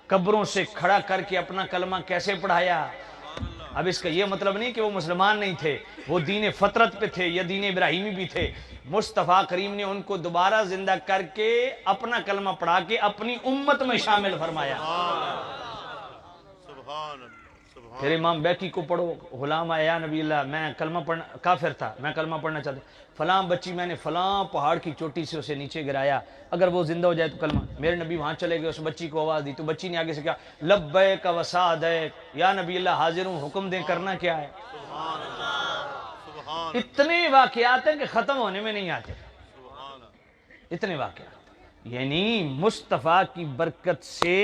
قبروں سے کھڑا کر کے اپنا کلمہ کیسے پڑھایا. اب اس کا یہ مطلب نہیں کہ وہ مسلمان نہیں تھے، وہ دین فطرت پہ تھے یا دین ابراہیمی بھی تھے، مصطفیٰ کریم نے ان کو دوبارہ زندہ کر کے اپنا کلمہ پڑھا کے اپنی امت میں شامل فرمایا۔ پھر امام بیکی کو پڑھو، غلام آیا یا نبی اللہ میں کلمہ پڑھنا، کافر تھا، میں کلمہ پڑھنا چاہتا ہوں، فلاں بچی میں نے فلاں پہاڑ کی چوٹی سے اسے نیچے گرایا، اگر وہ زندہ ہو جائے تو کلمہ۔ میرے نبی وہاں چلے گئے، اس بچی کو آواز دی تو بچی نے آگے سے کیا، لبیک و سعدیک یا نبی اللہ حاضر ہوں، حکم دیں کرنا کیا ہے۔ اتنے واقعات ہیں کہ ختم ہونے میں نہیں آتے، اتنے واقعات۔ یعنی مصطفیٰ کی برکت سے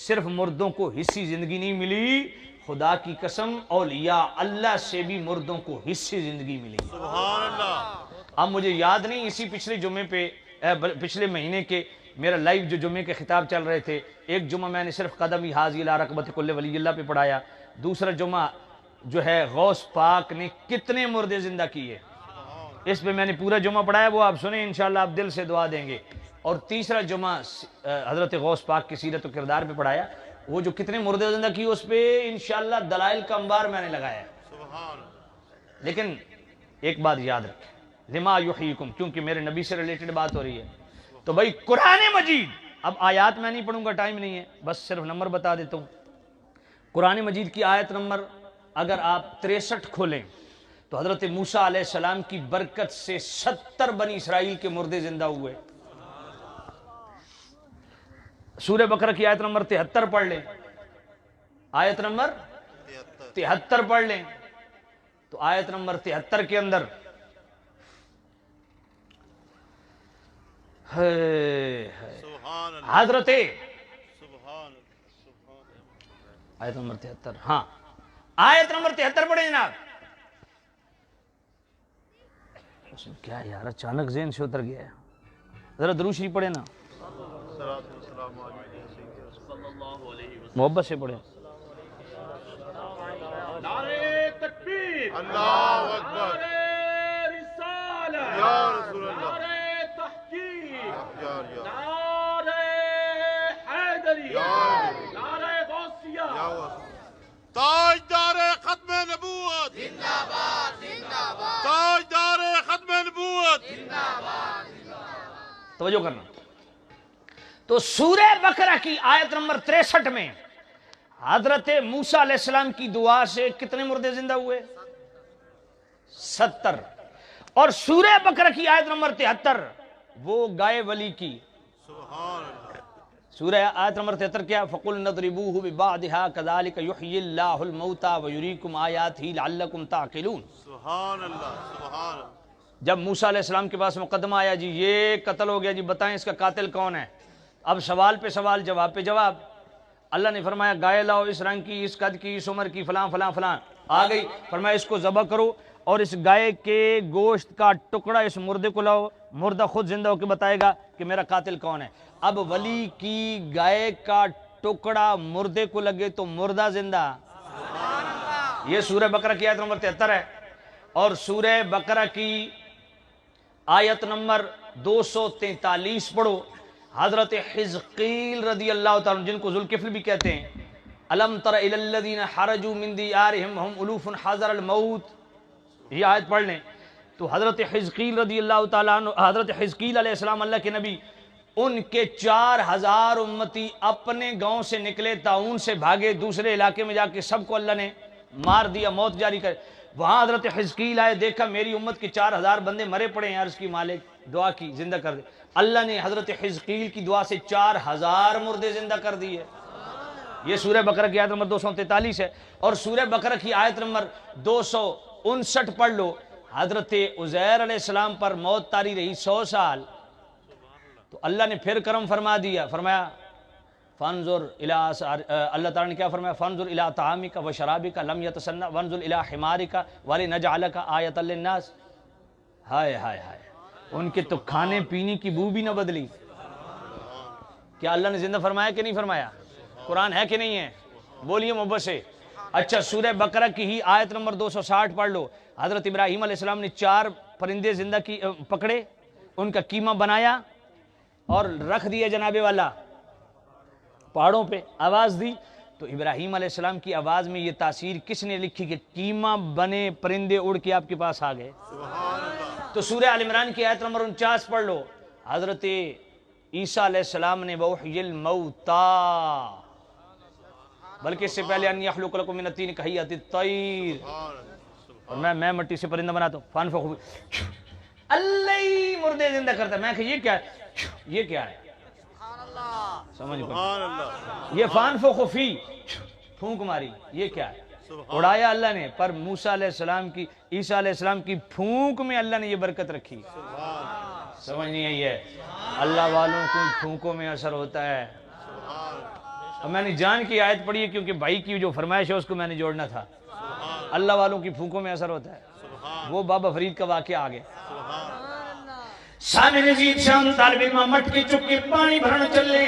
صرف مردوں کو حصی زندگی نہیں ملی، خدا کی قسم اولیاء اللہ سے بھی مردوں کو حصی زندگی ملی۔
سبحان اللہ۔
اب مجھے یاد نہیں، اسی پچھلے جمعے پہ پچھلے مہینے کے میرا لائیو جو جمعے کے خطاب چل رہے تھے، ایک جمعہ میں نے صرف قدم حاضی الی رقبۃ کل ولی اللہ پہ پڑھایا، دوسرا جمعہ جو ہے غوث پاک نے کتنے مردے زندہ کیے، اس پہ میں نے پورا جمعہ پڑھایا، وہ آپ سنیں انشاءاللہ آپ دل سے دعا دیں گے۔ اور تیسرا جمعہ حضرت غوث پاک کی سیرت و کردار پہ پڑھایا، وہ جو کتنے مردے زندہ کیے اس پہ انشاءاللہ دلائل کا انبار میں نے لگایا۔ لیکن ایک بات یاد رکھیں، لما یحییکم، کیونکہ میرے نبی سے ریلیٹڈ بات ہو رہی ہے، تو بھائی قرآن مجید، اب آیات میں نہیں پڑھوں گا، ٹائم نہیں ہے، بس صرف نمبر بتا دیتا ہوں۔ قرآن مجید کی آیت نمبر اگر آپ 63 کھولیں تو حضرت موسیٰ علیہ السلام کی برکت سے 70 بنی اسرائیل کے مردے زندہ ہوئے۔ سورہ بقرہ کی آیت نمبر 73 پڑھ لیں، آیت نمبر 73 پڑھ لیں تو آیت نمبر 73 کے اندر حضرت آیت نمبر 73، ہاں آیت نمبر 73 پڑھیں جناب۔ اس میں کیا یار اچانک ذہن سے اتر گیا ہے، ذرا درود شریف پڑھیں نا، محبت سے پڑھیں۔
نعرے تکبیر،
اللہ اکبر،
نعرے رسالت،
یا رسول اللہ،
نعرے تحقیق،
یا
نعرے حیدری، نعرے غوثیہ،
تاجدار ختم نبوت زندہ باد، زندہ باد، تاجدار ختم نبوت زندہ باد۔
توجہ کرنا، تو سورہ بقرہ کی آیت نمبر 63 میں حضرت موسیٰ علیہ السلام کی دعا سے کتنے مردے زندہ ہوئے؟ 70۔ اور سورہ بقرہ کی آیت نمبر 73 وہ گائے ولی کی،
سبحان اللہ،
سورہ آیت نمبر 73 کیا؟ فَقُلْ نَضْرِبُوهُ بِبَعْضِهَا كَذَلِكَ يُحْيِي اللَّهُ الْمَوْتَى وَيُرِيكُمْ آيَاتِهِ لَعَلَّكُمْ تَعْقِلُونَ۔
سبحان اللہ، سبحان اللہ۔
جب موسیٰ علیہ السلام کے پاس مقدمہ آیا، جی یہ قتل ہو گیا، جی بتائیں اس کا قاتل کون ہے؟ اب سوال پہ سوال، جواب پہ جواب۔ اللہ نے فرمایا گائے لاؤ، اس رنگ کی، اس قد کی، اس عمر کی، فلاں فلاں فلاں، آ گئی، فرمایا اس کو ذبح کرو اور اس گائے کے گوشت کا ٹکڑا اس مردے کو لاؤ، مردہ خود زندہ ہو کے بتائے گا کہ میرا قاتل کون ہے۔ اب ولی کی گائے کا ٹکڑا مردے کو لگے تو مردہ زندہ۔ یہ سورہ بقرہ کی آیت نمبر 73 ہے۔ اور سورہ بقرہ کی آیت نمبر 243 پڑھو، حضرت حزقیل رضی اللہ تعالیٰ جن کو ذوالکفل بھی کہتے ہیں، الم تر الی الذین خرجوا من دیارہم وهم الوف حذر الموت، یہ آیت پڑھ لیں تو حضرت حزقیل رضی اللہ تعالیٰ عنہ، حضرت حزقیل علیہ السلام اللہ کے نبی، ان کے 4000 امتی اپنے گاؤں سے نکلے، طاعون سے بھاگے، دوسرے علاقے میں جا کے سب کو اللہ نے مار دیا، موت جاری کر۔ وہاں حضرت حزقیل آئے، دیکھا میری امت کے 4000 بندے مرے پڑے ہیں، عرض کی مالک دعا کی زندہ کر دے۔ اللہ نے حضرت حزقیل کی دعا سے 4000 مردے زندہ کر دیے۔ یہ سورہ بقرہ کی آیت نمبر 243 ہے۔ اور سورہ بقرہ کی آیت نمبر 259 پڑھ لو، حضرت عزیر علیہ السلام پر موت طاری رہی 100 سال، تو اللہ نے پھر کرم فرما دیا، فرمایا فانظر الی، اللہ تعالیٰ نے کیا فرمایا؟ فانظر الی طعامک و شرابک لم یتسنہ وانظر الی حمارک ولنجعلک آیۃ للناس۔ ہائے ہائے ہائے، ان کے تو کھانے پینے کی بو بھی نہ بدلی۔ کیا اللہ نے زندہ فرمایا کہ نہیں فرمایا؟ قرآن ہے کہ نہیں ہے؟ بولیے محبت سے۔ اچھا سورہ بقرہ کی ہی آیت نمبر 260 پڑھ لو، حضرت ابراہیم علیہ السلام نے 4 پرندے زندہ پکڑے، ان کا قیمہ بنایا اور رکھ دیا جناب والا پہاڑوں پہ، آواز دی تو ابراہیم علیہ السلام کی آواز میں یہ تاثیر کس نے لکھی کہ کیما بنے پرندے اڑ کے آپ کے پاس آ گئے؟ تو سورہ آل عمران کی آیت نمبر 49 پڑھ لو. حضرت عیسیٰ علیہ السلام نے وحی الموتا، بلکہ اس سے پہلے ان یخلق لکم من الطین کہیۃ الطیر، اور میں مٹی سے پرندہ بناتا ہوں، فانفخ، اللہ ہی مردے زندہ کرتا ہے. میں کہ یہ کیا ہے؟ یہ کیا ہے؟ سمجھ پڑ یہ فانفخ فی، پھونک ماری، یہ کیا ہے؟ اڑایا اللہ نے، پر موسیٰ علیہ السلام کی، عیسیٰ علیہ السلام کی پھونک میں اللہ نے یہ برکت رکھی. سمجھ نہیں آئی ہے؟ اللہ والوں کو پھونکوں میں اثر ہوتا ہے. اور میں نے جان کی آیت پڑھی ہے کیونکہ بھائی کی جو فرمائش ہے اس کو میں نے جوڑنا تھا. اللہ والوں کی پھونکوں میں اثر ہوتا ہے. وہ بابا فرید کا واقعہ آگے. سامنے نزید شام طالب علم مٹ کی چکی پانی بھرن چلے.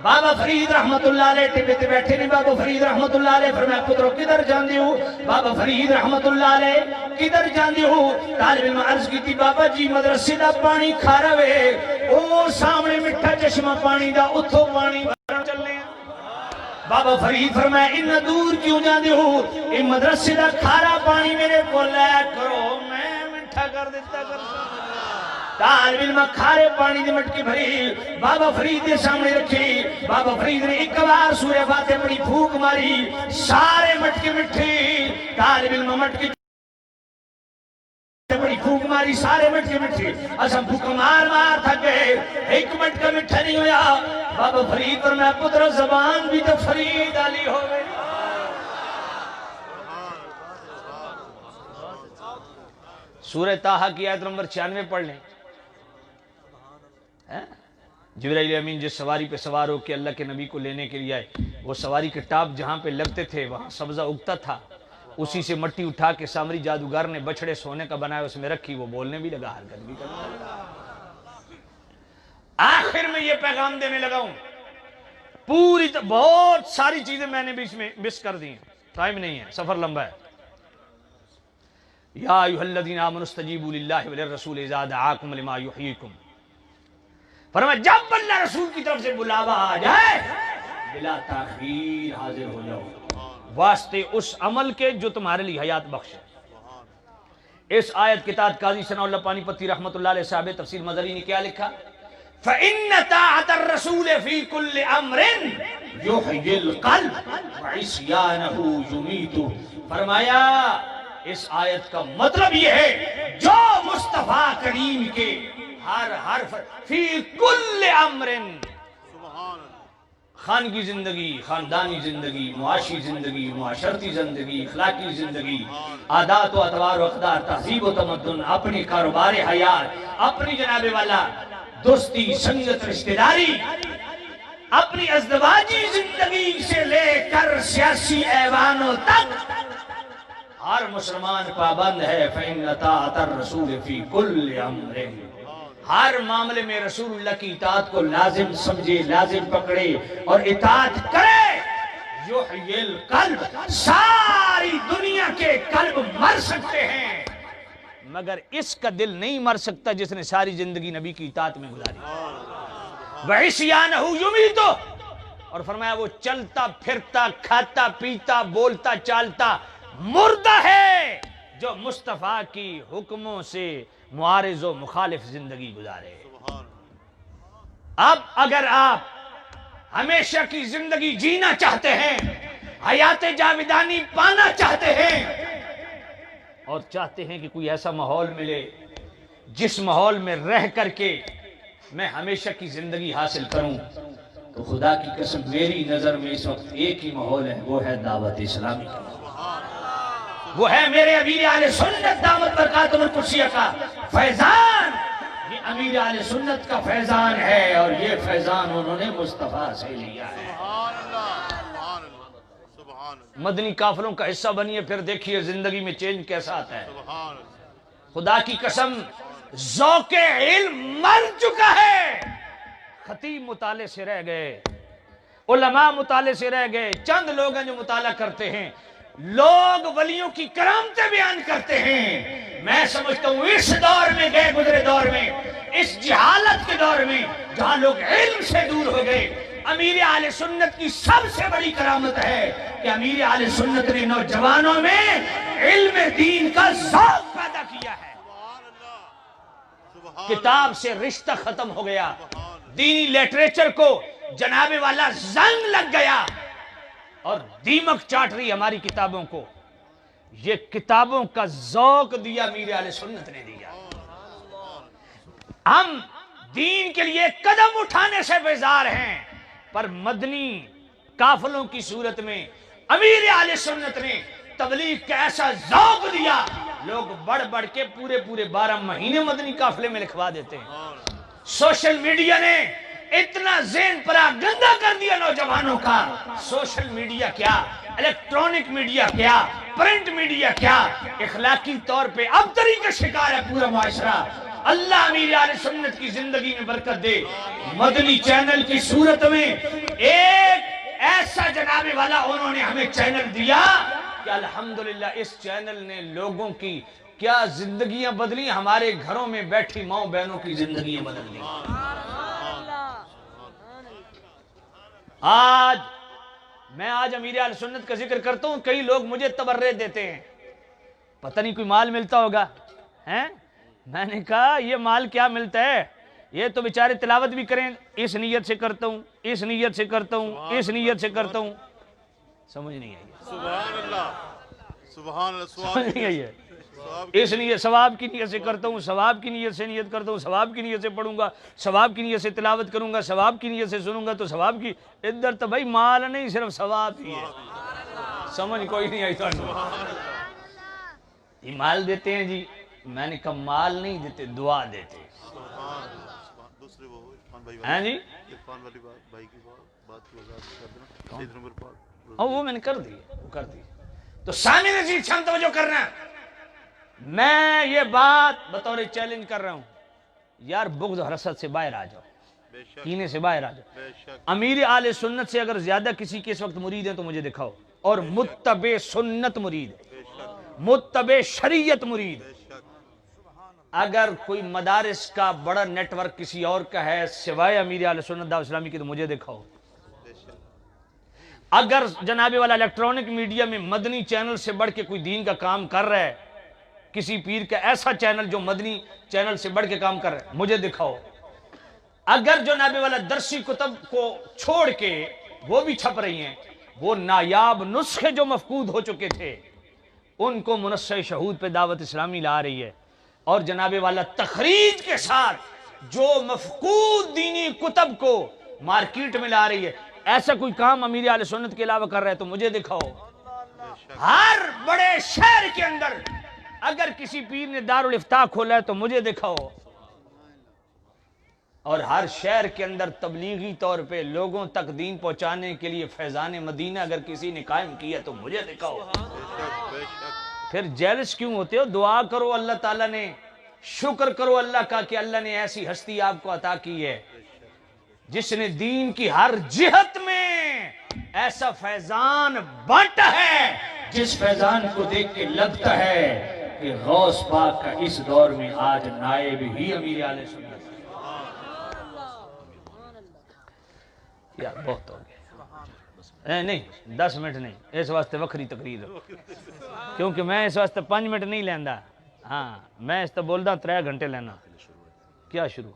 بابا فرید رحمت اللہ علیہ ٹبے تے بیٹھے نے. بابا فرید رحمت اللہ علیہ فرمایا پترو کدھر جاندے ہو؟ بابا فرید رحمت اللہ علیہ کدھر جاندے ہو؟ طالب علم عرض کی تھی بابا جی مدرسے دا پانی کھارا وے، او سامنے مٹھا چشمہ پانی دا، اتھو پانی بھرن چلے. بابا فرید فرمایا اتنا دور کیوں جاندے ہو؟ اے مدرسے دا کھارا پانی میرے کو لے کرو، میں مٹھا کر دیتا کرتا. طالب علم کھارے پانی دی مٹکی بھری بابا فرید دے سامنے رکھی. بابا فرید نے ایک بار سورہ فاتحہ پڑھی، پھونک ماری، سارے مٹکی مٹھی. طالب علم مٹکی بڑی پھونک ماری، سارے مٹکی مٹھی. اسم پھونک مار مار تھک گئے، ایک مٹکا مٹھا نہیں ہویا. بابا فرید پر میں پتر زبان بھی تو فرید علی ہو گئی. سورہ طٰہٰ کی آیت نمبر 96 پڑھ لیں. جبرائیل امین جس سواری پہ سوار ہو کے اللہ کے نبی کو لینے کے لیے آئے، وہ سواری کے ٹاپ جہاں پہ لگتے تھے وہاں سبزہ اگتا تھا. اسی سے مٹی اٹھا کے سامری جادوگر نے بچڑے سونے کا بنایا، اس میں رکھی. وہ بولنے بھی لگا، حرکت بھی کرنے لگا. آخر میں یہ پیغام دینے لگا ہوں، پوری بہت ساری چیزیں میں نے بیچ میں مس کر دی ہیں، ٹائم نہیں ہے، سفر لمبا ہے. یا ایھا الذین آمنوا استجیبوا للہ وللرسول اذا دعاکم لما یحییکم. فرمایا جب اللہ رسول کی طرف سے بلاوا آ جائے بلا تاخیر حاضر ہو جاؤ، واسطے اس عمل کے جو تمہارے لیے حیات بخش ہے. اس آیت کے تحت قاضی ثناء اللہ پانی پتی رحمت اللہ علیہ صاحب تفسیر مظہری نے کیا لکھا؟ فَإِنَّ طَاعَةَ الرَّسُولِ فِي كُلِّ أَمْرٍ يُحْيِي الْقَلْبَ وَعِصْيَانَهُ يُمِيتُ. فرمایا اس آیت کا مطلب یہ ہے جو مصطفیٰ کریم کے ہر حرف فی کل امر، خانگی زندگی، خاندانی زندگی، معاشی زندگی، معاشرتی زندگی، اخلاقی زندگی، عادات و اطوار و اقدار، تہذیب و تمدن، اپنی کاروبار حیات، اپنی جناب والا دوستی سنگت رشتہ داری، اپنی ازدواجی زندگی سے لے کر سیاسی ایوانوں تک ہر مسلمان پابند ہے. فَإِنَّ طَاعَةَ الرَّسُولِ فِي كُلِّ أَمْرٍ. ہر معاملے میں رسول اللہ کی اطاعت کو لازم سمجھے، لازم پکڑے اور اطاعت کرے. یحیی القلب، ساری دنیا کے قلب مر سکتے ہیں مگر اس کا دل نہیں مر سکتا جس نے ساری زندگی نبی کی اطاعت میں گزاری. وعصیانہ یمیت، اور فرمایا وہ چلتا پھرتا کھاتا پیتا بولتا چالتا مردہ ہے جو مصطفیٰ کی حکموں سے معارض و مخالف زندگی گزارے. اب اگر آپ ہمیشہ کی زندگی جینا چاہتے ہیں، حیات جاودانی پانا چاہتے ہیں، اور چاہتے ہیں کہ کوئی ایسا ماحول ملے جس ماحول میں رہ کر کے میں ہمیشہ کی زندگی حاصل کروں، تو خدا کی قسم میری نظر میں اس وقت ایک ہی ماحول ہے، وہ ہے دعوت اسلامی کا. وہ ہے میرے امیر اہل سنت دامت برکاتہم القدسیہ کا فیضان. یہ امیر اہل سنت کا فیضان ہے اور یہ فیضان انہوں نے مصطفیٰ سے لیا ہے. مدنی قافلوں کا حصہ بنیے، پھر دیکھیے زندگی میں چینج کیسا آتا ہے. خدا کی قسم ذوق علم مر چکا ہے. خطیب مطالعے سے رہ گئے، علماء مطالعے سے رہ گئے، چند لوگ ہیں جو مطالعہ کرتے ہیں. لوگ ولیوں کی کرامتیں بیان کرتے ہیں. میں سمجھتا ہوں اس دور میں، گئے گزرے دور میں، اس جہالت کے دور میں جہاں لوگ علم سے دور ہو گئے، امیر اہل سنت کی سب سے بڑی کرامت ہے کہ امیر اہل سنت نے نوجوانوں میں علم دین کا ذوق پیدا کیا ہے. کتاب سے رشتہ ختم ہو گیا, دینی لٹریچر کو جناب والا زنگ لگ گیا اور دیمک چاٹ رہی ہماری کتابوں کو. یہ کتابوں کا ذوق دیا امیر اہل سنت نے دیا. ہم دین کے لیے قدم اٹھانے سے بیزار ہیں, پر مدنی قافلوں کی صورت میں امیر اہل سنت نے تبلیغ کا ایسا ذوق دیا, لوگ بڑھ بڑھ کے پورے 12 مہینے مدنی قافلے میں لکھوا دیتے ہیں. سوشل میڈیا نے اتنا ذہن پرا گندا کر دیا نوجوانوں کا. سوشل میڈیا کیا, الیکٹرانک میڈیا کیا, پرنٹ میڈیا کیا, اخلاقی طور پہ اب طریقہ شکار ہے پورا معاشرہ. اللہ امیر اہل سنت کی زندگی میں برکت دے. مدنی چینل کی صورت میں ایک ایسا جناب والا انہوں نے ہمیں چینل دیا کہ الحمدللہ اس چینل نے لوگوں کی کیا زندگیاں بدلی, ہمارے گھروں میں بیٹھی ماؤں بہنوں کی زندگیاں بدل دی. آج امیر اہل سنت کا ذکر کرتا ہوں, کئی لوگ مجھے تبرع دیتے ہیں, پتہ نہیں کوئی مال ملتا ہوگا ہیں. میں نے کہا یہ مال کیا ملتا ہے, یہ تو بیچارے تلاوت بھی کریں, اس نیت سے کرتا ہوں, اس نیت سے کرتا ہوں, اس نیت سے کرتا ہوں. سمجھ نہیں آئی,
سبحان اللہ, سبحان اللہ,
سمجھ نہیں آئی ہے. اس نیت ثواب کی نیت سے کرتا ہوں, ثواب کی نیت سے نیت کرتا ہوں, ثواب کی نیت سے پڑھوں گا, ثواب کی نیت سے تلاوت کروں گا, ثواب کی نیت سے سنوں گا تو ثواب کی. ادھر تو بھائی مال نہیں, صرف ثواب ہی ہے. سمجھ کوئی نہیں آئی. یہ مال دیتے ہیں جی, میں نے کہا مال نہیں دیتے, دعا دیتے
دوسرے وہ عرفان بھائی
ہیں جی.
عرفان والی بھائی کی بات کی وضاحت کر دینا. سید نمبر پاک
وہ میں نے کر دی, وہ کر دی. تو سامنے عزیز شام توجہ کرنا, میں یہ بات بطور چیلنج کر رہا ہوں, یار بغض و حسد سے باہر آ جاؤ,
بے شک,
کینے سے باہر آ جاؤ.
بے شک,
امیر اہل سنت سے اگر زیادہ کسی کے اس وقت مرید ہیں تو مجھے دکھاؤ, اور متبع سنت مرید,
بے شک,
متبع شریعت مرید.
بے شک,
اگر کوئی مدارس کا بڑا نیٹ ورک کسی اور کا ہے سوائے امیر اہل سنت دعوت اسلامی کی تو مجھے دکھاؤ.
بے شک,
اگر جناب والا الیکٹرانک میڈیا میں مدنی چینل سے بڑھ کے کوئی دین کا کام کر رہا ہے, کسی پیر کا ایسا چینل جو مدنی چینل سے بڑھ کے کام کر رہا ہے, مجھے دکھاؤ. اگر جناب والا درسی کتب کو چھوڑ کے وہ بھی چھپ رہی ہیں, وہ نایاب نسخے جو مفقود ہو چکے تھے ان کو منصع شہود پہ دعوت اسلامی لا رہی ہے, اور جناب والا تخریج کے ساتھ جو مفقود دینی کتب کو مارکیٹ میں لا رہی ہے. ایسا کوئی کام امیر اہل سنت کے علاوہ کر رہا ہے تو مجھے دکھاؤ. ہر بڑے شہر کے اندر اگر کسی پیر نے دارالافتاء کھولا ہے تو مجھے دکھاؤ, اور ہر شہر کے اندر تبلیغی طور پہ لوگوں تک دین پہنچانے کے لیے فیضان مدینہ اگر کسی نے قائم کیا تو مجھے دکھاؤ.
بے شک,
پھر جیلس کیوں ہوتے ہو؟ دعا کرو اللہ تعالیٰ نے, شکر کرو اللہ کا کہ اللہ نے ایسی ہستی آپ کو عطا کی ہے جس نے دین کی ہر جہت میں ایسا فیضان بانٹا ہے جس فیضان کو دیکھ کے لگتا ہے کہ غوث پاک کا اس دور میں آج نائب ہی امیر اہل سنت. یار بہت ہو گیا, نہیں 10 منٹ نہیں, اس واسطے وکری تقریر کیونکہ میں اس واسطے 5 منٹ نہیں لینا. ہاں میں اس تے بولدا 3 گھنٹے لینا. کیا شروع؟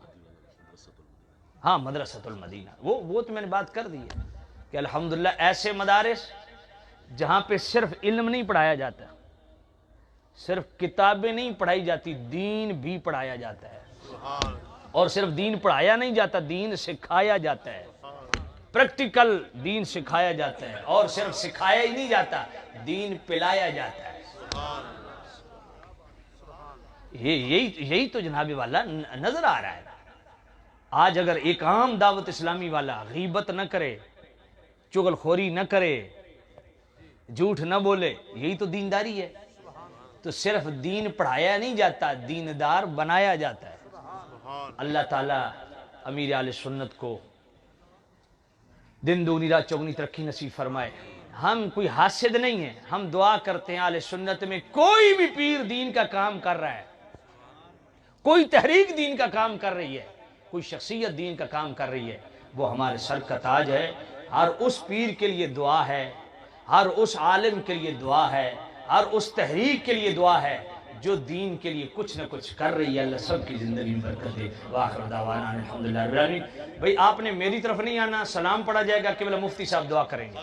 ہاں مدرسۃ المدینہ, وہ تو میں نے بات کر دی ہے کہ الحمدللہ ایسے مدارس جہاں پہ صرف علم نہیں پڑھایا جاتا, صرف کتابیں نہیں پڑھائی جاتی, دین بھی پڑھایا جاتا ہے. اور صرف دین پڑھایا نہیں جاتا, دین سکھایا جاتا ہے. پریکٹیکل دین سکھایا جاتا ہے, اور صرف سکھایا ہی نہیں جاتا, دین پلایا جاتا ہے. یہی تو جناب والا نظر آ رہا ہے. آج اگر ایک عام دعوت اسلامی والا غیبت نہ کرے, چغل خوری نہ کرے, جھوٹ نہ بولے, یہی تو دینداری ہے. تو صرف دین پڑھایا نہیں جاتا, دیندار بنایا جاتا ہے. اللہ تعالیٰ امیر اہل سنت کو دن دگنی رات چوگنی ترقی نصیب فرمائے. ہم کوئی حاسد نہیں ہیں, ہم دعا کرتے ہیں اہل سنت میں کوئی بھی پیر دین کا کام کر رہا ہے, کوئی تحریک دین کا کام کر رہی ہے, کوئی شخصیت دین کا کام کر رہی ہے, وہ ہمارے سر کا تاج ہے. ہر اس پیر کے لیے دعا ہے, ہر اس عالم کے لیے دعا ہے, ہر اس تحریک کے لیے دعا ہے جو دین کے لیے کچھ نہ کچھ کر رہی ہے. اللہ سب کی زندگی میں برکت دے. وآخر دعوانا الحمدللہ رب العالمین. بھئی آپ نے میری طرف نہیں آنا, سلام پڑھا جائے گا, قبلہ مفتی صاحب دعا کریں گے.